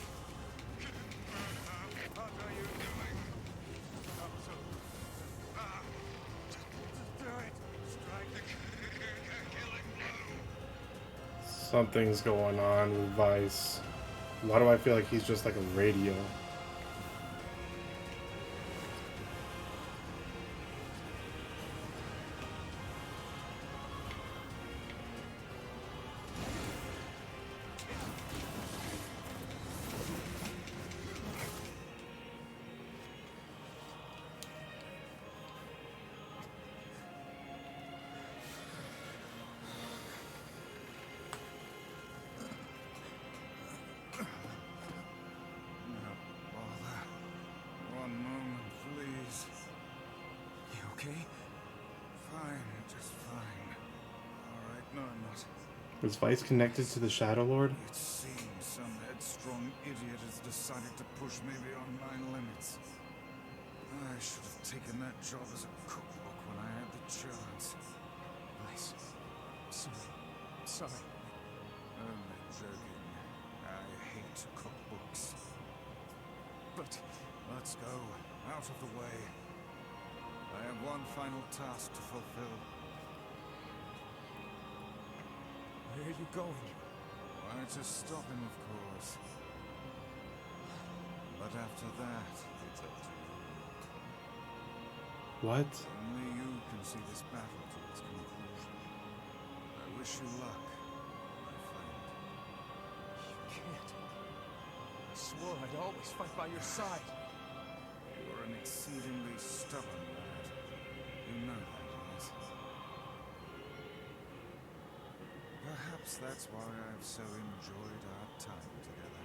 Something's going on with Vice. Why do I feel like he's just like a radio? Is Vice connected to the Shadow Lord? It seems some headstrong idiot has decided to push me beyond my limits. I should have taken that job as a cookbook when I had the chance. Nice. Sorry. Only joking. I hate cookbooks. But let's go. Out of the way. I have one final task to fulfill. where are you going? Why, to stop him, of course. But after that, it's up to you. What? Only you can see this battle to its conclusion. I wish you luck, my friend. You can't. I swore I'd always fight by your side. You're an exceedingly stubborn lad. You know that, yes? Perhaps that's why I've so enjoyed our time together.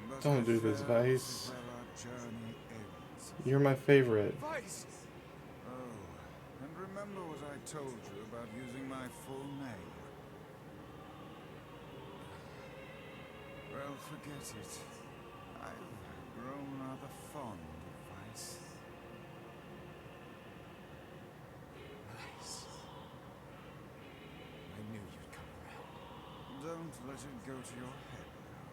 But Don't I do this, fear Vice. this is where our journey ends. You're my favorite. Vice! Oh, and remember what I told you about using my full name? Well, forget it. I've grown rather fond of Vice. Nice. I knew you'd come around. Don't let it go to your head now.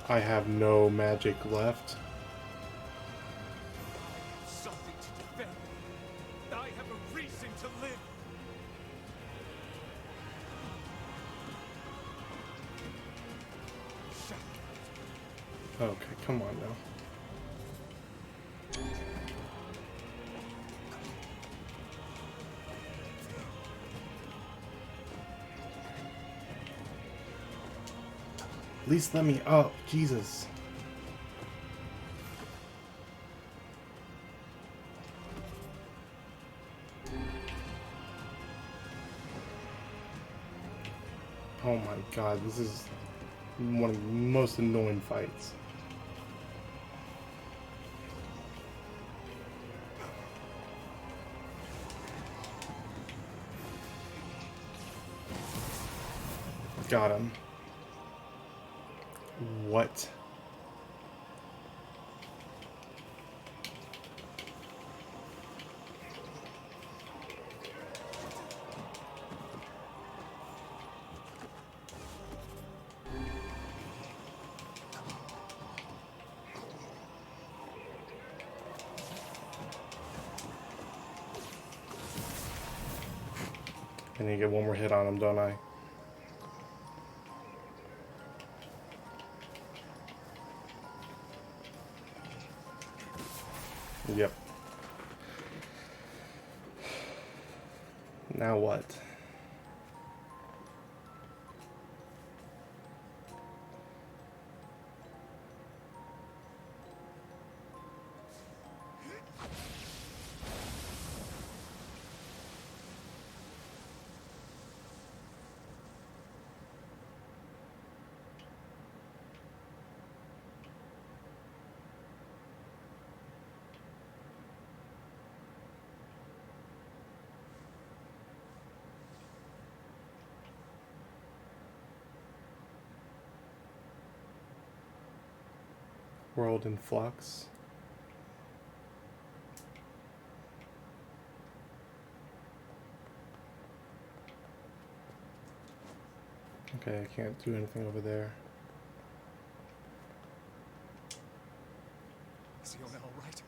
I have no magic left. I have something to defend. I have a reason to live. Shut up. Okay, come on now. At least let me up, Jesus. Oh my god, this is one of the most annoying fights. Got him. What? I need to get one more hit on him, don't I? Yep. Now what? World in flux. Okay, I can't do anything over there. Is Iona all right?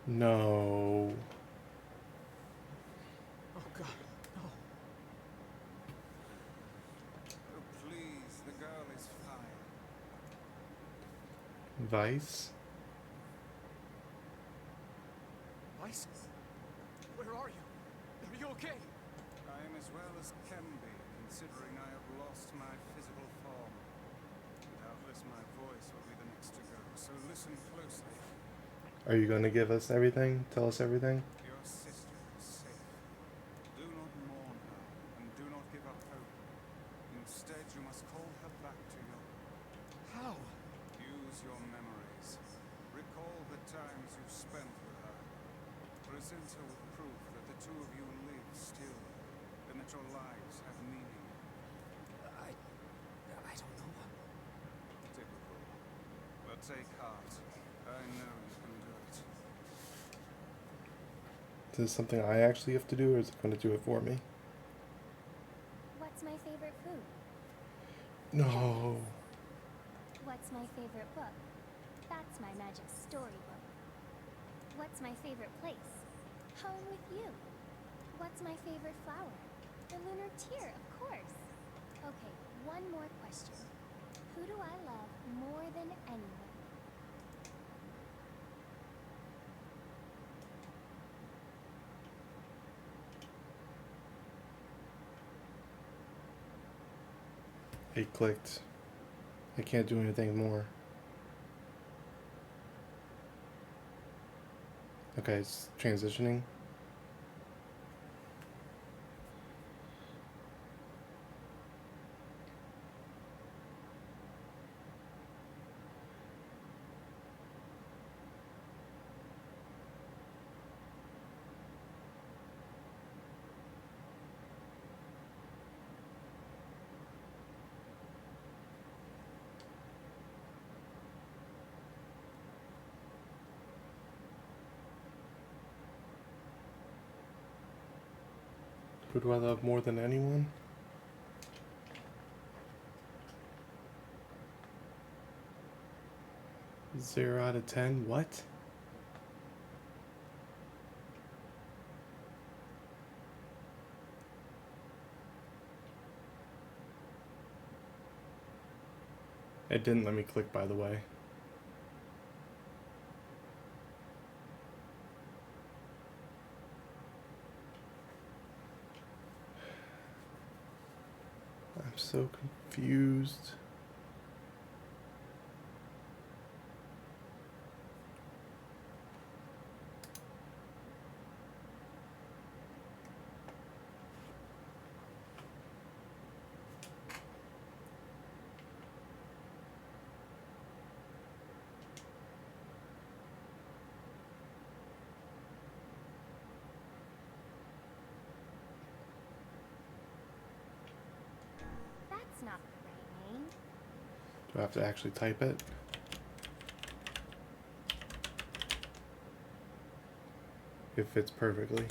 No. Oh God, no. Oh, please, the girl is fine. Vice? Weiss? Where are you? Are you okay? I am as well as can be, considering I have lost my physical form. Doubtless my voice will be the next to go, so listen closely. Are you going to give us everything? Tell us everything? Your sister is safe. Do not mourn her, and do not give up hope. Instead, you must call her back to you. How? Use your memories. Recall the times you spent with her. Present her with proof that the two of you live still, and that your lives have meaning. I don't know. Typical. But take heart. I know you can do it. Is this something I actually have to do, or is it going to do it for me? What's my favorite food? No. What's my favorite book? That's my magic storybook. What's my favorite place? Home with you. What's my favorite flower? The lunar tear, of course. Okay, one more question. Who do I love more than anyone? It clicked. I can't do anything more. Okay, it's transitioning. Who do I love more than anyone? Zero out of 10? What? It didn't let me click, by the way. I'm so confused. That's not the right name. Do I have to actually type it? It fits perfectly. Is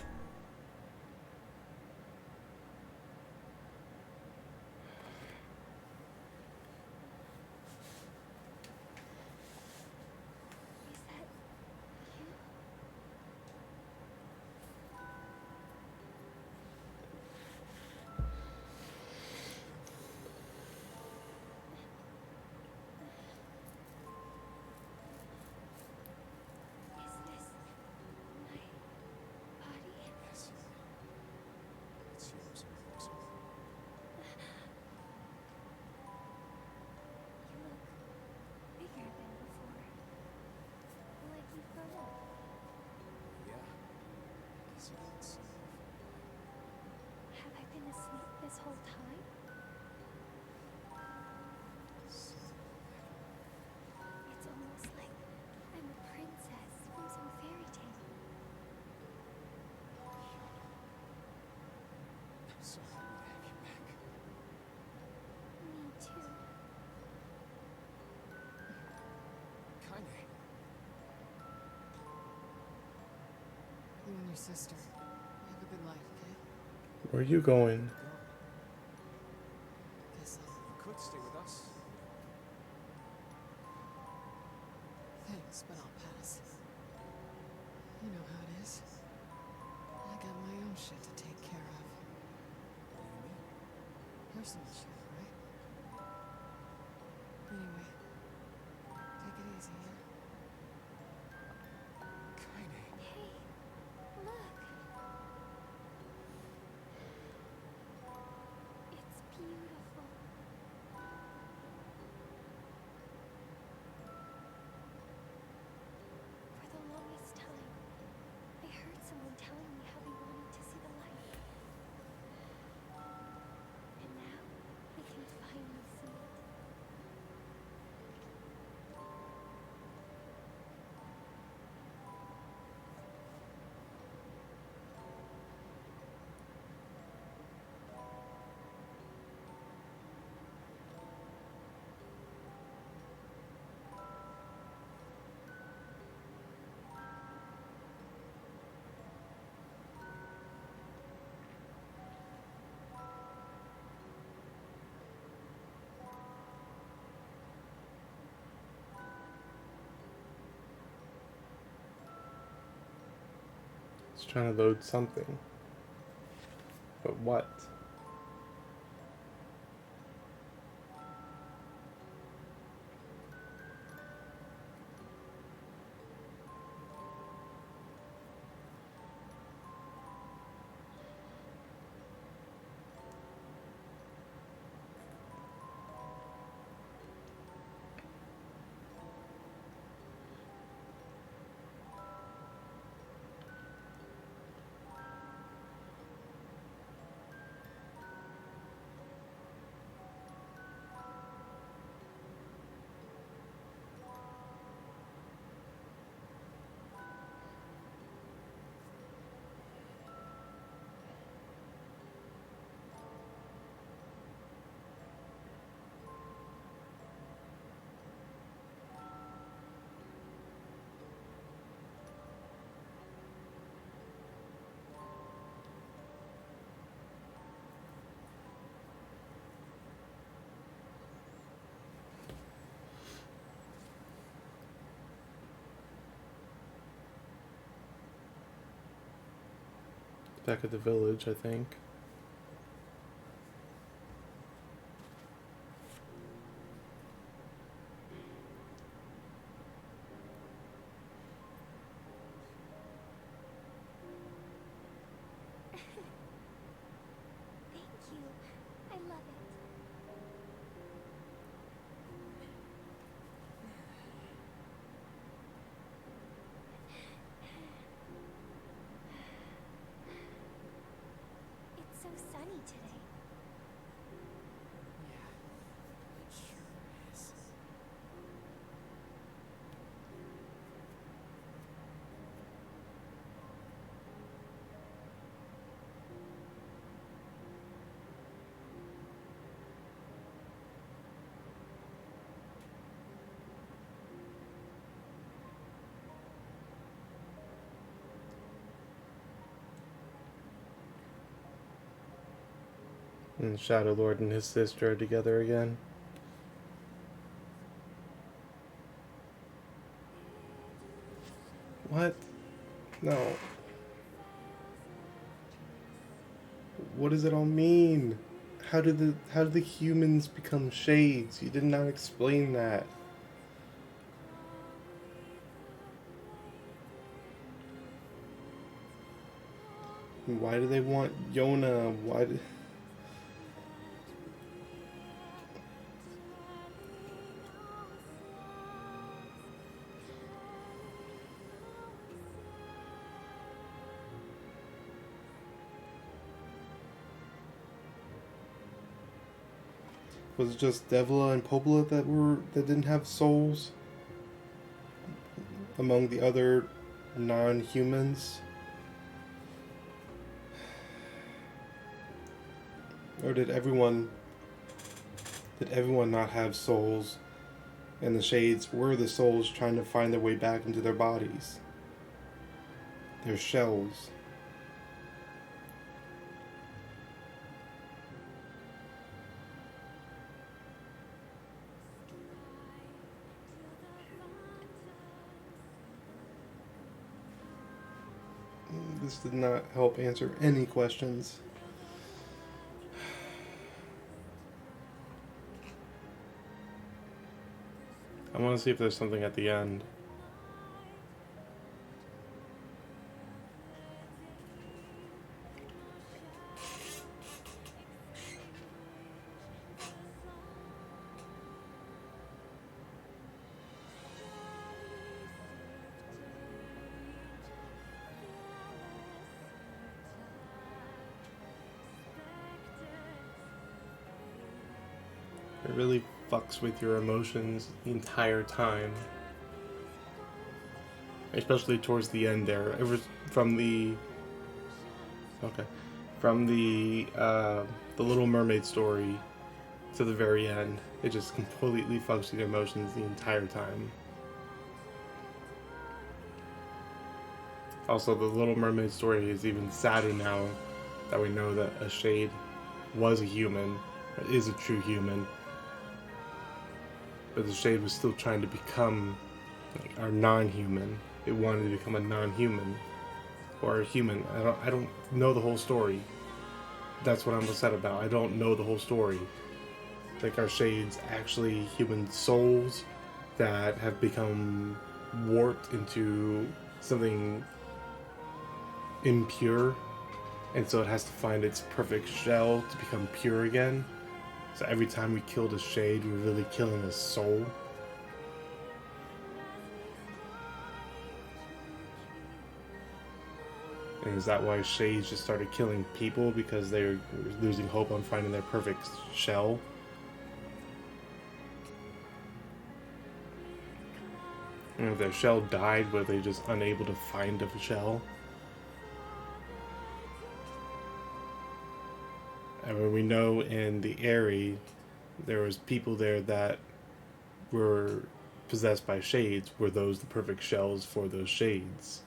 that you? Is this my body? Yes. It's yours, Elsa. You look bigger than before. Like you've grown up. Yeah. Guess you didn't see me for a while. Have I been asleep this whole time? It's almost like I'm a princess from some fairy tale. I'm so happy to have you back. Me too. Kinda. You and your sister. You have a good life, okay? Where are you going? Guess I'll... You could stay with us. Thanks, but I'll pass. You know how it is. I got my own shit to take care of. What do you mean? Personal shit, right? Anyway, take it easy, yeah? Kaine. Hey, look. It's beautiful. For the longest time, I heard someone telling me how they wanted to see the light. And now, I can finally see it. It's trying to load something. But what? Back at the village, I think. Thank you. I love it. It's so sunny today. Yeah, it sure is. And Shadow Lord and his sister are together again. What? No. What does it all mean? How did the humans become shades? You did not explain that. Why do they want Yona? Why did... Was it just Devla and Popola that didn't have souls among the other non-humans? Or did everyone not have souls, and the shades were the souls trying to find their way back into their bodies? Their shells. This did not help answer any questions. I want to see if there's something at the end. It really fucks with your emotions the entire time. Especially towards the end there. It was from the... Okay. From the Little Mermaid story to the very end. It just completely fucks with your emotions the entire time. Also, the Little Mermaid story is even sadder now that we know that a shade was a human, or is a true human. But the shade was still trying to become like our non-human. It wanted to become a non-human or a human. I don't know the whole story. That's what I'm upset about. I don't know the whole story. Like, are shades actually human souls that have become warped into something impure, and so it has to find its perfect shell to become pure again? So every time we killed a shade, we're really killing a soul. And is that why shades just started killing people? Because they were losing hope on finding their perfect shell? And if their shell died, were they just unable to find a shell? I mean, we know in the Airy, there was people there that were possessed by shades. Were those the perfect shells for those shades?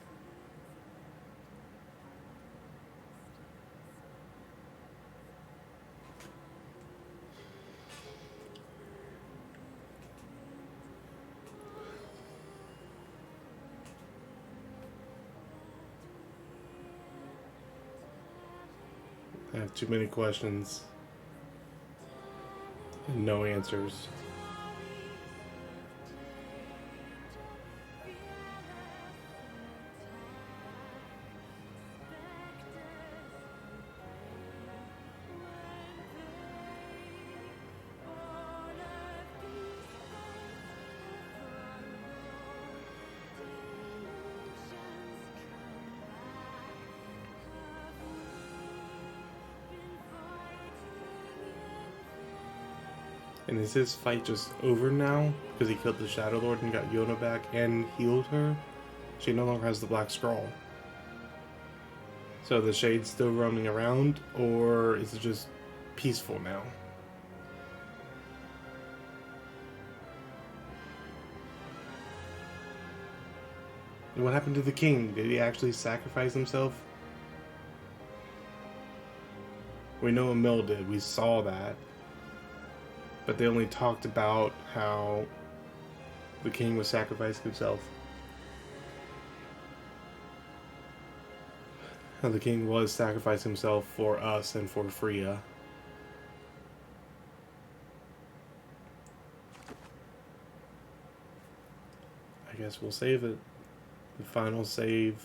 I have too many questions and no answers. And is his fight just over now? Because he killed the Shadow Lord and got Yona back and healed her? She no longer has the Black Scroll. So the Shade's still roaming around, or is it just peaceful now? And what happened to the king? Did he actually sacrifice himself? We know Emil did. We saw that. But they only talked about how the king was sacrificing himself. How the king was sacrificing himself for us and for Freya. I guess we'll save it. The final save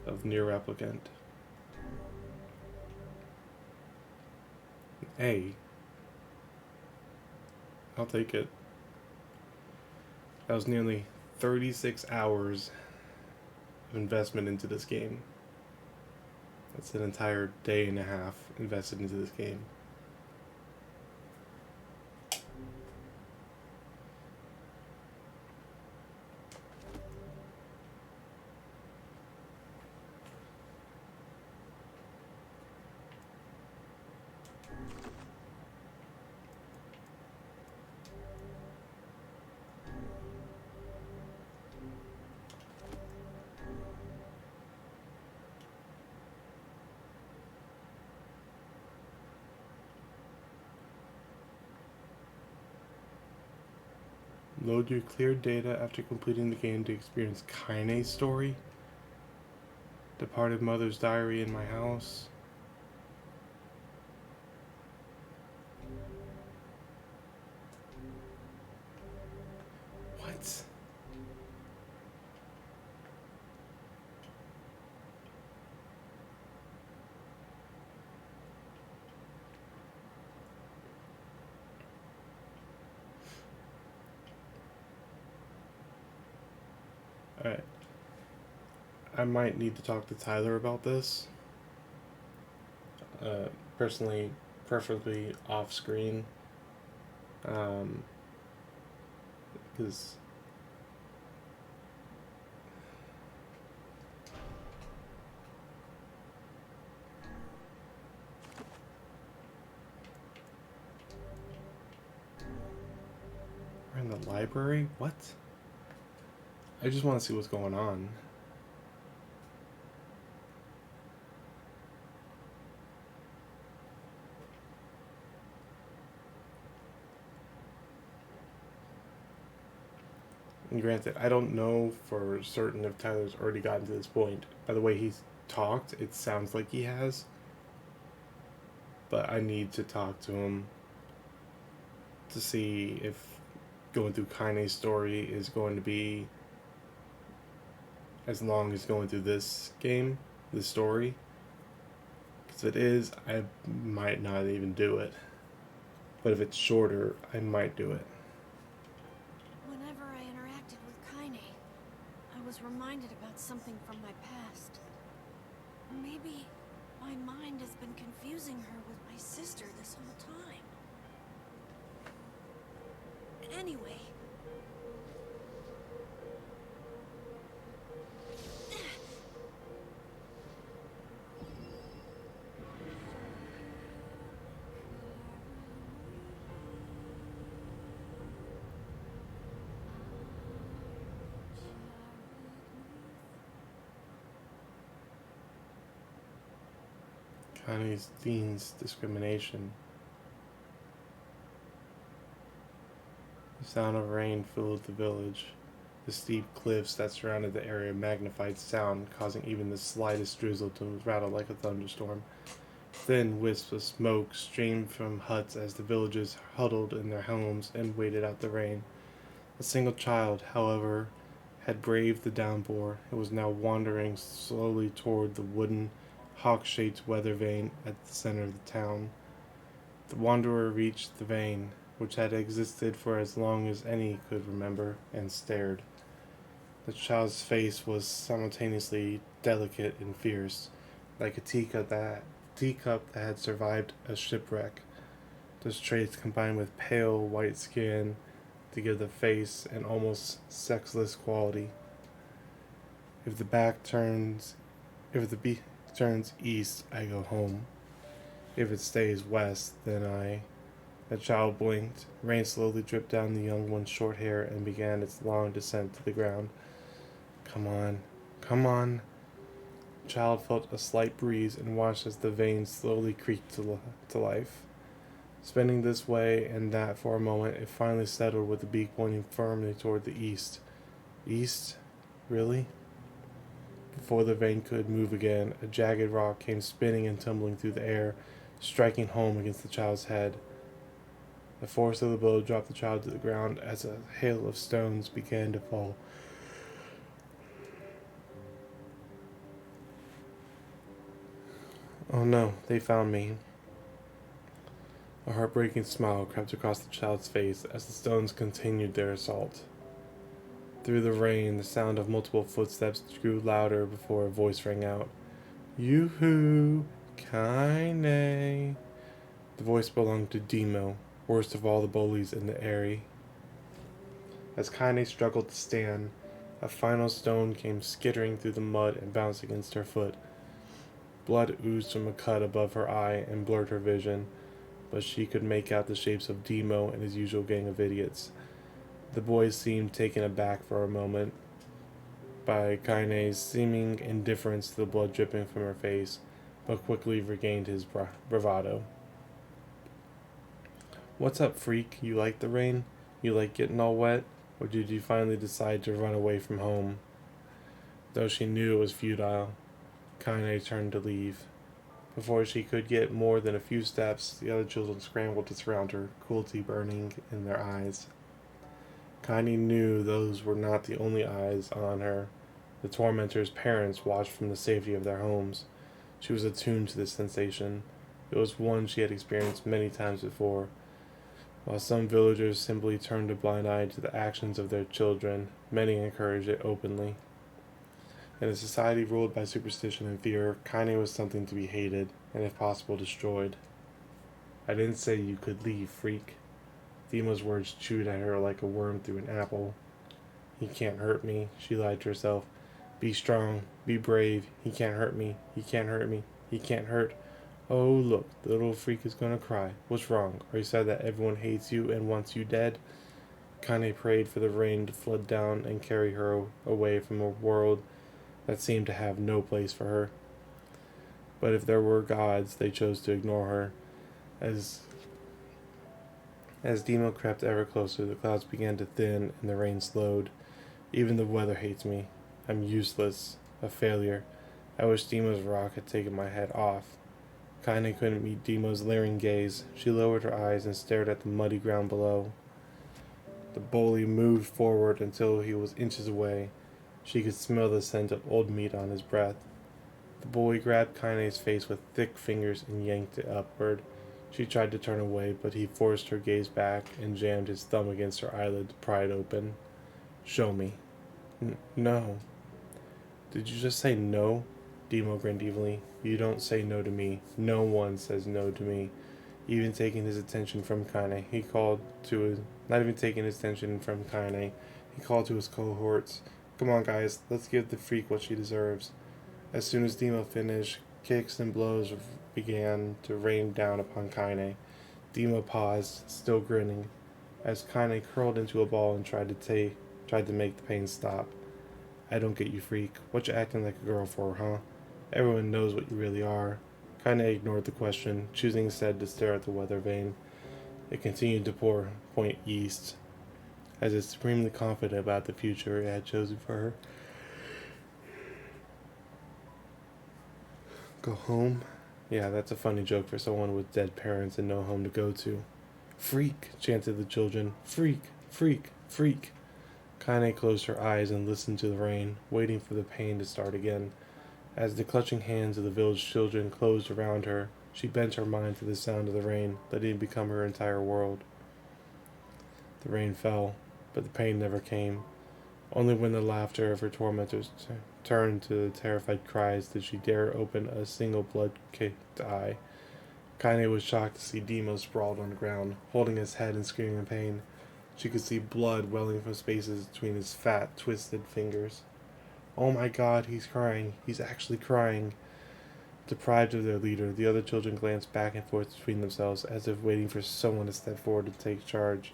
of Nier Replicant. Hey. I'll take it. That was nearly 36 hours of investment into this game. That's an entire day and a half invested into this game. Load your cleared data after completing the game to experience Kinase story. Departed mother's diary in my house. What? Alright. I might need to talk to Tyler about this. Personally, preferably off screen. Because we're in the library? What? I just want to see what's going on. And granted, I don't know for certain if Tyler's already gotten to this point. By the way he's talked, it sounds like he has. But I need to talk to him to see if going through Kaine's story is going to be as long as going through this game, this story. Because if it is, I might not even do it. But if it's shorter, I might do it. Whenever I interacted with Kaine, I was reminded about something from my past. Maybe my mind has been confusing her with my sister this whole time. Anyway. Kaine's Dean's discrimination. The sound of rain filled the village. The steep cliffs that surrounded the area magnified sound, causing even the slightest drizzle to rattle like a thunderstorm. Thin wisps of smoke streamed from huts as the villagers huddled in their homes and waited out the rain. A single child, however, had braved the downpour and was now wandering slowly toward the wooden, hawk-shaped weather vane at the center of the town. The wanderer reached the vane, which had existed for as long as any could remember, and stared. The child's face was simultaneously delicate and fierce, like a teacup that had survived a shipwreck. Those traits combined with pale white skin to give the face an almost sexless quality. If the beak turns east, I go home. If it stays west, then The child blinked. Rain slowly dripped down the young one's short hair and began its long descent to the ground. Come on, come on. The child felt a slight breeze and watched as the veins slowly creaked to life. Spinning this way and that for a moment, it finally settled with the beak pointing firmly toward the east. East? Really? Before the vein could move again, a jagged rock came spinning and tumbling through the air, striking home against the child's head. The force of the blow dropped the child to the ground as a hail of stones began to fall. Oh no, they found me. A heartbreaking smile crept across the child's face as the stones continued their assault. Through the rain, the sound of multiple footsteps grew louder before a voice rang out. Yoo-hoo! Kaine! The voice belonged to Demo, worst of all the bullies in the area. As Kaine struggled to stand, a final stone came skittering through the mud and bounced against her foot. Blood oozed from a cut above her eye and blurred her vision, but she could make out the shapes of Demo and his usual gang of idiots. The boys seemed taken aback for a moment by Kaine's seeming indifference to the blood dripping from her face, but quickly regained his bravado. What's up, freak? You like the rain? You like getting all wet? Or did you finally decide to run away from home? Though she knew it was futile. Kaine turned to leave. Before she could get more than a few steps, the other children scrambled to surround her, cruelty burning in their eyes. Kaine knew those were not the only eyes on her. The tormentor's parents watched from the safety of their homes. She was attuned to this sensation. It was one she had experienced many times before. While some villagers simply turned a blind eye to the actions of their children, many encouraged it openly. In a society ruled by superstition and fear, Kaine was something to be hated, and if possible destroyed. I didn't say you could leave, freak. Thima's words chewed at her like a worm through an apple. He can't hurt me, she lied to herself. Be strong, be brave, he can't hurt me, he can't hurt me, he can't hurt. Oh look, the little freak is gonna cry. What's wrong? Are you sad that everyone hates you and wants you dead? Kaine prayed for the rain to flood down and carry her away from a world that seemed to have no place for her. But if there were gods, they chose to ignore her. As Demo crept ever closer, the clouds began to thin and the rain slowed. Even the weather hates me. I'm useless, a failure. I wish Demo's rock had taken my head off. Kaine couldn't meet Demo's leering gaze. She lowered her eyes and stared at the muddy ground below. The bully moved forward until he was inches away. She could smell the scent of old meat on his breath. The bully grabbed Kaine's face with thick fingers and yanked it upward. She tried to turn away, but he forced her gaze back and jammed his thumb against her eyelid to pry it open. Show me. No. Did you just say no? Demo grinned evilly. You don't say no to me. No one says no to me. Even taking his attention from Kaine, he called to his... Not even taking his attention from Kaine, he called to his cohorts. Come on, guys. Let's give the freak what she deserves. As soon as Demo finished, kicks and blows began to rain down upon Kaine. Demo paused, still grinning, as Kaine curled into a ball and tried to make the pain stop. I don't get you, freak. What you acting like a girl for, huh? Everyone knows what you really are. Kaine ignored the question, choosing instead to stare at the weather vane. It continued to pour, point east, as if supremely confident about the future it had chosen for her. Go home? Yeah, that's a funny joke for someone with dead parents and no home to go to. Freak, chanted the children. Freak, freak, freak. Kaine closed her eyes and listened to the rain, waiting for the pain to start again. As the clutching hands of the village children closed around her, she bent her mind to the sound of the rain, letting it become her entire world. The rain fell, but the pain never came. Only when the laughter of her tormentors turned to terrified cries did she dare open a single blood-caked eye. Kaine was shocked to see Demo sprawled on the ground, holding his head and screaming in pain. She could see blood welling from spaces between his fat, twisted fingers. Oh my God, he's crying. He's actually crying. Deprived of their leader, the other children glanced back and forth between themselves, as if waiting for someone to step forward to take charge.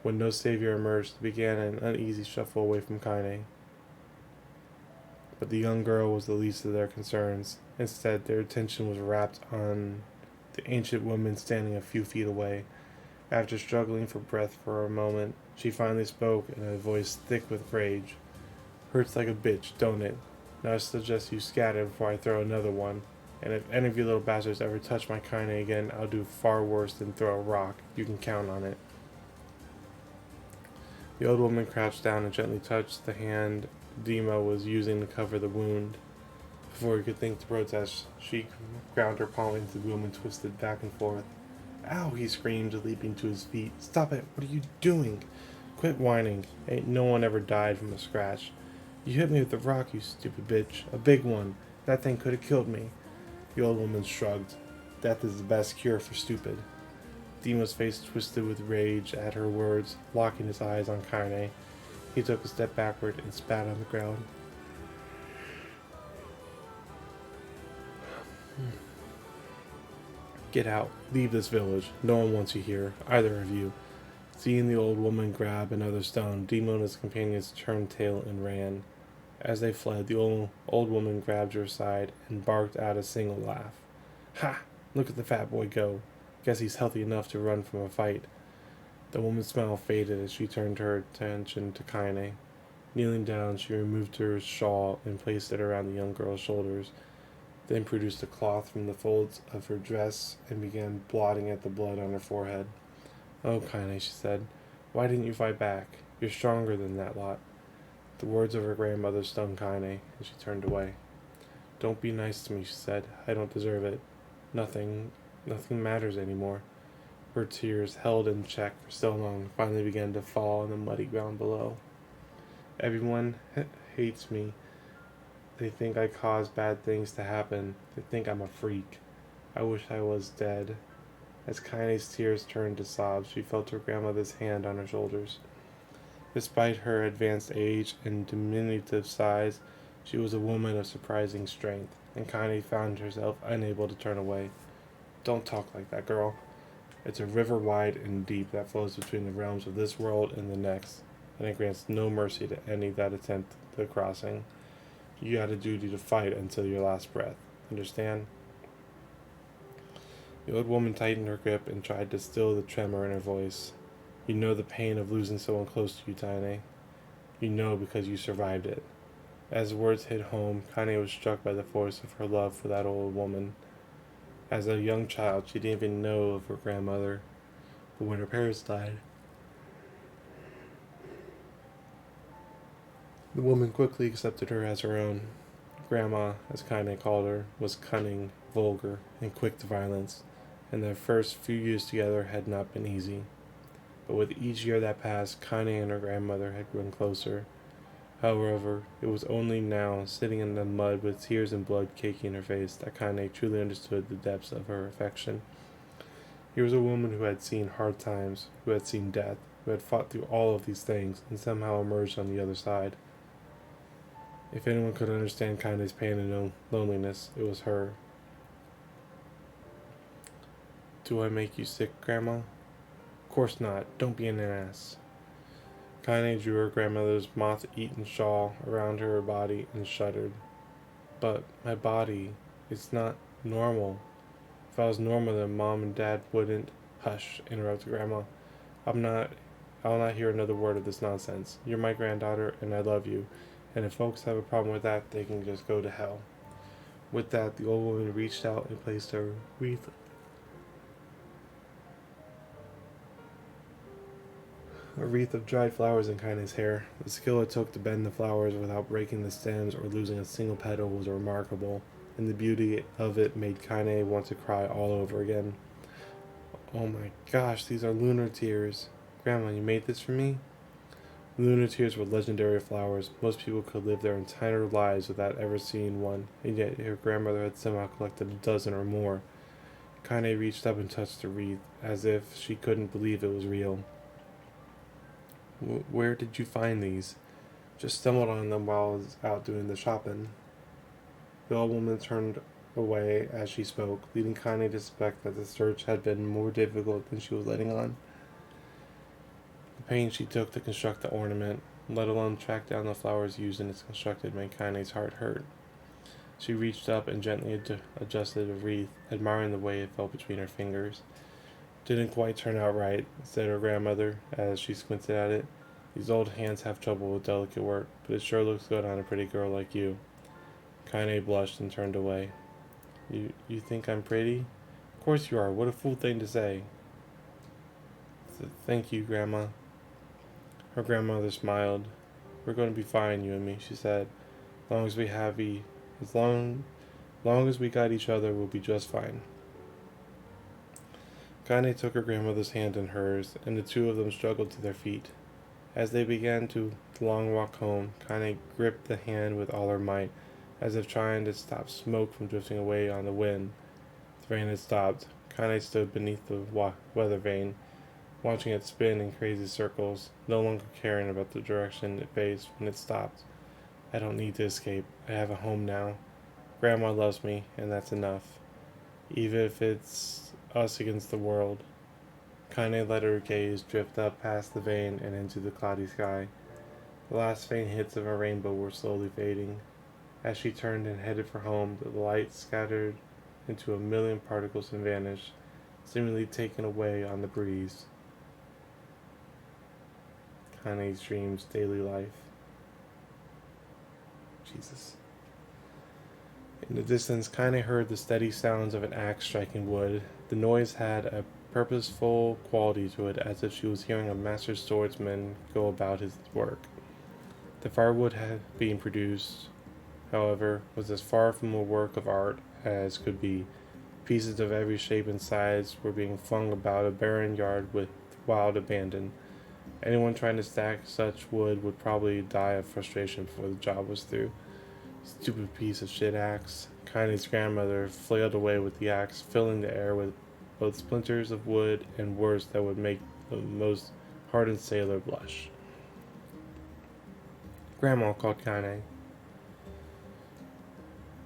When no savior emerged, they began an uneasy shuffle away from Kaine. But the young girl was the least of their concerns. Instead, their attention was wrapped on the ancient woman standing a few feet away. After struggling for breath for a moment, she finally spoke in a voice thick with rage. Hurts like a bitch, don't it? Now I suggest you scatter before I throw another one. And if any of you little bastards ever touch my Kaine again, I'll do far worse than throw a rock. You can count on it. The old woman crouched down and gently touched the hand Demo was using to cover the wound. Before he could think to protest, she ground her palm into the wound and twisted back and forth. Ow, he screamed, leaping to his feet. Stop it, what are you doing? Quit whining. Ain't no one ever died from a scratch. You hit me with a rock, you stupid bitch. A big one. That thing could have killed me. The old woman shrugged. Death is the best cure for stupid. Demo's face twisted with rage at her words, locking his eyes on Kaine. He took a step backward and spat on the ground. Get out. Leave this village. No one wants you here. Either of you. Seeing the old woman grab another stone, Demo and his companions turned tail and ran. As they fled, the old woman grabbed her side and barked out a single laugh. Ha! Look at the fat boy go. Guess he's healthy enough to run from a fight. The woman's smile faded as she turned her attention to Kaine. Kneeling down, she removed her shawl and placed it around the young girl's shoulders. then produced a cloth from the folds of her dress and began blotting at the blood on her forehead. "Oh, Kaine," she said, "why didn't you fight back? You're stronger than that lot." The words of her grandmother stung Kaine, and she turned away. "Don't be nice to me," she said. "I don't deserve it. Nothing matters anymore." Her tears, held in check for so long, finally began to fall on the muddy ground below. "Everyone hates me. They think I cause bad things to happen. They think I'm a freak. I wish I was dead." As Kaine's tears turned to sobs, she felt her grandmother's hand on her shoulders. Despite her advanced age and diminutive size, she was a woman of surprising strength, and Kaine found herself unable to turn away. "Don't talk like that, girl. It's a river wide and deep that flows between the realms of this world and the next, and it grants no mercy to any that attempt the crossing. You got a duty to fight until your last breath. Understand?" The old woman tightened her grip and tried to still the tremor in her voice. "You know the pain of losing someone close to you, Kaine. You know because you survived it." As the words hit home, Kaine was struck by the force of her love for that old woman. As a young child, she didn't even know of her grandmother, but when her parents died, the woman quickly accepted her as her own. Grandma, as Kaine called her, was cunning, vulgar, and quick to violence, and their first few years together had not been easy. But with each year that passed, Kaine and her grandmother had grown closer. However, it was only now, sitting in the mud with tears and blood caking her face, that Kaine truly understood the depths of her affection. Here was a woman who had seen hard times, who had seen death, who had fought through all of these things, and somehow emerged on the other side. If anyone could understand Kaine's pain and loneliness, it was her. "Do I make you sick, Grandma?" "Of course not. Don't be an ass." Kaine drew her grandmother's moth-eaten shawl around her body and shuddered. "But my body, it's not normal. If I was normal, then Mom and Dad wouldn't—" "Hush," interrupted Grandma. I'll not hear another word of this nonsense. You're my granddaughter, and I love you. And if folks have a problem with that, they can just go to hell." With that, the old woman reached out and placed a wreath of dried flowers in Kaine's hair. The skill it took to bend the flowers without breaking the stems or losing a single petal was remarkable, and the beauty of it made Kaine want to cry all over again. "Oh my gosh, these are lunar tears. Grandma, you made this for me?" Lunar tears were legendary flowers. Most people could live their entire lives without ever seeing one, and yet her grandmother had somehow collected a dozen or more. Kaine reached up and touched the wreath, as if she couldn't believe it was real. "Where did you find these?" "Just stumbled on them while I was out doing the shopping." The old woman turned away as she spoke, leading Kaine to suspect that the search had been more difficult than she was letting on. The pains she took to construct the ornament, let alone track down the flowers used in its construction, made Kaine's heart hurt. She reached up and gently adjusted the wreath, admiring the way it fell between her fingers. "Didn't quite turn out right," said her grandmother, as she squinted at it. "These old hands have trouble with delicate work, but it sure looks good on a pretty girl like you." Kaine blushed and turned away. You think I'm pretty?" "Of course you are. What a fool thing to say." "Thank you, Grandma." Her grandmother smiled. "We're going to be fine, you and me," she said. Long as we got each other, we'll be just fine." Kaine took her grandmother's hand in hers, and the two of them struggled to their feet. As they began the long walk home, Kaine gripped the hand with all her might, as if trying to stop smoke from drifting away on the wind. The rain had stopped. Kaine stood beneath the weather vane, watching it spin in crazy circles, no longer caring about the direction it faced when it stopped. "I don't need to escape. I have a home now. Grandma loves me, and that's enough. Even if it's us against the world." Kaine let her gaze drift up past the vane and into the cloudy sky. The last faint hits of a rainbow were slowly fading. As she turned and headed for home, the light scattered into a million particles and vanished, seemingly taken away on the breeze. Kaine's dreams, daily life. Jesus. In the distance, Kaine heard the steady sounds of an axe striking wood. The noise had a purposeful quality to it, as if she was hearing a master swordsman go about his work. The firewood being produced, however, was as far from a work of art as could be. Pieces of every shape and size were being flung about a barren yard with wild abandon. Anyone trying to stack such wood would probably die of frustration before the job was through. Stupid piece of shit axe. Kaine's grandmother flailed away with the axe, filling the air with both splinters of wood and words that would make the most hardened sailor blush. "Grandma," called Kaine.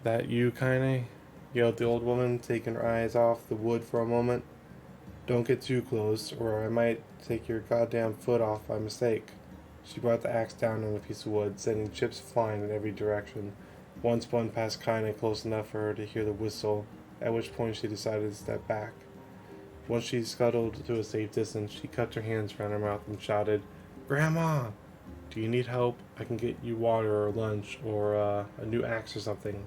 "That you, Kaine?" yelled the old woman, taking her eyes off the wood for a moment. "Don't get too close, or I might take your goddamn foot off by mistake." She brought the axe down on a piece of wood, sending chips flying in every direction. One spun past Kaine close enough for her to hear the whistle, at which point she decided to step back. Once she scuttled to a safe distance, she cupped her hands around her mouth and shouted, "Grandma! Do you need help? I can get you water or lunch, or a new axe or something."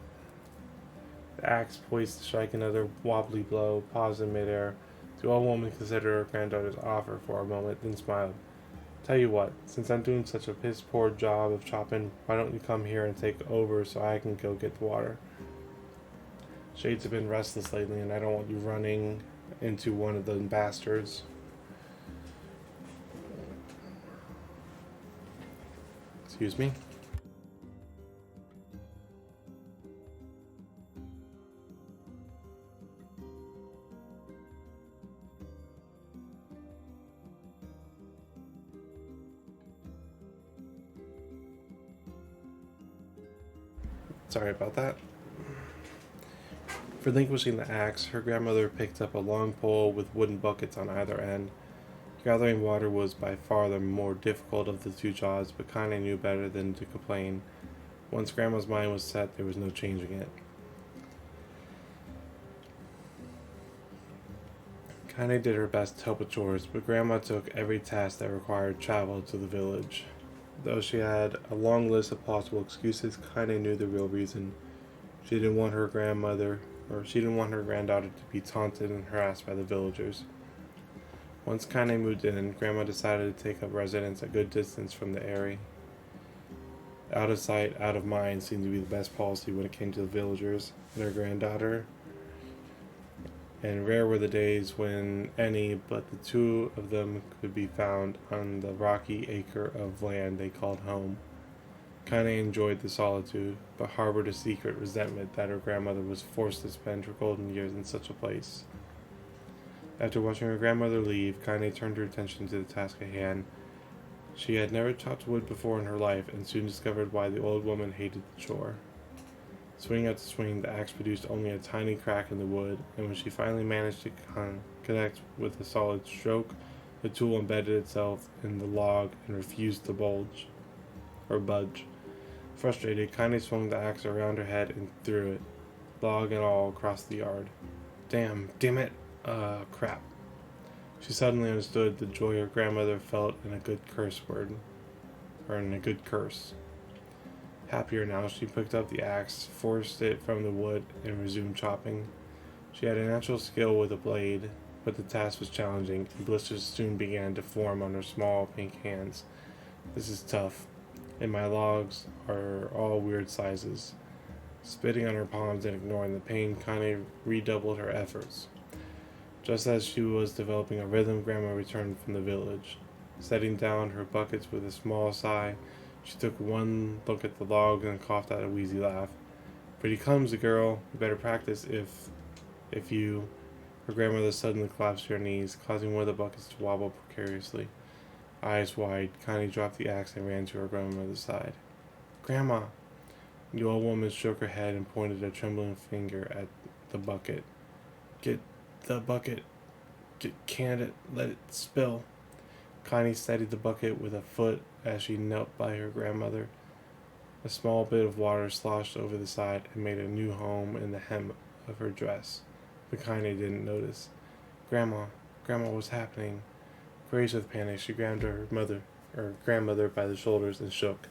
The axe, poised to strike another wobbly blow, paused in midair. The old woman considered her granddaughter's offer for a moment, then smiled. "Tell you what, since I'm doing such a piss-poor job of chopping, why don't you come here and take over so I can go get the water? Shades have been restless lately, and I don't want you running into one of them bastards." Excuse me? Sorry about that. Relinquishing the axe, her grandmother picked up a long pole with wooden buckets on either end. Gathering water was by far the more difficult of the two jobs, but Kaine knew better than to complain. Once Grandma's mind was set, there was no changing it. Kaine did her best to help with chores, but Grandma took every task that required travel to the village. Though she had a long list of possible excuses, Kaine knew the real reason. She didn't want her granddaughter to be taunted and harassed by the villagers. Once Kaine moved in, Grandma decided to take up residence a good distance from the area. Out of sight, out of mind seemed to be the best policy when it came to the villagers and her granddaughter. And rare were the days when any but the two of them could be found on the rocky acre of land they called home. Kaine enjoyed the solitude, but harbored a secret resentment that her grandmother was forced to spend her golden years in such a place. After watching her grandmother leave, Kaine turned her attention to the task at hand. She had never chopped wood before in her life, and soon discovered why the old woman hated the chore. Swing after swing, the axe produced only a tiny crack in the wood, and when she finally managed to connect with a solid stroke, the tool embedded itself in the log and refused to budge. Frustrated, Kaine swung the axe around her head and threw it, log and all, across the yard. Damn it! Crap. She suddenly understood the joy her grandmother felt in a good curse. Happier now, she picked up the axe, forced it from the wood, and resumed chopping. She had a natural skill with a blade, but the task was challenging, and blisters soon began to form on her small pink hands. "This is tough, and my logs are all weird sizes." Spitting on her palms and ignoring the pain, Kaine redoubled her efforts. Just as she was developing a rhythm, Grandma returned from the village. Setting down her buckets with a small sigh, she took one look at the log and coughed out a wheezy laugh. "Pretty clumsy, girl. You better practice if you..." Her grandmother suddenly collapsed to her knees, causing one of the buckets to wobble precariously. Eyes wide, Kaine dropped the axe and ran to her grandmother's side. "Grandma!" The old woman shook her head and pointed a trembling finger at the bucket. "Get the bucket. Can't it let it spill." Kaine steadied the bucket with a foot as she knelt by her grandmother. A small bit of water sloshed over the side and made a new home in the hem of her dress, but Kaine didn't notice. Grandma, what's happening?" Crazed with panic, she grabbed her grandmother by the shoulders and shook.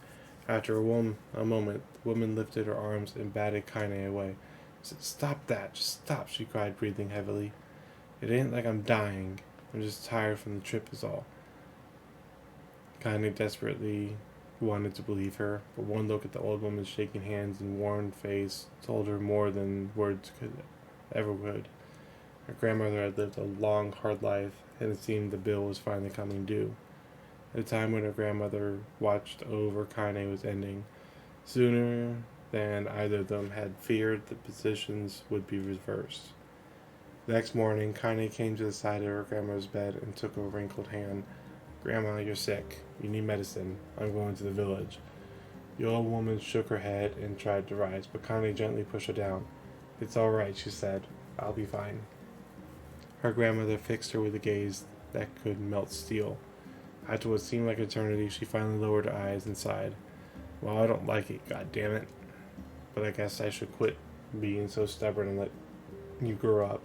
After a moment, the woman lifted her arms and batted Kaine away. Stop that, just stop, she cried, breathing heavily. It ain't like I'm dying. I'm just tired from the trip is all. Kinda desperately wanted to believe her, but one look at the old woman's shaking hands and worn face told her more than words could ever would. Her grandmother had lived a long, hard life, and it seemed the bill was finally coming due. The time when her grandmother watched over Kaine was ending. Sooner than either of them had feared, the positions would be reversed. The next morning, Kaine came to the side of her grandmother's bed and took a wrinkled hand. Grandma, you're sick. You need medicine. I'm going to the village. The old woman shook her head and tried to rise, but Kaine gently pushed her down. It's all right, she said. I'll be fine. Her grandmother fixed her with a gaze that could melt steel. After what seemed like eternity, she finally lowered her eyes and sighed. Well, I don't like it, God damn it. But I guess I should quit being so stubborn and let you grow up.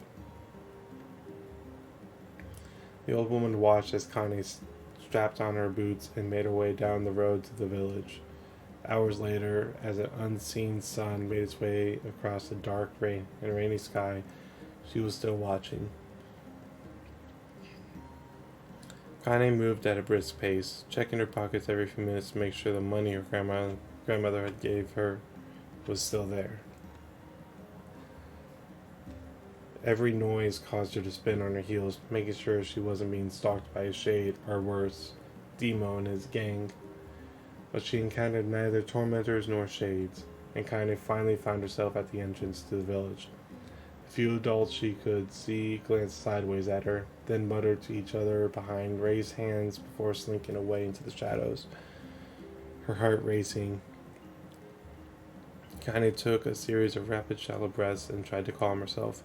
The old woman watched as Connie strapped on her boots and made her way down the road to the village. Hours later, as an unseen sun made its way across the dark rainy sky, she was still watching. Kaine moved at a brisk pace, checking her pockets every few minutes to make sure the money her grandmother had gave her was still there. Every noise caused her to spin on her heels, making sure she wasn't being stalked by a shade, or worse, Demo and his gang. But she encountered neither tormentors nor shades, and Kaine finally found herself at the entrance to the village. A few adults she could see glanced sideways at her, then muttered to each other behind raised hands before slinking away into the shadows. Her heart racing, Kaine took a series of rapid, shallow breaths and tried to calm herself.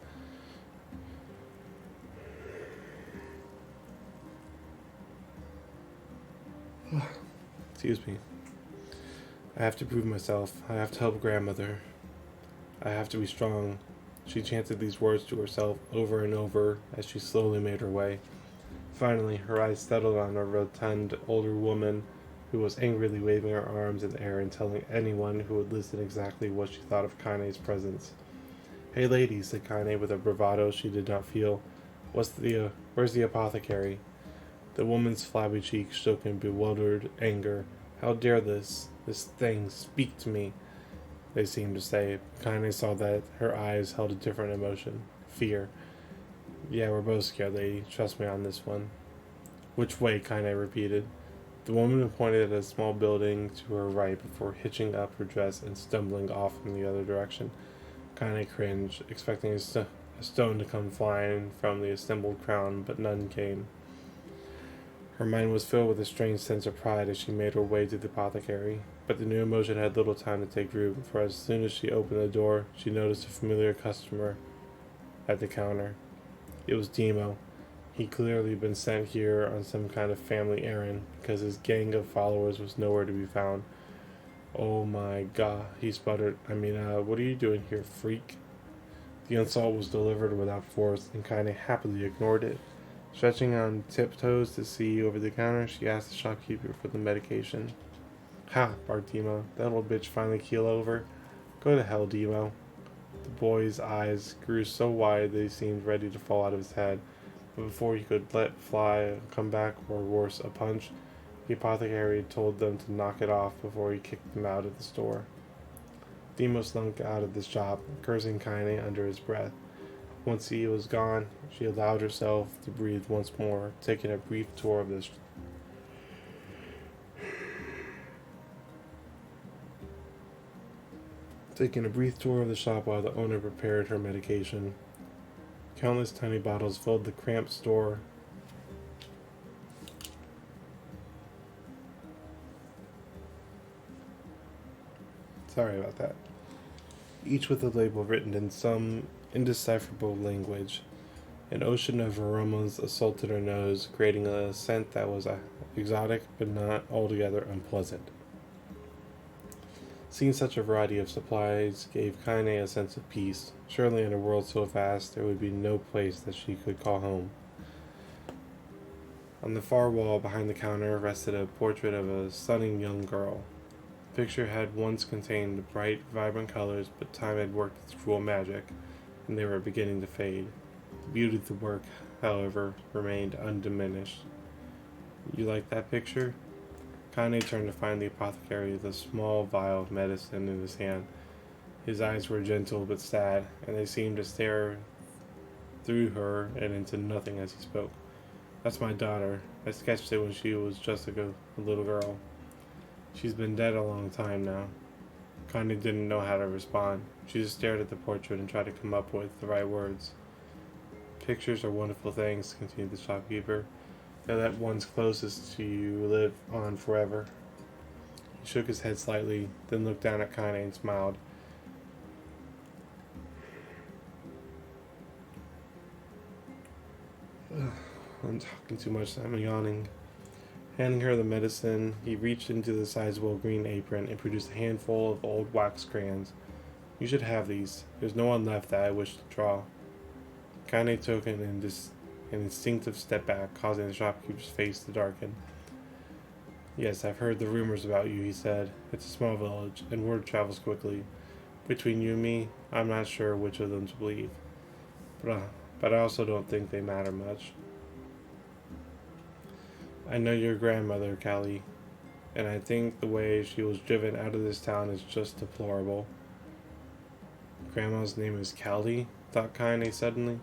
Excuse me. I have to prove myself. I have to help grandmother. I have to be strong. She chanted these words to herself over and over as she slowly made her way. Finally, her eyes settled on a rotund older woman who was angrily waving her arms in the air and telling anyone who would listen exactly what she thought of Kaine's presence. Hey lady, said Kaine with a bravado she did not feel. Where's the apothecary? The woman's flabby cheeks shook in bewildered anger. How dare this thing speak to me? They seemed to say. Kaine saw that her eyes held a different emotion. Fear. Yeah, we're both scared, lady. Trust me on this one. Which way? Kaine repeated. The woman pointed at a small building to her right before hitching up her dress and stumbling off in the other direction. Kaine cringed, expecting a stone to come flying from the assembled crowd, but none came. Her mind was filled with a strange sense of pride as she made her way to the apothecary, but the new emotion had little time to take root, for as soon as she opened the door, she noticed a familiar customer at the counter. It was Demo. He'd clearly been sent here on some kind of family errand, because his gang of followers was nowhere to be found. Oh my god, he sputtered. What are you doing here, freak? The insult was delivered without force, and Kaine happily ignored it. Stretching on tiptoes to see over the counter, she asked the shopkeeper for the medication. Ha, barked Demo. That old bitch finally keel over? Go to hell, Demo. The boy's eyes grew so wide they seemed ready to fall out of his head, but before he could let fly a comeback or worse, a punch, the apothecary told them to knock it off before he kicked them out of the store. Demo slunk out of the shop, cursing Kaine under his breath. Once he was gone, she allowed herself to breathe once more, taking a brief tour of the shop while the owner prepared her medication. Countless tiny bottles filled the cramped store. Sorry about that. Each with a label written in some indecipherable language. An ocean of aromas assaulted her nose, creating a scent that was exotic but not altogether unpleasant. Seeing such a variety of supplies gave Kaine a sense of peace. Surely in a world so vast there would be no place that she could call home. On the far wall behind the counter rested a portrait of a stunning young girl. picture had once contained bright, vibrant colors, but time had worked its cruel magic, and they were beginning to fade. The beauty of the work, however, remained undiminished. You like that picture? Kane turned to find the apothecary with a small vial of medicine in his hand. His eyes were gentle but sad, and they seemed to stare through her and into nothing as he spoke. That's my daughter. I sketched it when she was just a little girl. She's been dead a long time now. Connie didn't know how to respond. She just stared at the portrait and tried to come up with the right words. Pictures are wonderful things, continued the shopkeeper. They let ones closest to you live on forever. He shook his head slightly, then looked down at Connie and smiled. I'm talking too much, I'm yawning. Handing her the medicine, he reached into the sizable green apron and produced a handful of old wax crayons. You should have these. There's no one left that I wish to draw. Kane took an instinctive step back, causing the shopkeeper's face to darken. Yes, I've heard the rumors about you, he said. It's a small village, and word travels quickly. Between you and me, I'm not sure which of them to believe. But I also don't think they matter much. I know your grandmother, Callie, and I think the way she was driven out of this town is just deplorable. Grandma's name is Callie, thought Kane suddenly.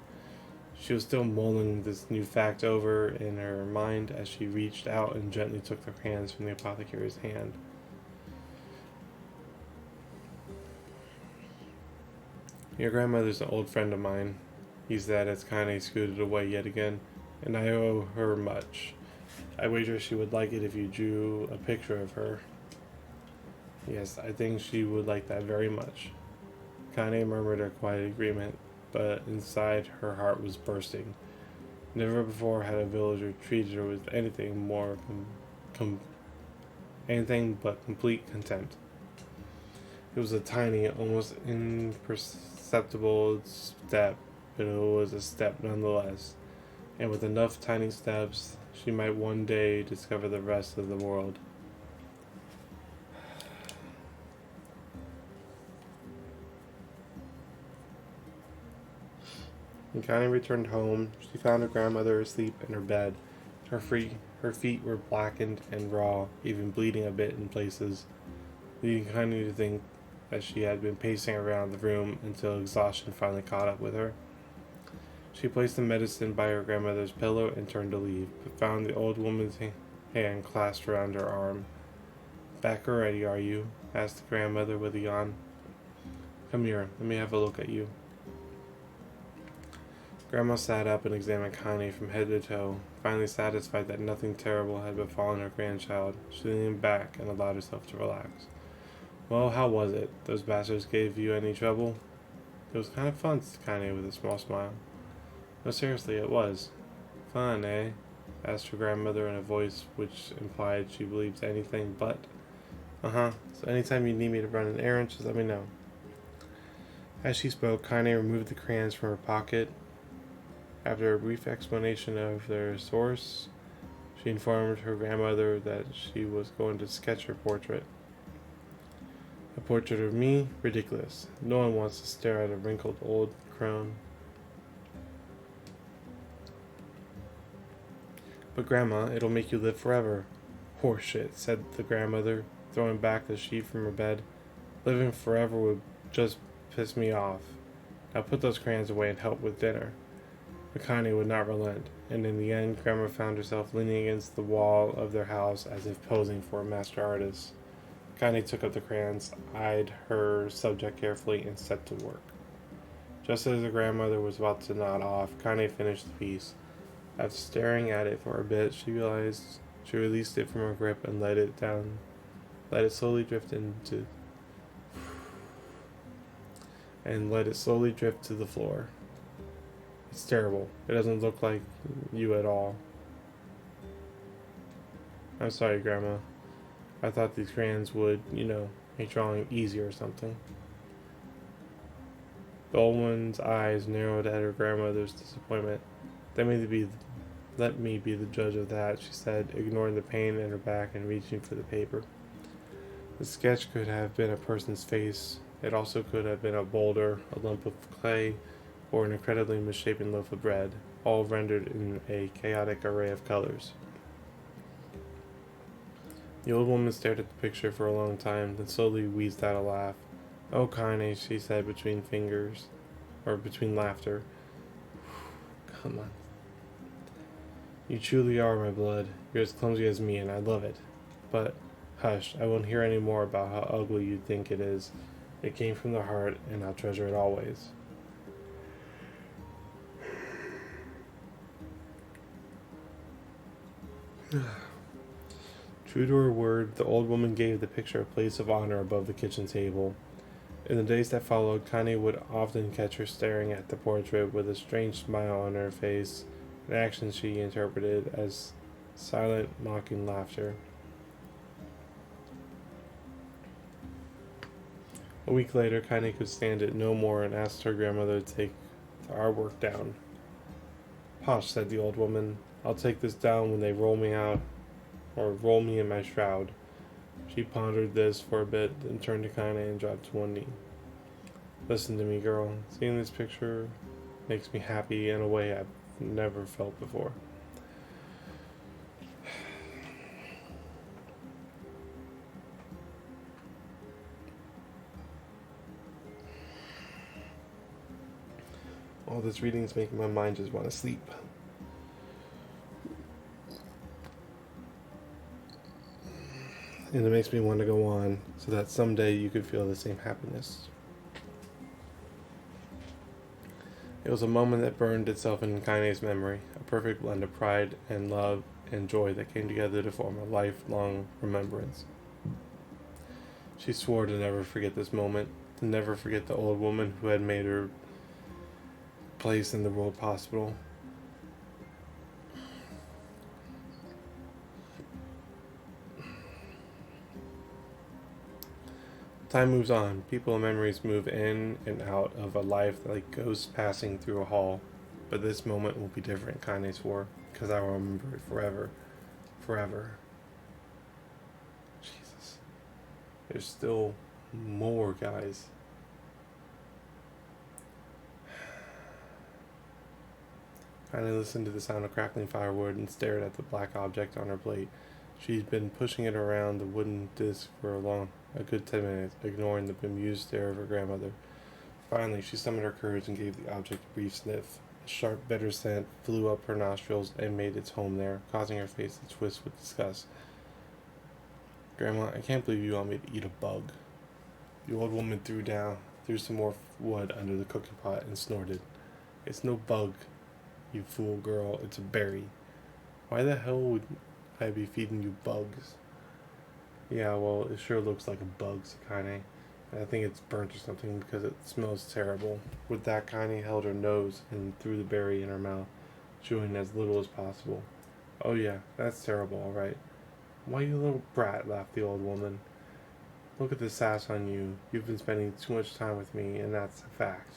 She was still mulling this new fact over in her mind as she reached out and gently took the crayons from the apothecary's hand. Your grandmother's an old friend of mine, he said as Kane scooted away yet again, and I owe her much. I wager she would like it if you drew a picture of her. Yes, I think she would like that very much. Kane murmured a quiet agreement, but inside her heart was bursting. Never before had a villager treated her with anything more anything but complete contempt. It was a tiny, almost imperceptible step, but it was a step nonetheless. And with enough tiny steps, she might one day discover the rest of the world. When Connie returned home, she found her grandmother asleep in her bed. Her feet were blackened and raw, even bleeding a bit in places, leading Connie to think that she had been pacing around the room until exhaustion finally caught up with her. She placed the medicine by her grandmother's pillow and turned to leave, but found the old woman's hand clasped around her arm. Back already, are you? Asked the grandmother with a yawn. Come here, let me have a look at you. Grandma sat up and examined Connie from head to toe. Finally satisfied that nothing terrible had befallen her grandchild, she leaned back and allowed herself to relax. Well, how was it? Those bastards gave you any trouble? It was kind of fun, said Connie with a small smile. No, seriously, it was. Fun, eh? Asked her grandmother in a voice which implied she believed anything but. So anytime you need me to run an errand, just let me know. As she spoke, Connie removed the crayons from her pocket. After a brief explanation of their source, she informed her grandmother that she was going to sketch her portrait. A portrait of me? Ridiculous. No one wants to stare at a wrinkled old crone. But Grandma, it'll make you live forever. Horseshit, said the grandmother, throwing back the sheet from her bed. Living forever would just piss me off. Now put those crayons away and help with dinner. But Connie would not relent, and in the end, Grandma found herself leaning against the wall of their house as if posing for a master artist. Connie took up the crayons, eyed her subject carefully, and set to work. Just as the grandmother was about to nod off, Connie finished the piece. After staring at it for a bit, she realized she released it from her grip and let it slowly drift to the floor. It's terrible. It doesn't look like you at all. I'm sorry, Grandma. I thought these crayons would, make drawing easy or something. The old woman's eyes narrowed at her grandmother's disappointment. Let me be the judge of that, she said, ignoring the pain in her back and reaching for the paper. The sketch could have been a person's face. It also could have been a boulder, a lump of clay, or an incredibly misshapen loaf of bread, all rendered in a chaotic array of colors. The old woman stared at the picture for a long time, then slowly wheezed out a laugh. "Oh, Kaine," she said between laughter. "Come on. You truly are my blood. You're as clumsy as me, and I love it. But, hush, I won't hear any more about how ugly you think it is. It came from the heart, and I'll treasure it always." True to her word, the old woman gave the picture a place of honor above the kitchen table. In the days that followed, Connie would often catch her staring at the portrait with a strange smile on her face, an action she interpreted as silent, mocking laughter. A week later, Connie could stand it no more and asked her grandmother to take the artwork down. "Posh," said the old woman, "I'll take this down when they roll me out, or roll me in my shroud." She pondered this for a bit, then turned to Kaine and dropped to one knee. "Listen to me, girl. Seeing this picture makes me happy in a way I've never felt before. All this reading is making my mind just want to sleep. And it makes me want to go on, so that someday you could feel the same happiness." It was a moment that burned itself in Kaine's memory, a perfect blend of pride and love and joy that came together to form a lifelong remembrance. She swore to never forget this moment, to never forget the old woman who had made her place in the world possible. Time moves on. People and memories move in and out of a life like ghosts passing through a hall. But this moment will be different, Kaine swore, because I will remember it forever. Forever. Jesus. There's still more, guys. Kaine listened to the sound of crackling firewood and stared at the black object on her plate. She'd been pushing it around the wooden disc for a good 10 minutes, ignoring the bemused stare of her grandmother. Finally, she summoned her courage and gave the object a brief sniff. A sharp, bitter scent flew up her nostrils and made its home there, causing her face to twist with disgust. "Grandma, I can't believe you want me to eat a bug." The old woman threw some more wood under the cooking pot and snorted. "It's no bug, you fool girl, it's a berry. Why the hell would I be feeding you bugs?" "Yeah, well, it sure looks like a bug," said Kaine. "I think it's burnt or something because it smells terrible." With that, Kaine held her nose and threw the berry in her mouth, chewing as little as possible. "Oh yeah, that's terrible, all right." "Why, you little brat," laughed the old woman. "Look at the sass on you. You've been spending too much time with me, and that's a fact."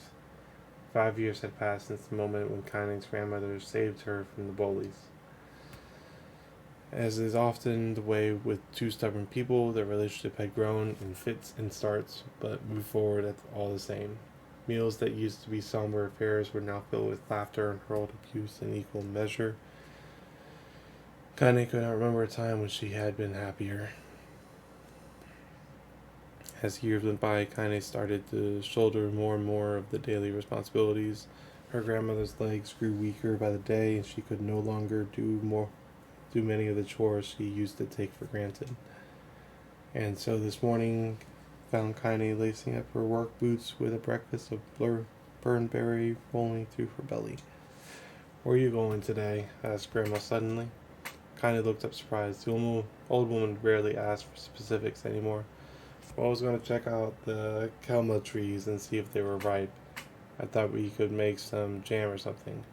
5 years had passed since the moment when Kaine's grandmother saved her from the bullies. As is often the way with two stubborn people, their relationship had grown in fits and starts, but moved forward all the same. Meals that used to be somber affairs were now filled with laughter and hurled abuse in equal measure. Kaine could not remember a time when she had been happier. As years went by, Kaine started to shoulder more and more of the daily responsibilities. Her grandmother's legs grew weaker by the day, and she could no longer do many of the chores she used to take for granted. And so this morning found Kaine lacing up her work boots with a breakfast of burnberry rolling through her belly. "Where are you going today?" asked Grandma suddenly. Kaine looked up surprised. The old woman rarely asked for specifics anymore. "Well, I was going to check out the kelma trees and see if they were ripe. I thought we could make some jam or something.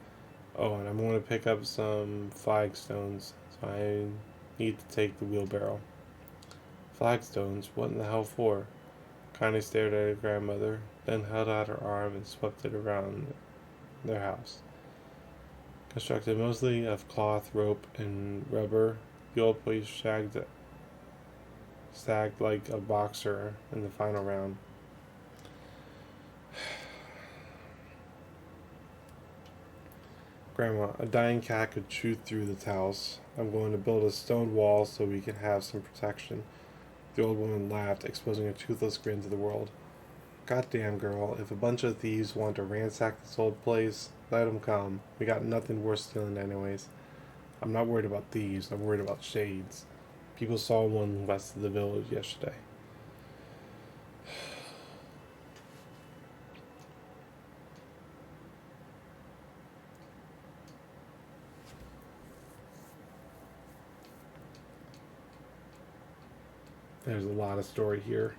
Oh, and I'm going to pick up some flagstones, so I need to take the wheelbarrow." "Flagstones? What in the hell for?" Kaine stared at her grandmother, then held out her arm and swept it around their house. Constructed mostly of cloth, rope, and rubber, the old place to act like a boxer in the final round. Grandma, a dying cat could chew through the towels. I'm going to build a stone wall so we can have some protection. The old woman laughed, exposing a toothless grin to the world. Goddamn, girl, if a bunch of thieves want to ransack this old place, let them come. We got nothing worth stealing anyways. I'm not worried about thieves, I'm worried about shades. People saw one west of the village yesterday. There's a lot of story here,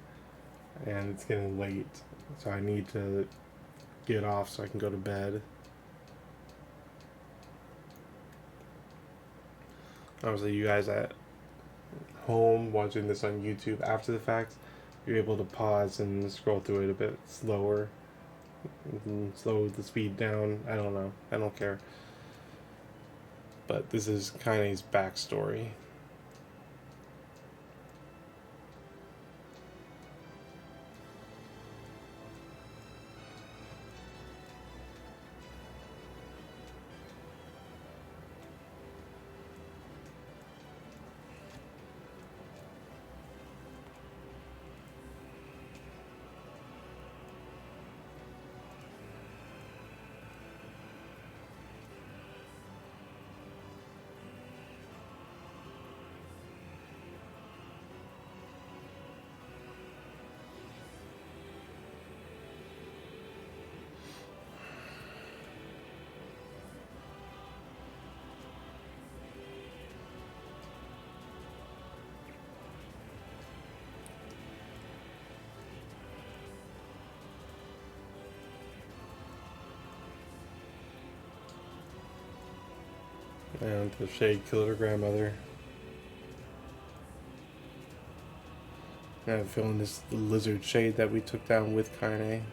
and it's getting late, so I need to get off so I can go to bed. Obviously, you guys at home watching this on YouTube after the fact, you're able to pause and scroll through it a bit slower, slow the speed down. I don't know, I don't care. But this is Kaine's backstory. And the shade killed her grandmother. I have a feeling this is the lizard shade that we took down with Kaine.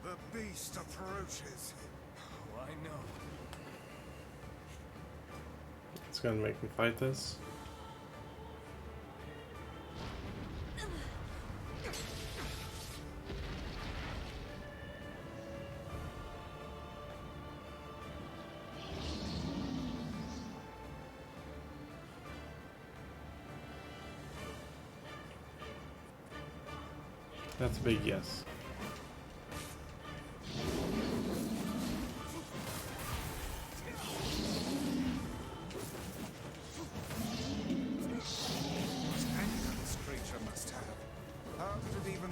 The beast approaches. Oh, I know. It's gonna make me fight this. That's a big yes.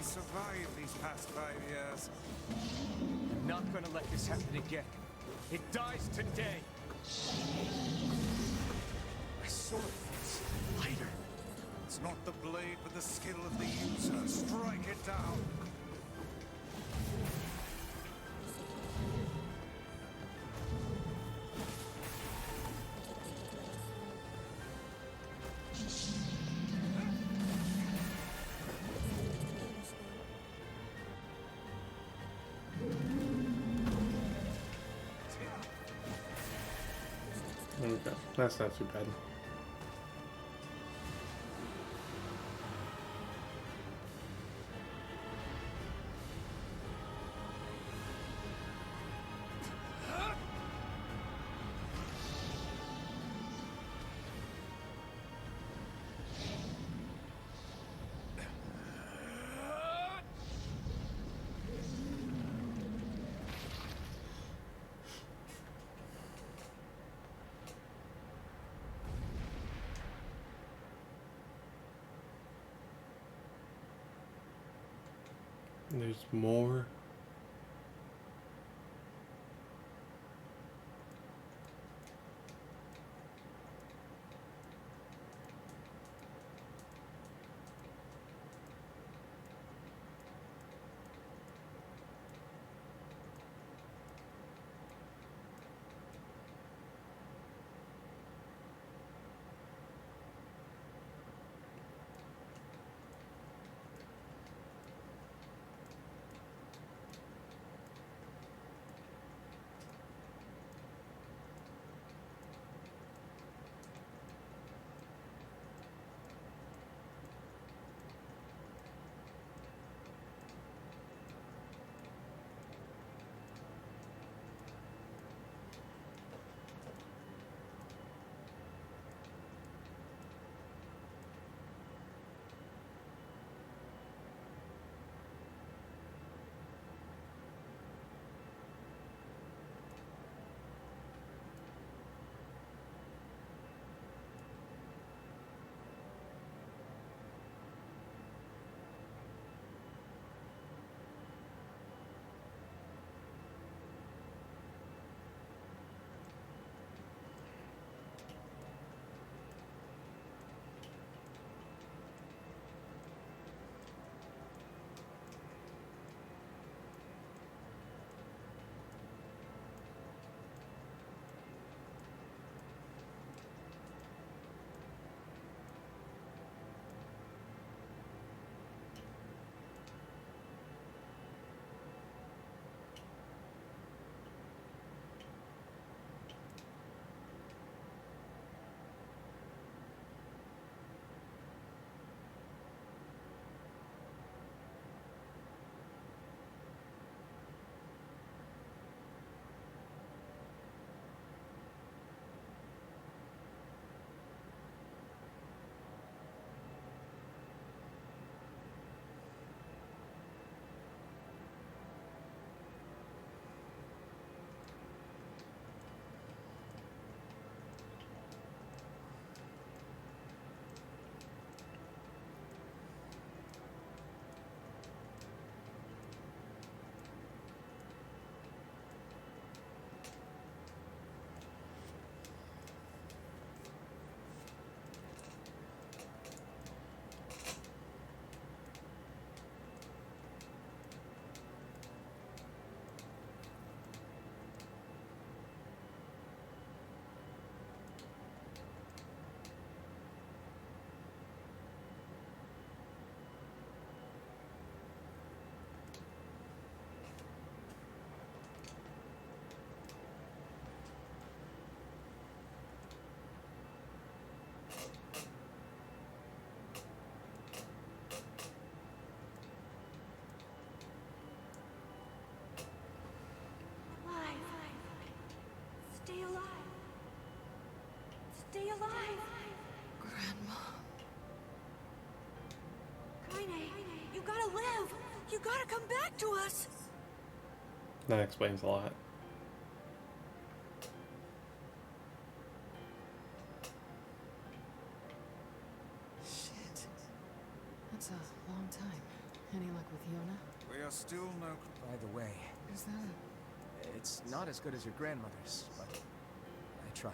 Survive these past 5 years. I'm not gonna let this happen again. It dies today. My sword feels lighter. It's not the blade, but the skill of the user. Strike it down. Okay, that's not too bad. There's more. Stay alive. Stay alive. Grandma. Kaine, you gotta live. You gotta come back to us. That explains a lot. Shit. That's a long time. Any luck with Yona? We are still no... By the way, Is that it's not as good as your grandmother's, but I tried.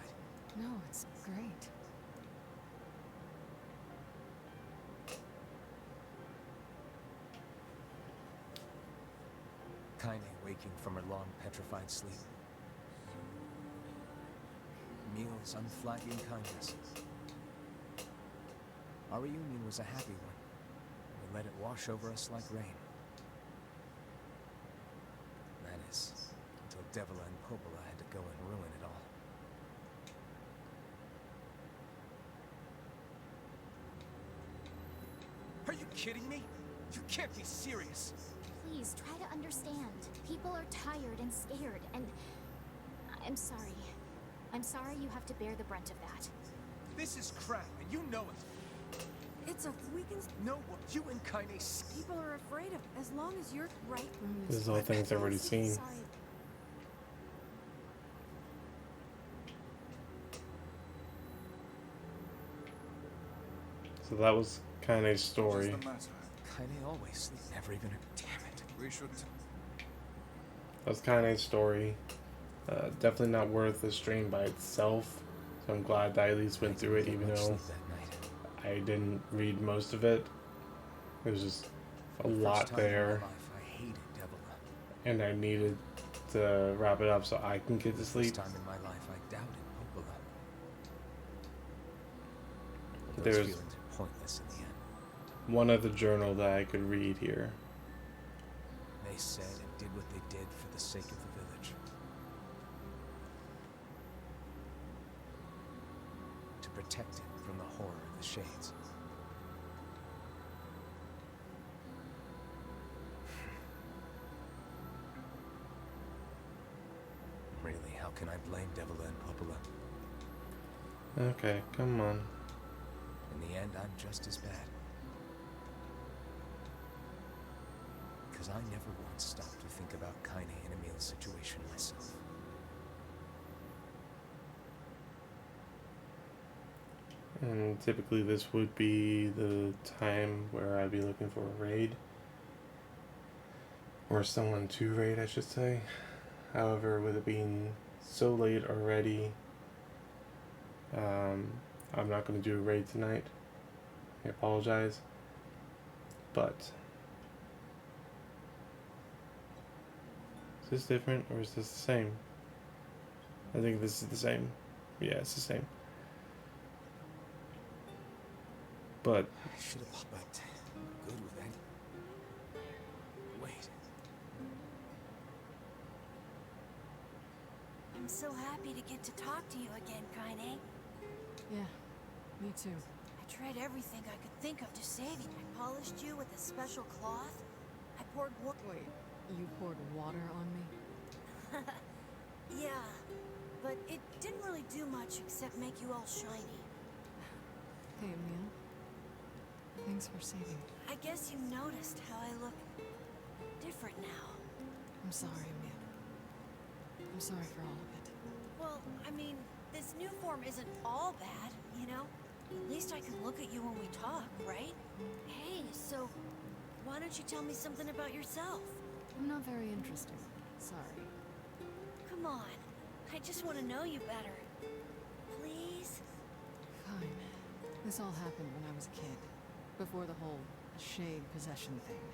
No, it's great. Kaine waking from her long petrified sleep. Meal's unflagging kindness. Our reunion was a happy one. We let it wash over us like rain. That is, until Devila and Popola had to go and ruin it all. Are you kidding me? You can't be serious. Please, try to understand. People are tired and scared, and... I'm sorry. I'm sorry you have to bear the brunt of that. This is crap, and you know it. It's a we can. Know what you and Kaine People are afraid of. As long as you're right. This is all things I've already seen. Sorry. So that was Kaine's story. What's the matter? Kaine always never even. Damn it. We should. That was Kaine's story. Definitely not worth the stream by itself. So I'm glad that I at least went through it, even though I didn't read most of it. It was just a lot there, I hated Devil. and I needed to wrap it up so I can get to sleep. First time in my life I doubted Popola. Those There's feelings are pointless in the end. one other journal that I could read here. They said and did what they did for the sake of the village. To protect it from the horror of the Shades. Really, how can I blame Devila and Popola? Okay, come on. In the end, I'm just as bad. Because I never once stopped to think about Kaine and Emil's situation myself. And typically this would be the time where I'd be looking for a raid. Or someone to raid, I should say. However, with it being so late already, I'm not going to do a raid tonight. I apologize. But is this different or is this the same? I think this is the same. Yeah, it's the same. But I should have, but good with that. Wait. I'm so happy to get to talk to you again, Kaine. Yeah, me too. I tried everything I could think of to save you. I polished you with a special cloth. I poured water. Wait, you poured water on me? Yeah, but it didn't really do much except make you all shiny. Hey, Emil. Thanks for saving me. I guess you noticed how I look different now. I'm sorry, Emil. I'm sorry for all of it. Well, I mean, this new form isn't all bad, you know? At least I can look at you when we talk, right? Hey, so why don't you tell me something about yourself? I'm not very interesting. Sorry. Come on, I just want to know you better. Please? Fine. This all happened when I was a kid. Before the whole shade possession thing.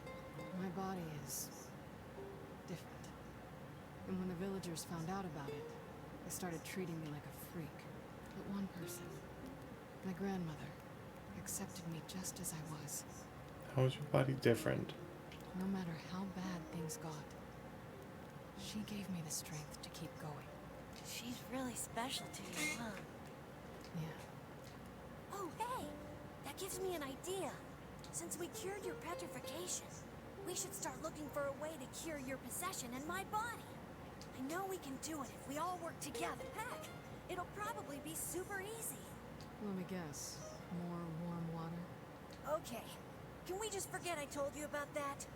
My body is different. And when the villagers found out about it, they started treating me like a freak. But one person, my grandmother, accepted me just as I was. how is your body different? No matter how bad things got, she gave me the strength to keep going. She's really special to you, huh? Yeah. Oh, hey! That gives me an idea. Since we cured your petrification, we should start looking for a way to cure your possession in my body. I know we can do it if we all work together. Heck, it'll probably be super easy. Let me guess. More warm water? Okay. Can we just forget I told you about that?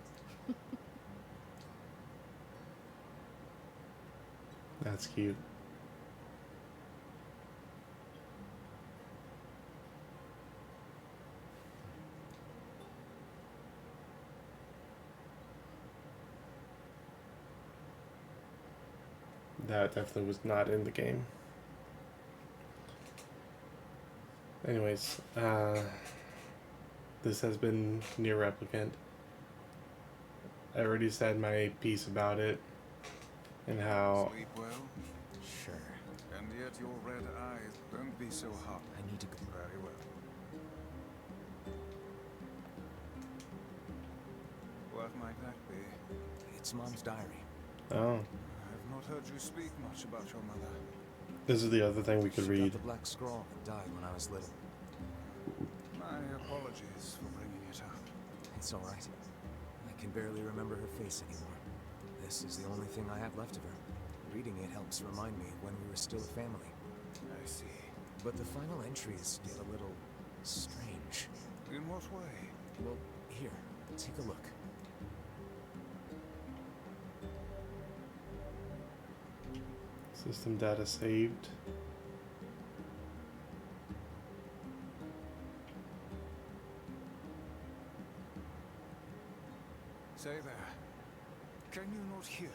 That's cute. That definitely was not in the game. Anyways, this has been Nier Replicant. I already said my piece about it and how Sleep well, Sure. and yet your red eyes don't be so hot. I need to go. Very well. What might that be? It's Mom's diary. oh, I've not heard you speak much about your mother. this is the other thing we could She read. got the Black Scroll and died when I was little. My apologies for bringing it up. It's all right. I can barely remember her face anymore. This is the only thing I have left of her. Reading it helps remind me of when we were still a family. I see. But the final entries get a little strange. In what way? Well, here, take a look. System data saved. Say there. Can you not hear me?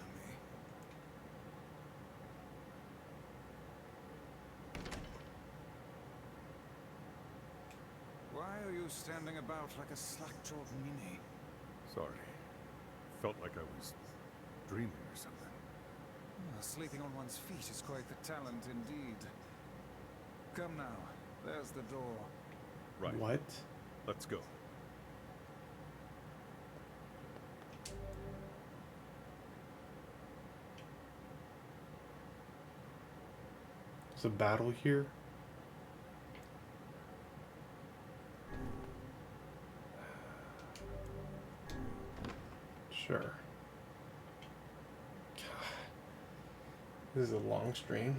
Why are you standing about like a slack-jawed ninny? Sorry. Felt like I was dreaming or something. Sleeping on one's feet is quite the talent indeed. Come now. There's the door. Right. What? Let's go. There's a battle here? Sure. This is a long stream.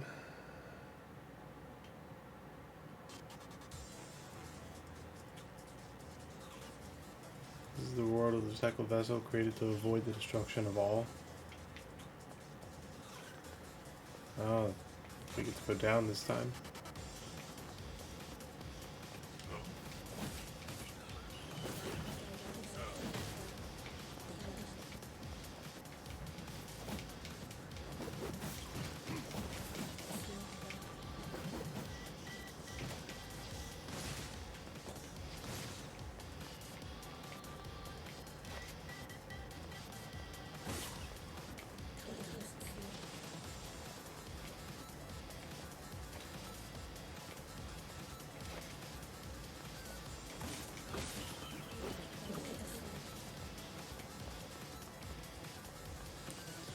This is the world of the recycled vessel created to avoid the destruction of all. Oh, we get to go down this time.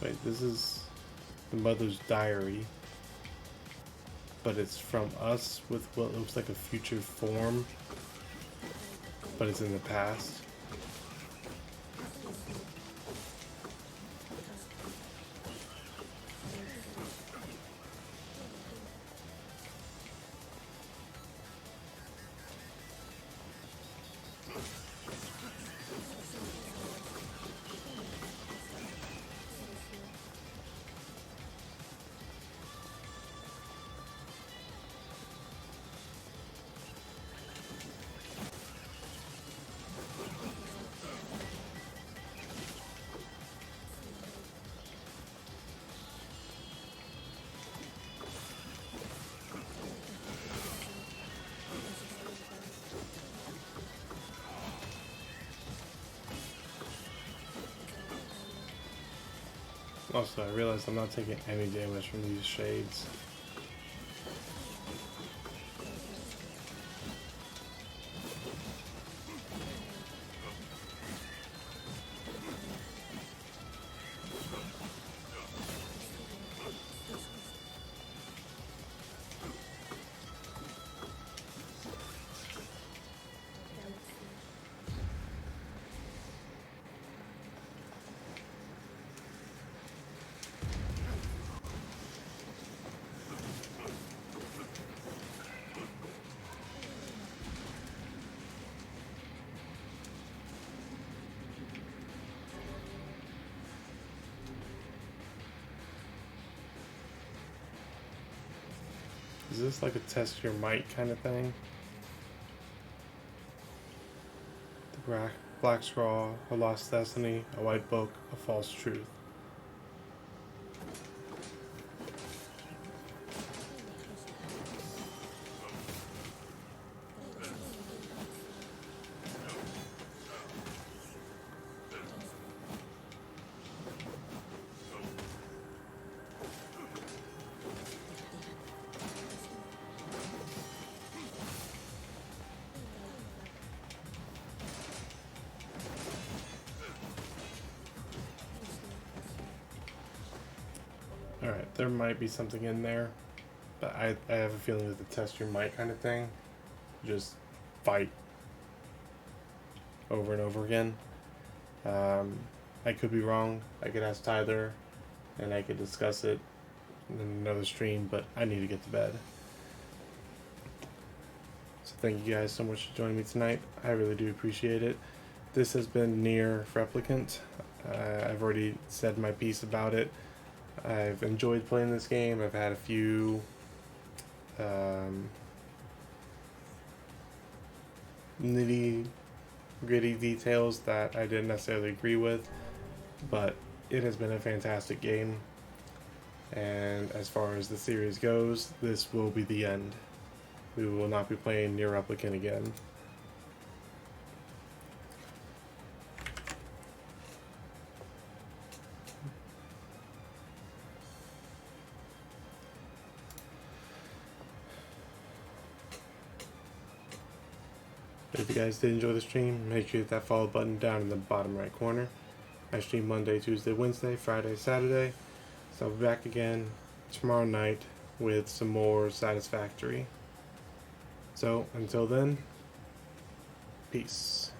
Wait, this is the mother's diary, but it's from us with what looks like a future form, but it's in the past. Also, I realized I'm not taking any damage from these shades. Is this like a test your might kind of thing? The black scrawl, a lost destiny, a white book, a false truth. Alright, there might be something in there, but I have a feeling that the test your might kind of thing, just fight. over and over again. I could be wrong. I could ask Tyler and I could discuss it in another stream, but I need to get to bed. So thank you guys so much for joining me tonight. I really do appreciate it. This has been Nier Replicant. I've already said my piece about it. I've enjoyed playing this game. I've had a few nitty gritty details that I didn't necessarily agree with, but it has been a fantastic game. And as far as the series goes, this will be the end. We will not be playing Nier Replicant again. If you guys did enjoy the stream, make sure you hit that follow button down in the bottom right corner. I stream Monday, Tuesday, Wednesday, Friday, Saturday. So I'll be back again tomorrow night with some more Satisfactory. So until then, peace.